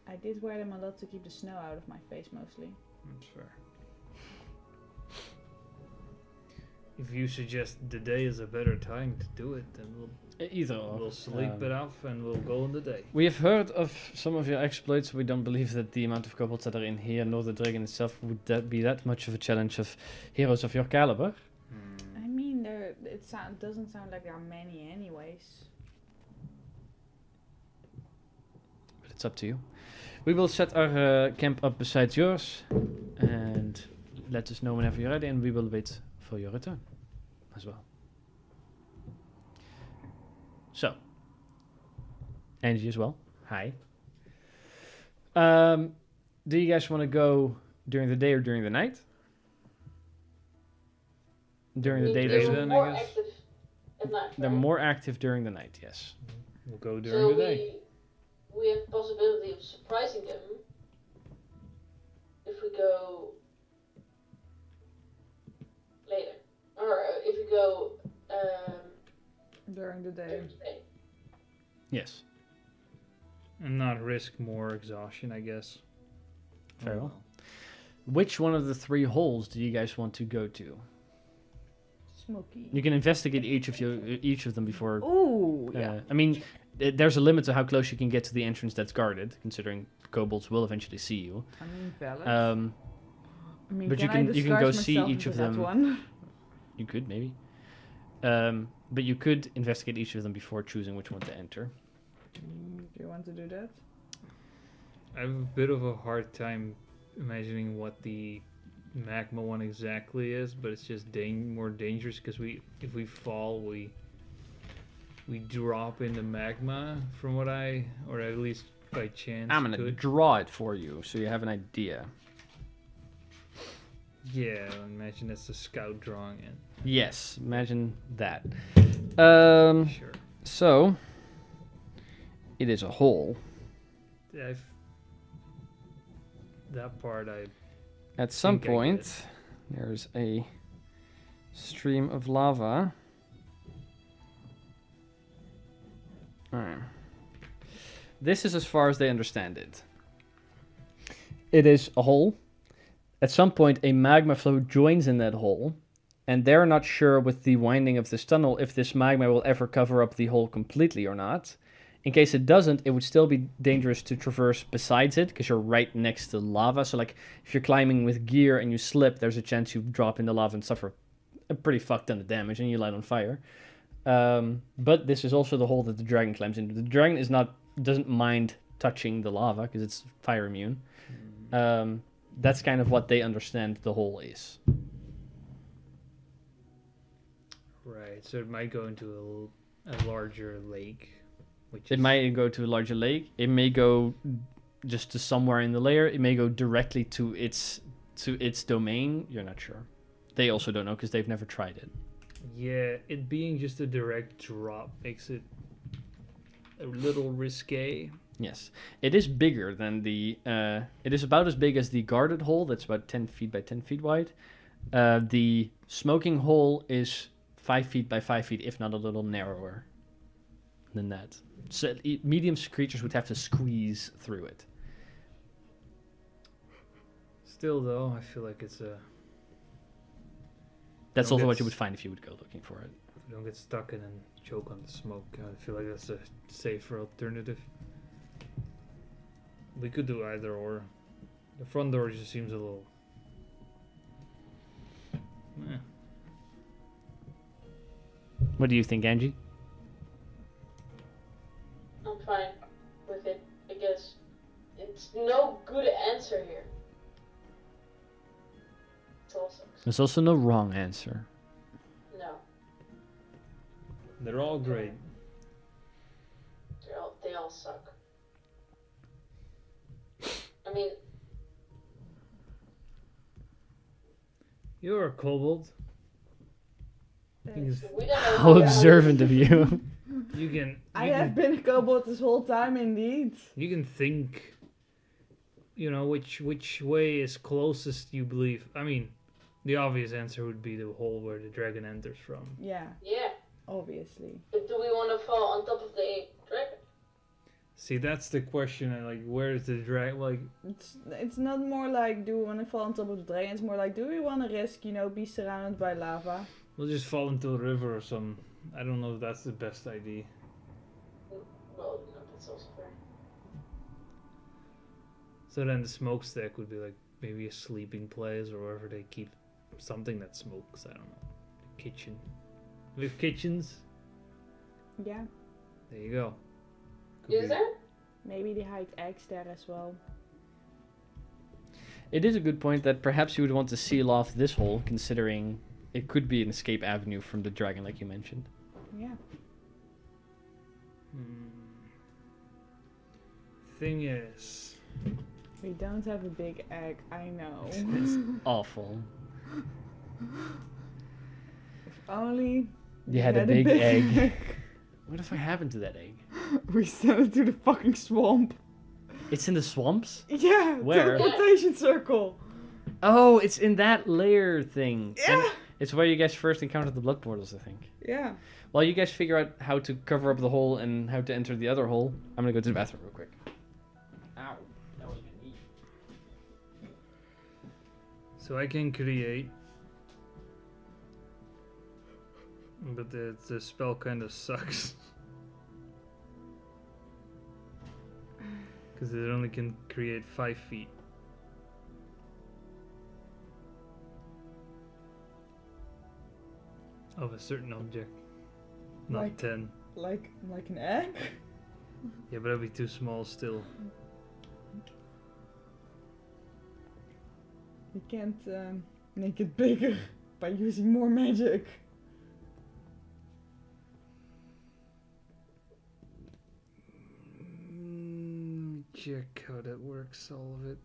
I did wear them a lot to keep the snow out of my face, mostly. That's fair. If you suggest the day is a better time to do it, then Either or. we'll sleep it off and we'll go in the day. We have heard of some of your exploits. We don't believe that the amount of kobolds that are in here, nor the dragon itself, would be that much of a challenge of heroes of your caliber. I mean, it doesn't sound like there are many anyways. But it's up to you. We will set our camp up beside yours, and let us know whenever you're ready, and we will wait for your return as well. So, Angie as well. Hi. Do you guys want to go during the day or during the night? During the day, They're they're more more active at night. they're right? more active during the night. Yes. We'll go during So the day. we have possibility of surprising them if we go later, or if we go During the day. during the day. Yes. And not risk more exhaustion, I guess. Fair enough. Which one of the three holes do you guys want to go to? Smoky. You can investigate each of them before. Ooh, yeah. I mean, there's a limit to how close you can get to the entrance that's guarded, considering kobolds will eventually see you. I mean, valid. I mean, but you I can go disguise see myself each of into that them. One? You could maybe, but you could investigate each of them before choosing which one to enter. Do you want to do that? I have a bit of a hard time imagining what the magma one exactly is, but it's just more dangerous because if we fall, we drop in the magma. From what or at least by chance. I'm gonna draw it for you so you have an idea. Yeah, imagine that's the scout drawing it. Yes, imagine that. Sure. So it is a hole. That part At some think I get point, there's a stream of lava. Alright. This is as far as they understand it. It is a hole. At some point, a magma flow joins in that hole, and they're not sure with the winding of this tunnel if this magma will ever cover up the hole completely or not. In case it doesn't, it would still be dangerous to traverse besides it, because you're right next to lava. So, like, if you're climbing with gear and you slip, there's a chance you drop in the lava and suffer a pretty fuck ton of damage, and you light on fire. But this is also the hole that the dragon climbs into. The dragon doesn't mind touching the lava, because it's fire immune. That's kind of what they understand the hole is. Right, so it might go into a larger lake. It might go to a larger lake. It may go just to somewhere in the layer. It may go directly to its domain. You're not sure. They also don't know because they've never tried it. Yeah, it being just a direct drop makes it a little risque. Yes, it is bigger than the. It is about as big as the guarded hole. That's about 10 feet by 10 feet wide. The smoking hole is 5 feet by 5 feet, if not a little narrower than that. So medium creatures would have to squeeze through it. Still, though, I feel like it's a. That's Don't also get what you would find if you would go looking for it. If we don't get stuck in and choke on the smoke, I feel like that's a safer alternative. We could do either or. The front door just seems a little. Eh. What do you think, Angie? I'm fine with it, I guess. It's no good answer here. It all sucks. There's also no wrong answer. No, They're all great. they all suck. I mean, You're a kobold. we don't know How observant of you. You can. I you have can, been a kobold this whole time, indeed. You can think. Which way is closest you believe. I mean, the obvious answer would be the hole where the dragon enters from. Yeah, Yeah, obviously. but do we want to fall on top of the dragon? See, that's the question. Where is the dragon? Like, It's not more like, do we want to fall on top of the dragon? It's more like, do we want to risk, be surrounded by lava? we'll just fall into a river or some. I don't know if that's the best idea. Well, no, that's also fair. So then the smokestack would be like maybe a sleeping place or wherever they keep something that smokes. I don't know. The kitchen. We have kitchens. Yeah, There you go. Could Is be- there? maybe they hide eggs there as well. It is a good point that perhaps you would want to seal off this hole, considering it could be an escape avenue from the dragon, like you mentioned. Yeah. Thing is, We don't have a big egg, I know. It's awful. If only You had a big egg. What if I happened to that egg? We sent it to the fucking swamp. It's in the swamps? Yeah, Where? teleportation circle. Oh, it's in that layer thing. Yeah. And it's where you guys first encountered the blood portals, I think. Yeah. While you guys figure out how to cover up the hole and how to enter the other hole, I'm gonna go to the bathroom real quick. Ow. That was my knee. so I can create, but the spell kind of sucks. Because it only can create 5 feet. Of a certain object. Not Like- 10. Like an egg? Yeah, but that'd be too small still. You can't make it bigger by using more magic. Check how that works, all of it.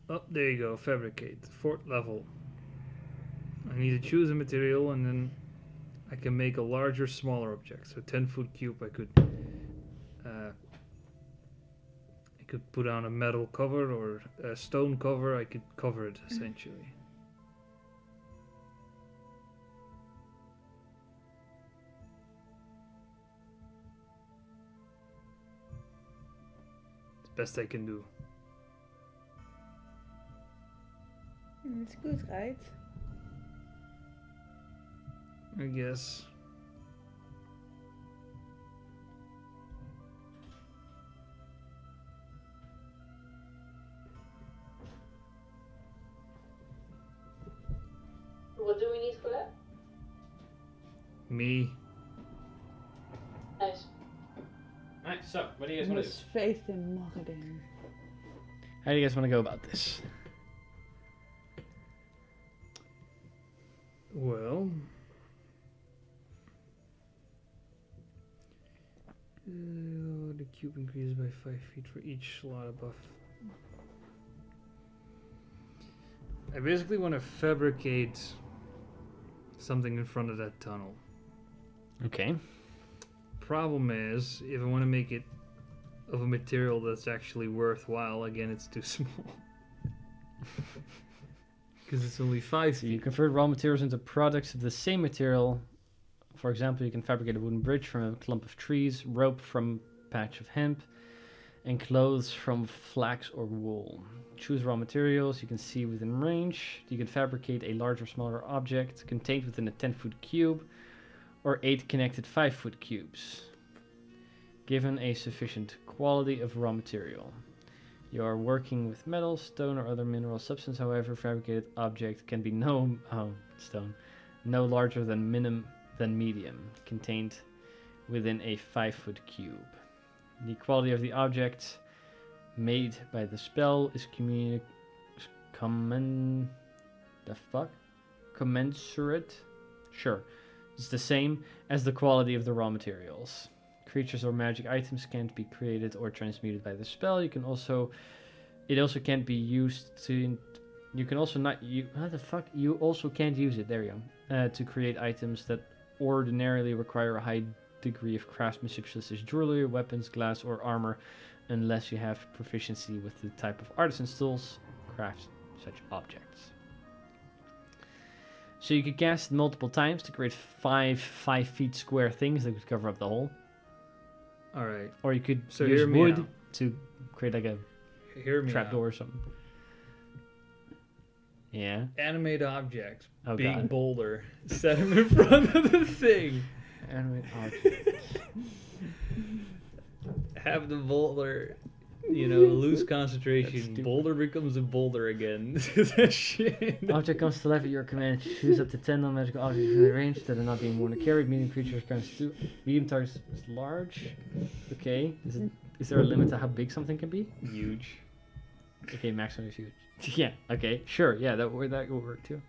Oh, there you go, fabricate, 4th level. I need to choose a material and then I can make a larger, smaller object. So 10-foot cube I could put on a metal cover or a stone cover. I could cover it essentially. It's the best I can do. It's good, right? I guess. What do we need for that? Me. Nice. Alright, so what do you guys want to do? Must faith in Moradin. How do you guys want to go about this? Well, the cube increases by 5 feet for each slot above. I basically want to fabricate something in front of that tunnel. Okay. Problem is, if I want to make it of a material that's actually worthwhile, again, it's too small. Because it's only 5 So you feet. convert raw materials into products of the same material. For example, you can fabricate a wooden bridge from a clump of trees, rope from a patch of hemp, and clothes from flax or wool. Choose raw materials you can see within range. You can fabricate a larger or smaller object contained within a 10-foot cube or 8 connected 5-foot cubes, given a sufficient quality of raw material. You are working with metal, stone, or other mineral substance. However, fabricated object can be no larger than medium, contained within a 5-foot cube. The quality of the object made by the spell is commensurate. Sure, it's the same as the quality of the raw materials. Creatures or magic items can't be created or transmuted by the spell. It also can't be used to. You can also not use. How the fuck? You also can't use it. There you go. To create items that ordinarily require a high degree of craftsmanship, such as jewelry, weapons, glass, or armor, unless you have proficiency with the type of artisan's tools craft such objects. So you could cast it multiple times to create 5 feet square things that would cover up the hole. Alright, Or you could So use hear me wood out. to create like a hear me out. trapdoor or something. Yeah. Animate objects. Oh Big god. boulder. Set him in front of the thing. Animate object. Have the boulder, lose That's concentration. stupid. Boulder becomes a boulder again. That shit. Object comes to life at your command. Choose up to 10 non-magical objects within the range that are not being worn or carried. Medium creatures comes to medium targets is large. Okay. Is there a limit to how big something can be? Huge. Okay, maximum is huge. Yeah. Okay. Sure. Yeah. That would work too.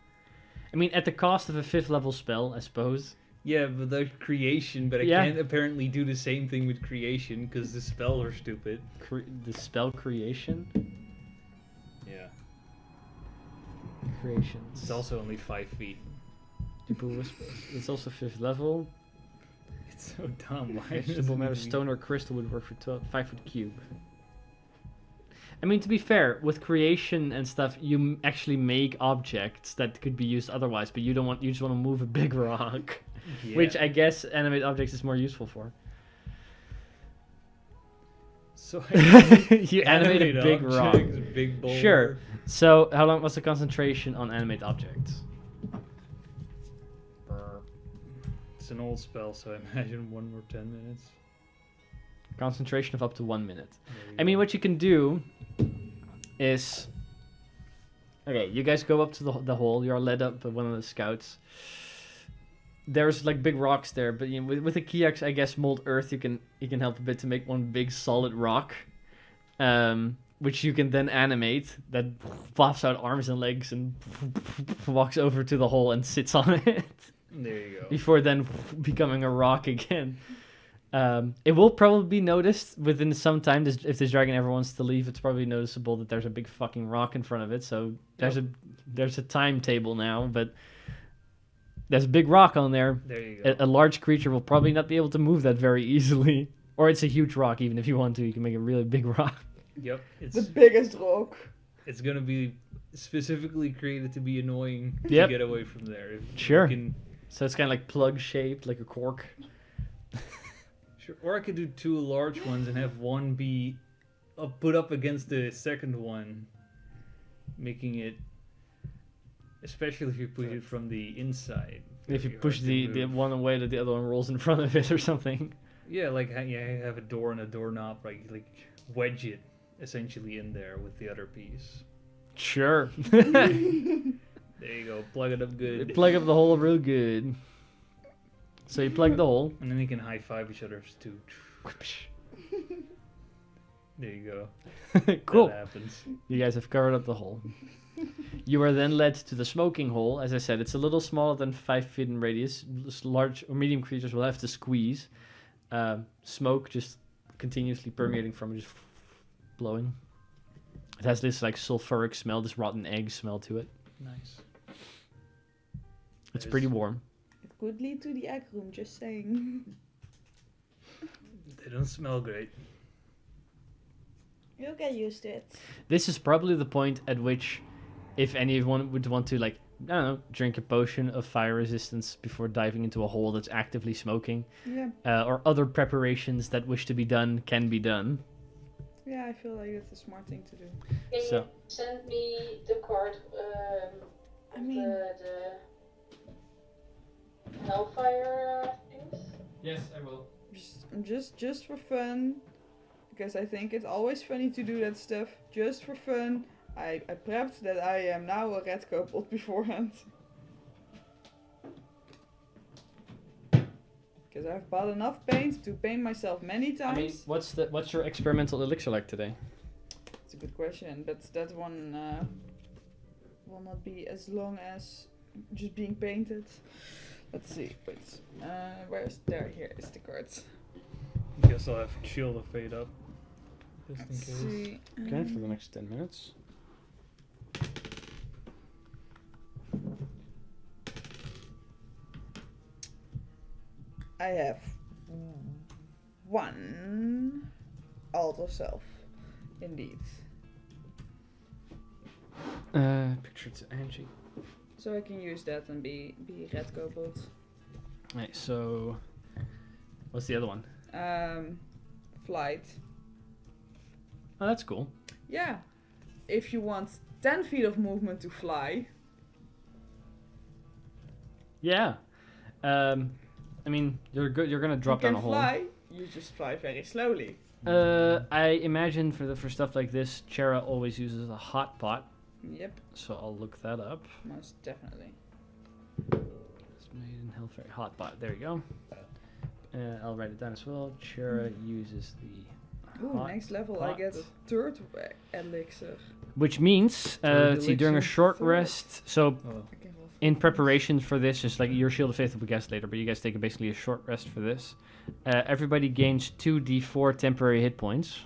I mean, at the cost of a 5th level spell, I suppose. Yeah, but there's creation, but I Yeah. can't apparently do the same thing with creation because the spells are stupid. The spell creation. Yeah. Creations. It's also only 5 feet. People whispers. It's also 5th level. It's so dumb. Why does Vegetable it matter, need to be- stone or crystal would work for 5-foot cube. I mean, to be fair, with creation and stuff, you actually make objects that could be used otherwise, but you don't want. You just want to move a big rock, Yeah. which I guess animate objects is more useful for. So You animate a big rock. objects, big boulder. Sure. So, how long was the concentration on animate objects? It's an old spell, so I imagine 1 or 10 minutes. Concentration of up to 1 minute. There we I mean, go. what you can do is... Okay, you guys go up to the hole. You're led up by one of the scouts. There's like big rocks there, but you know, with a key axe, I guess mold earth, you can help a bit to make one big solid rock, which you can then animate. That pops out arms and legs and walks over to the hole and sits on it. There you go. Before then becoming a rock again. It will probably be noticed within some time. If this dragon ever wants to leave, it's probably noticeable that there's a big fucking rock in front of it. So there's a timetable now, but there's a big rock on there. There you go. A large creature will probably not be able to move that very easily. Or it's a huge rock. Even if you want to, you can make a really big rock. Yep. It's The biggest rock. it's gonna be specifically created to be annoying Yep. to get away from there. If Sure. you can- So it's kind of like plug shaped, like a cork. Sure. Or I could do 2 large ones and have one be put up against the second one, making it, especially if you push it from the inside. If you very push hard to the move. one away, that the other one rolls in front of it or something. Yeah, like have a door and a doorknob, like wedge it essentially in there with the other piece. Sure. There you go, plug it up good. Plug up the hole real good. So you plug the hole. And then you can high five each other too. There you go. Cool. That happens. You guys have covered up the hole. You are then led to the smoking hole. As I said, it's a little smaller than 5 feet in radius. Large or medium creatures will have to squeeze. Smoke just continuously permeating from it, just blowing. It has this like sulfuric smell, this rotten egg smell to it. Nice. It's That pretty is- warm. It could lead to the egg room, just saying. They don't smell great. You'll get used to it. This is probably the point at which, if anyone would want to, like, I don't know, drink a potion of fire resistance before diving into a hole that's actively smoking, Yeah. or other preparations that wish to be done can be done. Yeah, I feel like it's a smart thing to do. Can So- you send me the card? I mean- the Hellfire things? Yes, I will. Just for fun. Because I think it's always funny to do that stuff. Just for fun. I prepped that I am now a red kobold beforehand. Because I've bought enough paint to paint myself many I mean, times. what's your experimental elixir like today? It's a good question, but that one will not be as long as just being painted. Let's see. Wait. Where's there? Here is the cards. Guess I'll have Shield of Fate up. Just in Let's case. see. Okay, for the next 10 minutes. I have one alter self, indeed. Picture to Angie. So I can use that and be red kobold. Right, so what's the other one? Flight. Oh, that's cool. Yeah. If you want 10 feet of movement to fly. Yeah. I mean, you're gonna drop you down can a hole. fly. You just fly very slowly. I imagine for stuff like this, Chera always uses a hot pot, Yep, so I'll look that up. most definitely. It's made in Hellfire hot pot. There you go. I'll write it down as well. Chera uses the Ooh, hot next level I get a pot. third elixir. Which means, let's see, during a elixir? short Third. rest. So Oh, I can roll in 4 preparation for this, just like your Shield of Faith will be guessed later, but you guys take basically a short rest for this. Everybody gains 2d4 temporary hit points.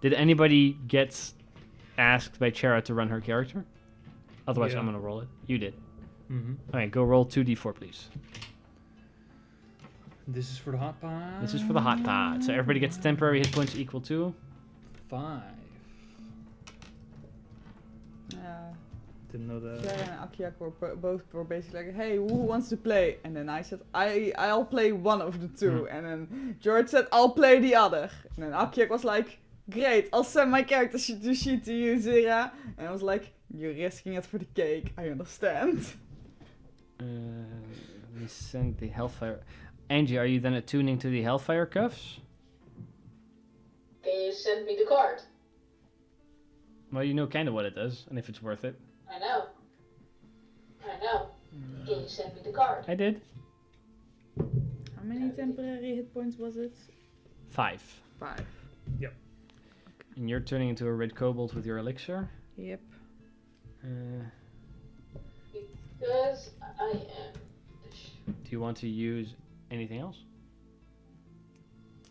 Did anybody get asked by Chera to run her character? Otherwise, Yeah. I'm gonna roll it. You did. mm-hmm. Alright, go roll 2d4, please. This is for the hot pot. This is for the hot pot. So everybody gets temporary hit points equal to 5. Didn't know that. Clara and Akiak both were basically like, hey, who wants to play? And then I said, I'll play one of the two. And then George said, I'll play the other. And then Akiak was like, great, I'll send my character sheet to you, Zira. And I was like, you're risking it for the cake, I understand. We sent the Hellfire. Angie, are you then attuning to the Hellfire cuffs? Can you send me the card? Well, you know kind of what it does, and if it's worth it. I know. Can you send me the card? I did. How many temporary hit points was it? 5. 5. And you're turning into a red kobold with your elixir. Yep. Because I am. Do you want to use anything else?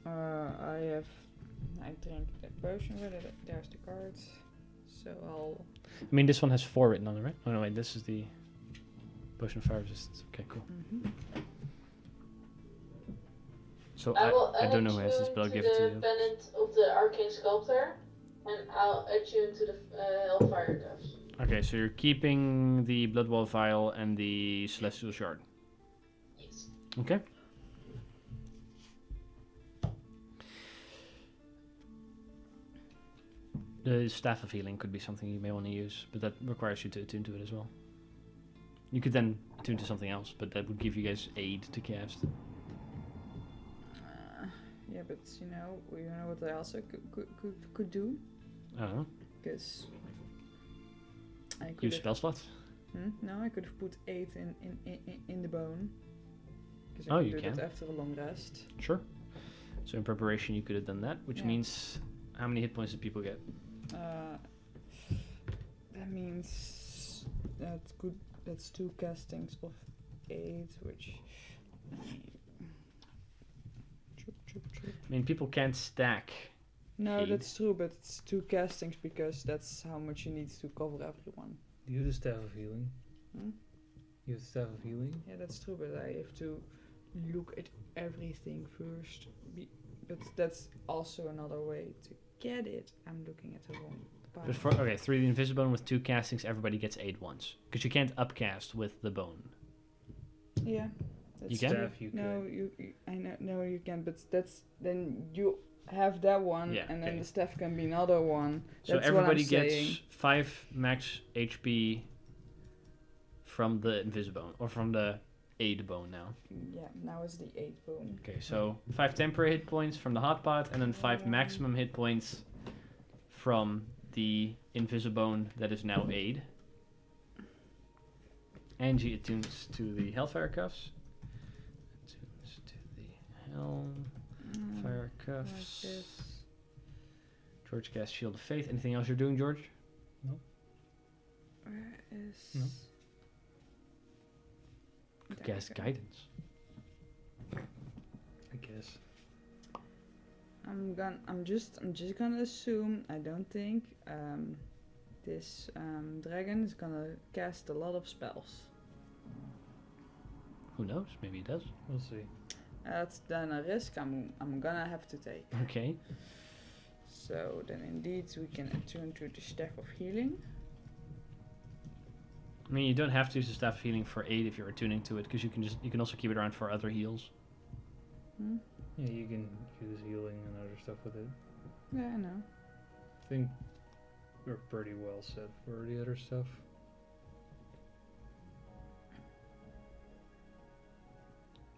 I drank the potion with it. There's the cards. So I'll... I mean, this one has 4 written on it, right? Oh no, wait, this is the potion of fire resistance. Okay, cool. So I don't know who has this, but I'll give it to the you. pennant of the arcane sculptor, and I'll attune to the hellfire cuffs. Okay, so you're keeping the Bloodwall vial and the celestial shard. Yes. Okay. The Staff of Healing could be something you may want to use, but that requires you to attune to it as well. You could then attune to something else, but that would give you guys aid to cast. Yeah, but you know what I also could do? I don't know. Because I could Use have, spell slots? No, I could have put 8 in the bone. Because Oh, I you could do can. that after a long rest. Sure. So in preparation you could have done that, which Yeah. means how many hit points did people get? That means that's 2 castings of 8, which... I mean, people can't stack. No, 8. that's true, but it's 2 castings because that's how much you need to cover everyone. Do you have the Staff of Healing? Hmm? You have the Staff of Healing? Yeah, that's true, but I have to look at everything first. But that's also another way to get it. I'm looking at the wrong part. But for, okay, through the Invisibone with 2 castings, everybody gets 8 once. Because you can't upcast with the bone. Yeah. That's You can? true. Staff you No, could. you I know, no, you can, but that's then you have that one, Yeah, and then okay. the staff can be another one. So That's everybody what I'm gets saying. 5 max HP from the Invisibone, or from the aid bone now. Yeah, now it's the 8 bone. Okay, so 5 temporary hit points from the hot pot, and then 5 maximum hit points from the Invisibone that is now aid. Angie attunes to the Hellfire Cuffs. Attunes to the Hellfire Like Cuffs. this. George casts Shield of Faith. Anything else you're doing, George? Where is... No. Could There we cast go. Guidance. I guess. I'm just gonna assume I don't think this dragon is gonna cast a lot of spells. Who knows? Maybe he does. We'll see. That's then a risk I'm gonna have to take. Okay. So then indeed we can attune to the Staff of Healing. I mean, you don't have to use the Staff of Healing for aid if you're attuning to it, because you can also keep it around for other heals. Hmm? Yeah, you can use healing and other stuff with it. Yeah, I know. I think we're pretty well set for the other stuff.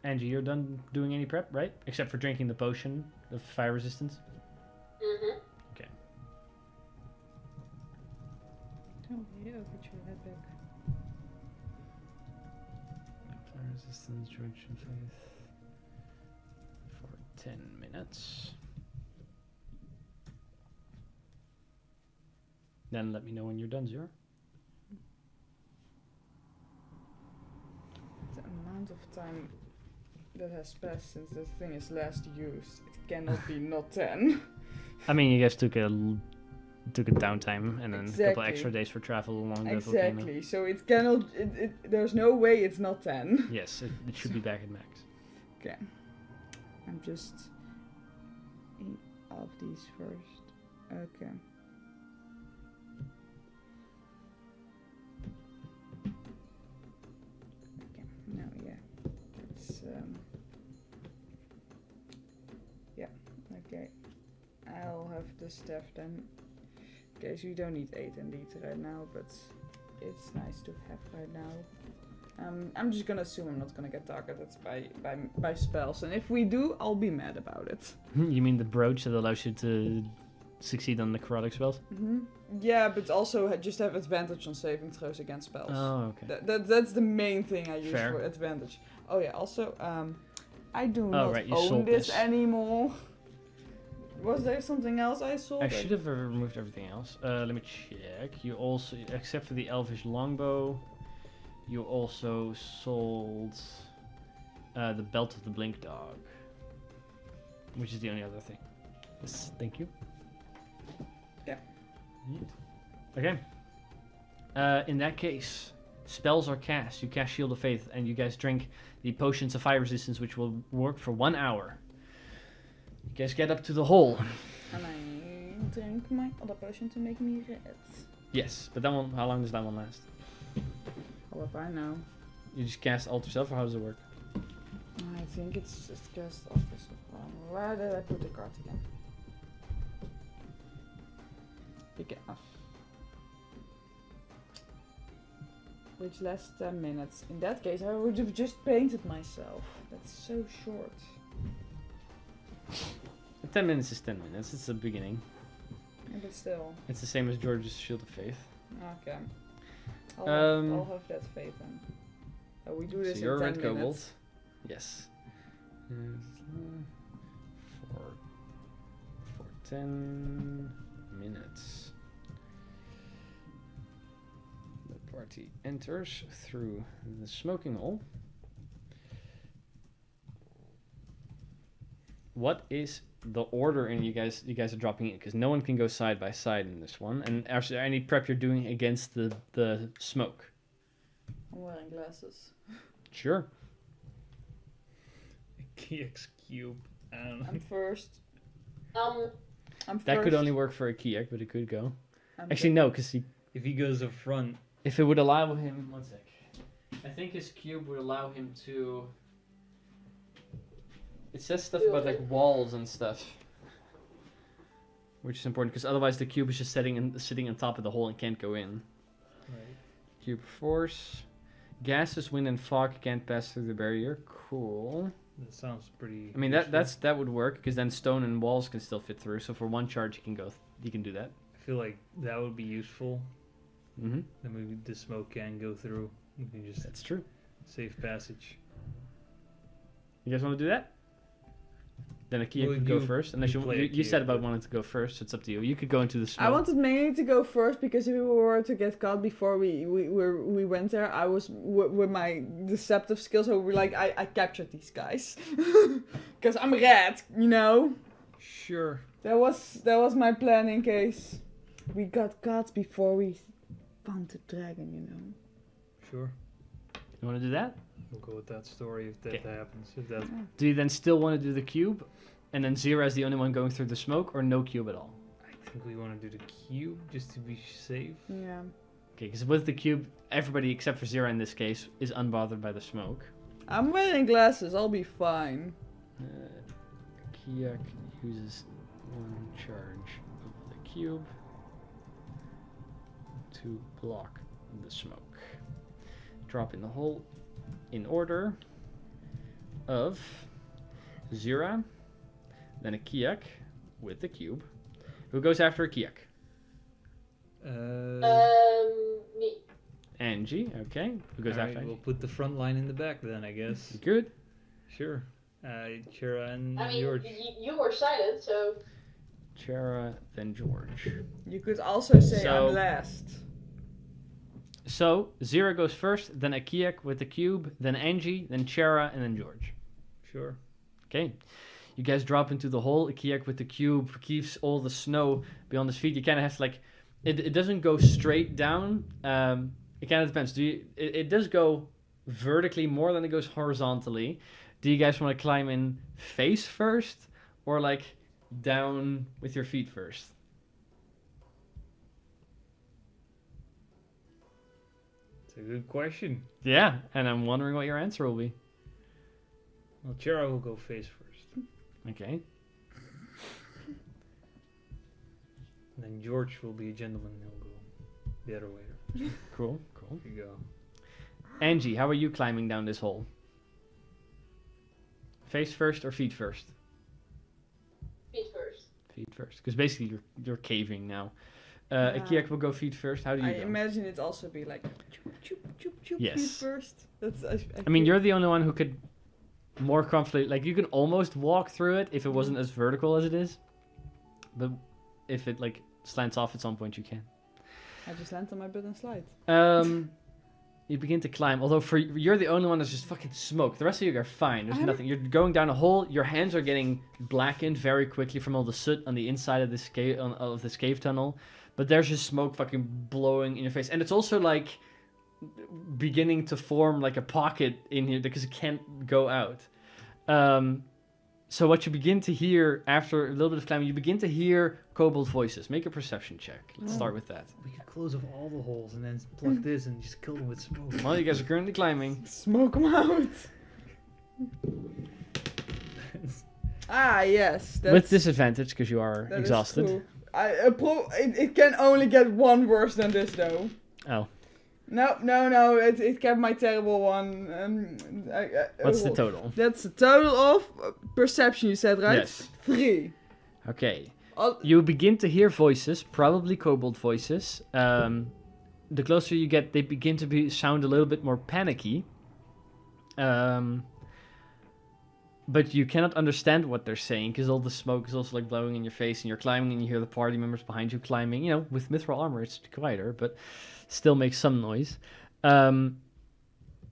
Angie, you're done doing any prep, right? Except for drinking the potion of fire resistance. Mm-hmm. Oh, yeah, I'll get your head back. Fire resistance, George and Faith. For 10 minutes. Then let me know when you're done, Zero. The amount of time that has passed since this thing is last used, it cannot be not 10. I mean, you guys took a downtime and then a couple Exactly. extra days for travel along the volcano. Exactly, so it cannot, there's no way it's not 10. Yes, it should be back at max. Okay. I'm just in of these first. Okay. have the staff then. In case you don't need 8 indeed right now, but it's nice to have right now. I'm just gonna assume I'm not gonna get targeted by spells, and if we do, I'll be mad about it. You mean the brooch that allows you to succeed on necrotic spells? Yeah, but also just have advantage on saving throws against spells. Oh, okay. That's the main thing I use Fair. for advantage. Oh yeah, also, I do Oh, not right, you own sold this this. anymore. Was there something else I sold? I should have removed everything else. Let me check. You also, except for the elvish longbow, you also sold the belt of the blink dog, which is the only other thing. Yes, thank you. Yeah. Neat. Okay. In that case, spells are cast. You cast Shield of Faith, and you guys drink the potions of fire resistance, which will work for 1 hour. You guys get up to the hole. And I drink my other potion to make me red. Yes, but that one, how long does that one last? How if I know? You just cast Alter Self, or how does it work? I think it's just cast off this one. Where did I put the card again? Enough. Which lasts 10 minutes. In that case, I would have just painted myself. That's so short. 10 minutes is 10 minutes. It's the beginning. Yeah, but still. It's the same as George's Shield of Faith. Okay. I'll have that faith then. Oh, we do this So you're in a 10 red minutes. kobold. Yes. For 10 minutes. The party enters through the smoking hole. What is the order in you guys are dropping in? Because no one can go side by side in this one. And actually, any prep you're doing against the smoke. I'm wearing glasses. Sure. KX cube. I don't know. I'm first. Um, I'm first. That could only work for a Kiak, but it could go. I'm Actually, no, because If he goes up front, if it would allow him, 1 sec. I think his cube would allow him to. It says stuff about like walls and stuff, which is important because otherwise the cube is just sitting on top of the hole and can't go in. right? Cube force, gases, wind, and fog can't pass through the barrier. Cool. That sounds pretty. I mean useful. that would work because then stone and walls can still fit through. So for 1 charge you can do that. I feel like that would be useful. Mm-hmm. Then maybe the smoke can go through. You can just That's true. safe passage. You guys want to do that? Then Akia Well, could go you- first, unless you you play you said Akia, about but- wanting to go first. So it's up to you. You could go into the smoke. I wanted mainly to go first because if we were to get caught before we went there, I was with my deceptive skills. So we're like, I captured these guys because I'm red, you know. Sure. That was my plan in case we got caught before we found the dragon, you know. Sure. You want to do that? We'll go with that story if that Okay. happens. If that. Do you then still want to do the cube, and then Zira is the only one going through the smoke, or no cube at all? I think we want to do the cube just to be safe. Yeah. Okay, because with the cube, everybody except for Zira in this case is unbothered by the smoke. I'm wearing glasses. I'll be fine. Kiak uses 1 charge of the cube to block the smoke. Drop in the hole in order of Zira, then a Kiak with the cube. Who goes after a Kiak? me. Angie, okay. Who goes Alright, after we'll Angie? put the front line in the back then, I guess. Good. Sure. Chera and I mean, George. you were silent, so Chera, then George. You could also say So- I'm last. So, Zira goes first, then Akiak with the cube, then Angie, then Chera, and then George. Sure. Okay. You guys drop into the hole. Akiak with the cube keeps all the snow beyond his feet. You kind of have to, like, it doesn't go straight down. It kind of depends. It does go vertically more than it goes horizontally. Do you guys want to climb in face first, or like down with your feet first? It's a good question. Yeah, and I'm wondering what your answer will be. Well, Chera will go face first. Okay. George will be a gentleman. He'll go the other way. Cool. Here you go. Angie, how are you climbing down this hole? Face first or feet first? Feet first. Feet first, because basically you're caving now. Yeah. Akiak will go feet first. How do you I go? imagine it also be like choop, choop, choop, choop, Yes. feet first. That's. I mean, you're the only one who could more comfortably, like you can almost walk through it if it wasn't as vertical as it is. But if it like slants off at some point, you can. I just land on my butt and slide. You begin to climb, although you're the only one that's just fucking smoke. The rest of you are fine. There's nothing. You're going down a hole. Your hands are getting blackened very quickly from all the soot on the inside of this cave tunnel. But there's just smoke fucking blowing in your face, and it's also like beginning to form like a pocket in here because it can't go out. So what you begin to hear after a little bit of climbing, you begin to hear kobold voices. Make a perception check. Let's start with that. We could close off all the holes and then plug this and just kill them with smoke. Well, you guys are currently climbing. Smoke them out. Yes. That's, With disadvantage because you are that is exhausted. true. It can only get one worse than this though. Oh, No. It kept my terrible one. what's the total? That's the total of perception. You said right? Yes. 3. Okay. Oh, You begin to hear voices, probably kobold voices. The closer you get, they begin to sound a little bit more panicky. But you cannot understand what they're saying because all the smoke is also like blowing in your face, and you're climbing, and you hear the party members behind you climbing. You know, with mithril armor, it's quieter, but still makes some noise. I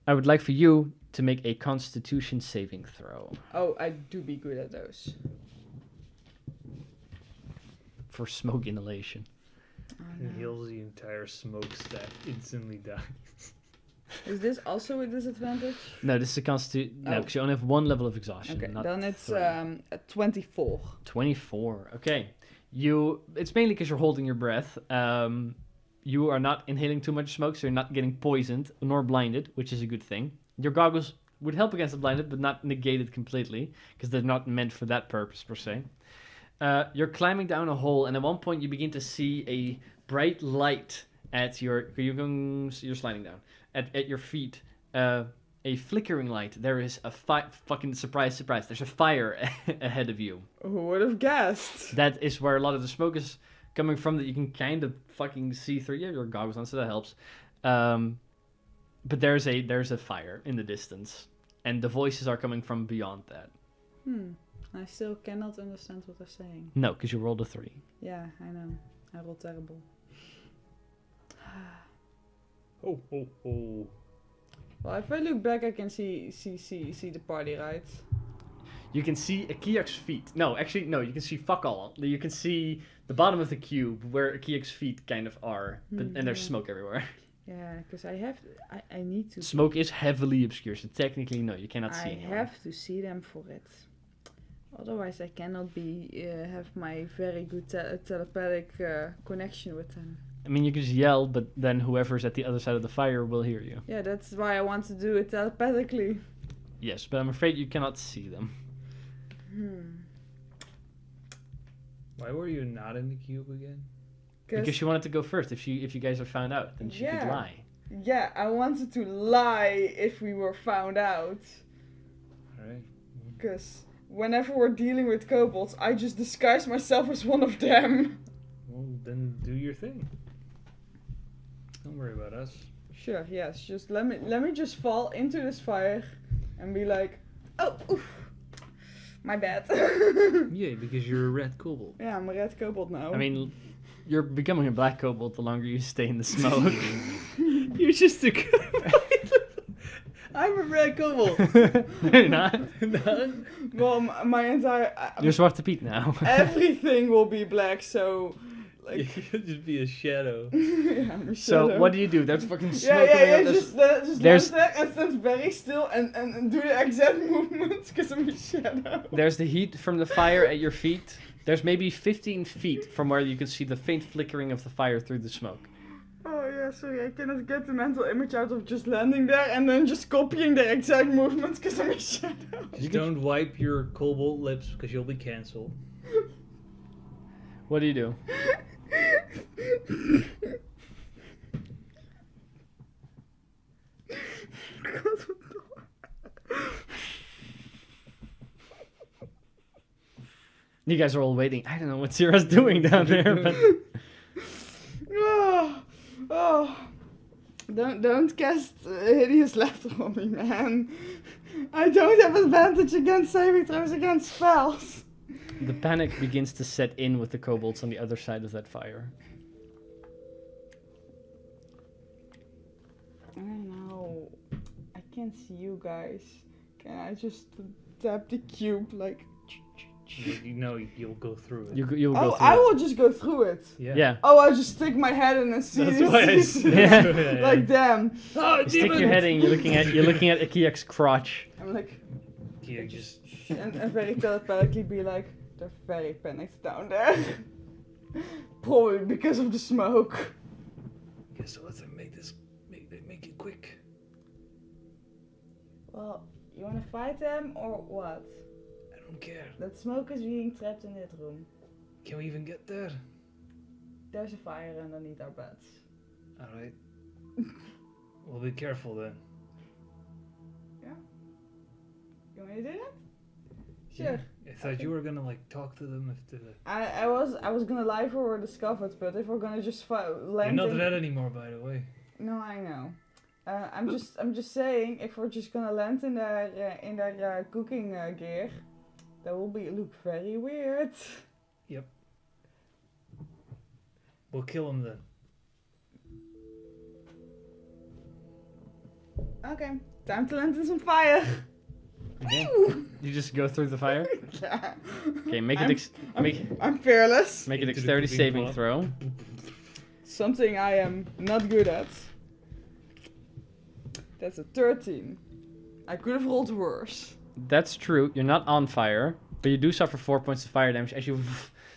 would like for you to make a Constitution saving throw I do be good at those. for smoke inhalation. And heals the entire smoke stack, instantly dies. Is this also a disadvantage? No, this is a Constitution. No, Oh. because you only have one level of exhaustion. Okay, not then it's 3. a 24. 24. Okay. It's mainly because you're holding your breath. You are not inhaling too much smoke, so you're not getting poisoned nor blinded, which is a good thing. Your goggles would help against the blinded, but not negate it completely, because they're not meant for that purpose per se. You're climbing down a hole, and at one point you begin to see a bright light at you're sliding down at your feet. A flickering light. There is a fucking surprise. There's a fire ahead of you. Who would have guessed? That is where a lot of the smoke is coming from, that you can kind of fucking see through. You have your goggles on, so that helps. But there's a fire in the distance, and the voices are coming from beyond that. I still cannot understand what they're saying. No, because you rolled a 3. Yeah, I know. I roll terrible. Oh. Well, if I look back, I can see the party, right? You can see Akiak's feet. No, actually, no. You can see fuck all. You can see the bottom of the cube where Akiak's feet kind of are, and there's smoke everywhere. Yeah, because I need to. Smoke is heavily obscured, so technically, no, you cannot see I anyone. have to see them for it. Otherwise, I cannot have my very good telepathic connection with them. I mean, you can just yell, but then whoever's at the other side of the fire will hear you. Yeah, that's why I want to do it telepathically. Yes, but I'm afraid you cannot see them. Why were you not in the cube again? Because she wanted to go first. If you guys are found out, then she could lie. Yeah, I wanted to lie if we were found out. Alright. Because whenever we're dealing with kobolds, I just disguise myself as one of them. Well, then do your thing. Don't worry about us. Sure, yes. Just let me just fall into this fire and be like, oh, oof, my bad. Yeah, because you're a red kobold. Yeah, I'm a red kobold now. I mean, you're becoming a black kobold the longer you stay in the smoke. You're just a I'm a red kobold. No, you're not. No. well, my entire You're Zwarte Piet now. everything will be black. So, like, You'll just be a shadow. yeah, I'm a So shadow. what do you do? There's fucking smoke. Yeah. coming out. Just there's- land there and stand very still and do the exact movements because I'm a shadow. There's the heat from the fire at your feet. There's maybe 15 feet from where you can see the faint flickering of the fire through the smoke. Oh yeah, sorry, I cannot get the mental image out of just landing there and then just copying their exact movements because I'm a shadow. Just don't wipe your kobold lips because you'll be cancelled. What do you do? You guys are all waiting. I don't know what Zira's doing down there, but Oh. Don't cast hideous laughter on me, man. I don't have advantage against saving throws against spells. the panic begins to set in with the kobolds on the other side of that fire. I don't know. I can't see you guys. Can I just tap the cube like? You know you'll go through it. You'll go through I it. will just go through it. Yeah. Oh, I'll just stick my head in and see. That's this- why I this- said. Like damn. Oh, You stick your head in. You're looking at Akiak's crotch. I'm like, You just. and very telepathically be like, they're very panicked down there. Probably because of the smoke. Okay, so let's make it quick. Well, you wanna fight them or what? I don't care. That smoke is being trapped in that room. Can we even get there? There's a fire underneath our beds. All right. We'll be careful then. You wanna do that? Sure. I thought you were gonna like talk to them if the. I was gonna lie if we were discovered, but if we're gonna just You're land not in... red anymore, by the way. No, I know. I'm just saying, if we're just gonna land in their cooking gear, that will look very weird. We'll kill him then. Okay, time to land in some fire. Okay. You just go through the fire. Yeah. Okay, make I'm- it I'm fearless. make a Into the dexterity cooking saving pot. throw. Something I am not good at. That's a 13. I could have rolled worse. That's true. You're not on fire, but you do suffer 4 points of fire damage as you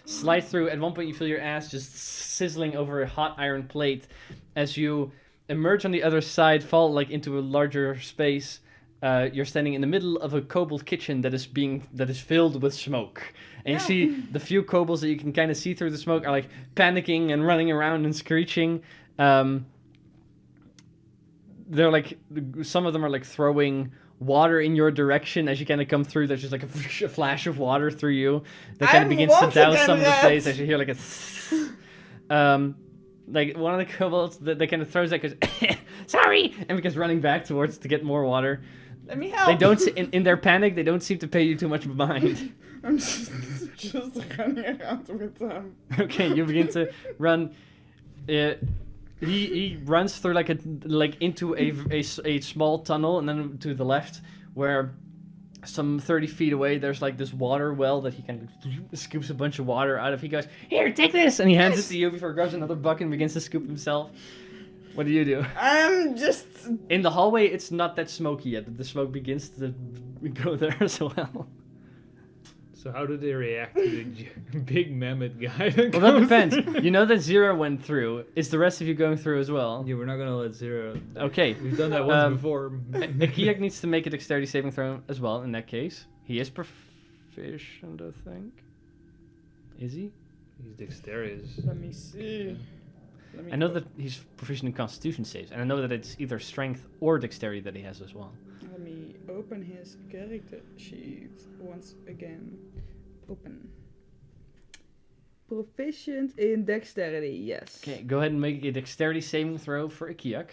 slide through. At one point, you feel your ass just sizzling over a hot iron plate. As you emerge on the other side, fall like into a larger space. You're standing in the middle of a kobold kitchen that is filled with smoke. And you see the few kobolds that you can kind of see through the smoke are like panicking and running around and screeching. They're like, some of them are like throwing water in your direction as you kind of come through. There's just like a flash of water through you that kind of I'm begins to once douse again some of the red. place as you hear like a like one of the kobolds that kind of throws that goes sorry, and begins running back towards to get more water. Let me help. They don't in their panic, they don't seem to pay you too much mind. I'm just running around with them. Okay, you begin to run. He runs through into a small tunnel, and then to the left, where some 30 feet away, there's like this water well that he kind of scoops a bunch of water out of. He goes, "Here, take this," and he hands it to you before he grabs another bucket and begins to scoop himself. What do? I'm just... In the hallway, it's not that smoky yet, but the smoke begins to go there as well. So how do they react to the big mammoth guy? That Well, that comes depends. through? You know that Zero went through. Is the rest of you going through as well? Yeah, we're not gonna let Zero. Okay. We've done that once Um, before. Akiak needs to make a dexterity saving throw as well, in that case. He is proficient, I think. Is he? He's dexterous. Let me see. Let me I know that he's proficient in constitution saves, and I know that it's either strength or dexterity that he has as well. Let me open his character sheet once again. Open. Proficient in dexterity, yes. Okay, go ahead and make a dexterity saving throw for Akiak.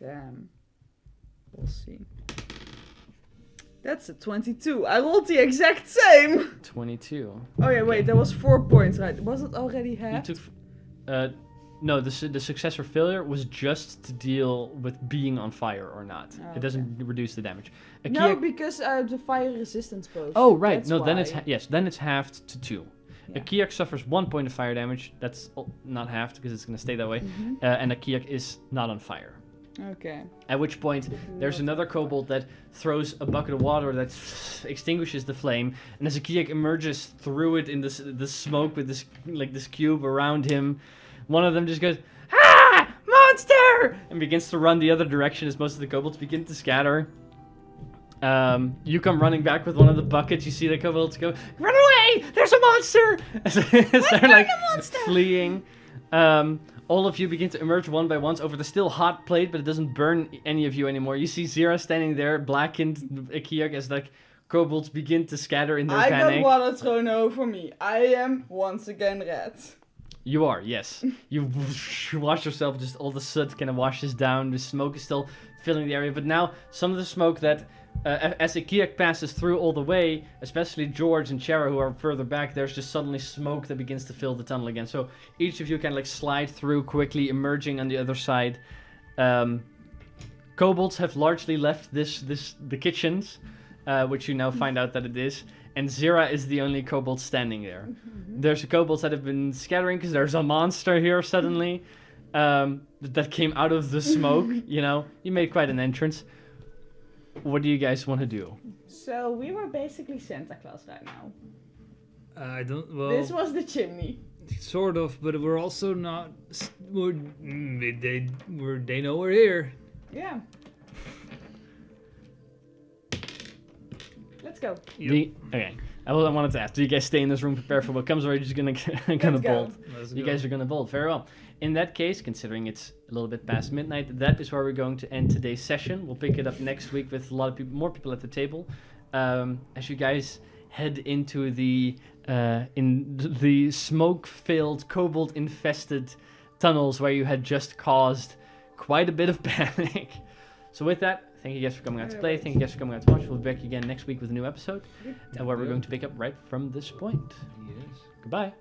Damn. We'll see. That's a 22. I rolled the exact same. 22. Oh yeah, wait, that was 4 points, right? Was it already You half? took... No, the success or failure was just to deal with being on fire or not. Oh, It doesn't reduce the damage. No, Akiak- because the fire resistance potion. Oh, right. That's No, then why. then it's halved to 2. Yeah. Akiak suffers 1 point of fire damage. That's not halved because it's going to stay that way. Mhm. And Akiak is not on fire. Okay. At which point, there's another kobold that throws a bucket of water that extinguishes the flame. And as Akiak emerges through it in the smoke with this cube around him, one of them just goes, "Ah! Monster!" and begins to run the other direction as most of the kobolds begin to scatter. You come running back with one of the buckets. You see the kobolds go, run away! There's a monster! As they're like fleeing. All of you begin to emerge one by one over the still hot plate, but it doesn't burn any of you anymore. You see Zira standing there, blackened, Kiak, as like kobolds begin to scatter in their panic. I got water thrown over me. I am once again red. You are, yes. You wash yourself, just all the soot kind of washes down. The smoke is still filling the area, but now some of the smoke that, as Ikiak passes through all the way, especially George and Chera who are further back, there's just suddenly smoke that begins to fill the tunnel again. So each of you can like slide through quickly, emerging on the other side. Kobolds have largely left the kitchens, which you now find out that it is. And Zira is the only kobold standing there. Mm-hmm. There's kobolds that have been scattering because there's a monster here suddenly that came out of the smoke. You know, you made quite an entrance. What do you guys want to do? So we were basically Santa Claus right now. I don't. Well, This was the chimney. sort of, but we're also not. They know we're here. Yeah. Let's go. Okay. I wanted to ask, do you guys stay in this room prepared for what comes, or are you just gonna Let's go. bolt? You guys are gonna bolt. Very well. In that case, considering it's a little bit past midnight, that is where we're going to end today's session. We'll pick it up next week with a lot of people, more people at the table, as you guys head into the smoke-filled, kobold-infested tunnels where you had just caused quite a bit of panic. So with that, thank you guys for coming out to play. Thank you guys for coming out to watch. We'll be back again next week with a new episode, where we're going to pick up right from this point. Yes. Goodbye.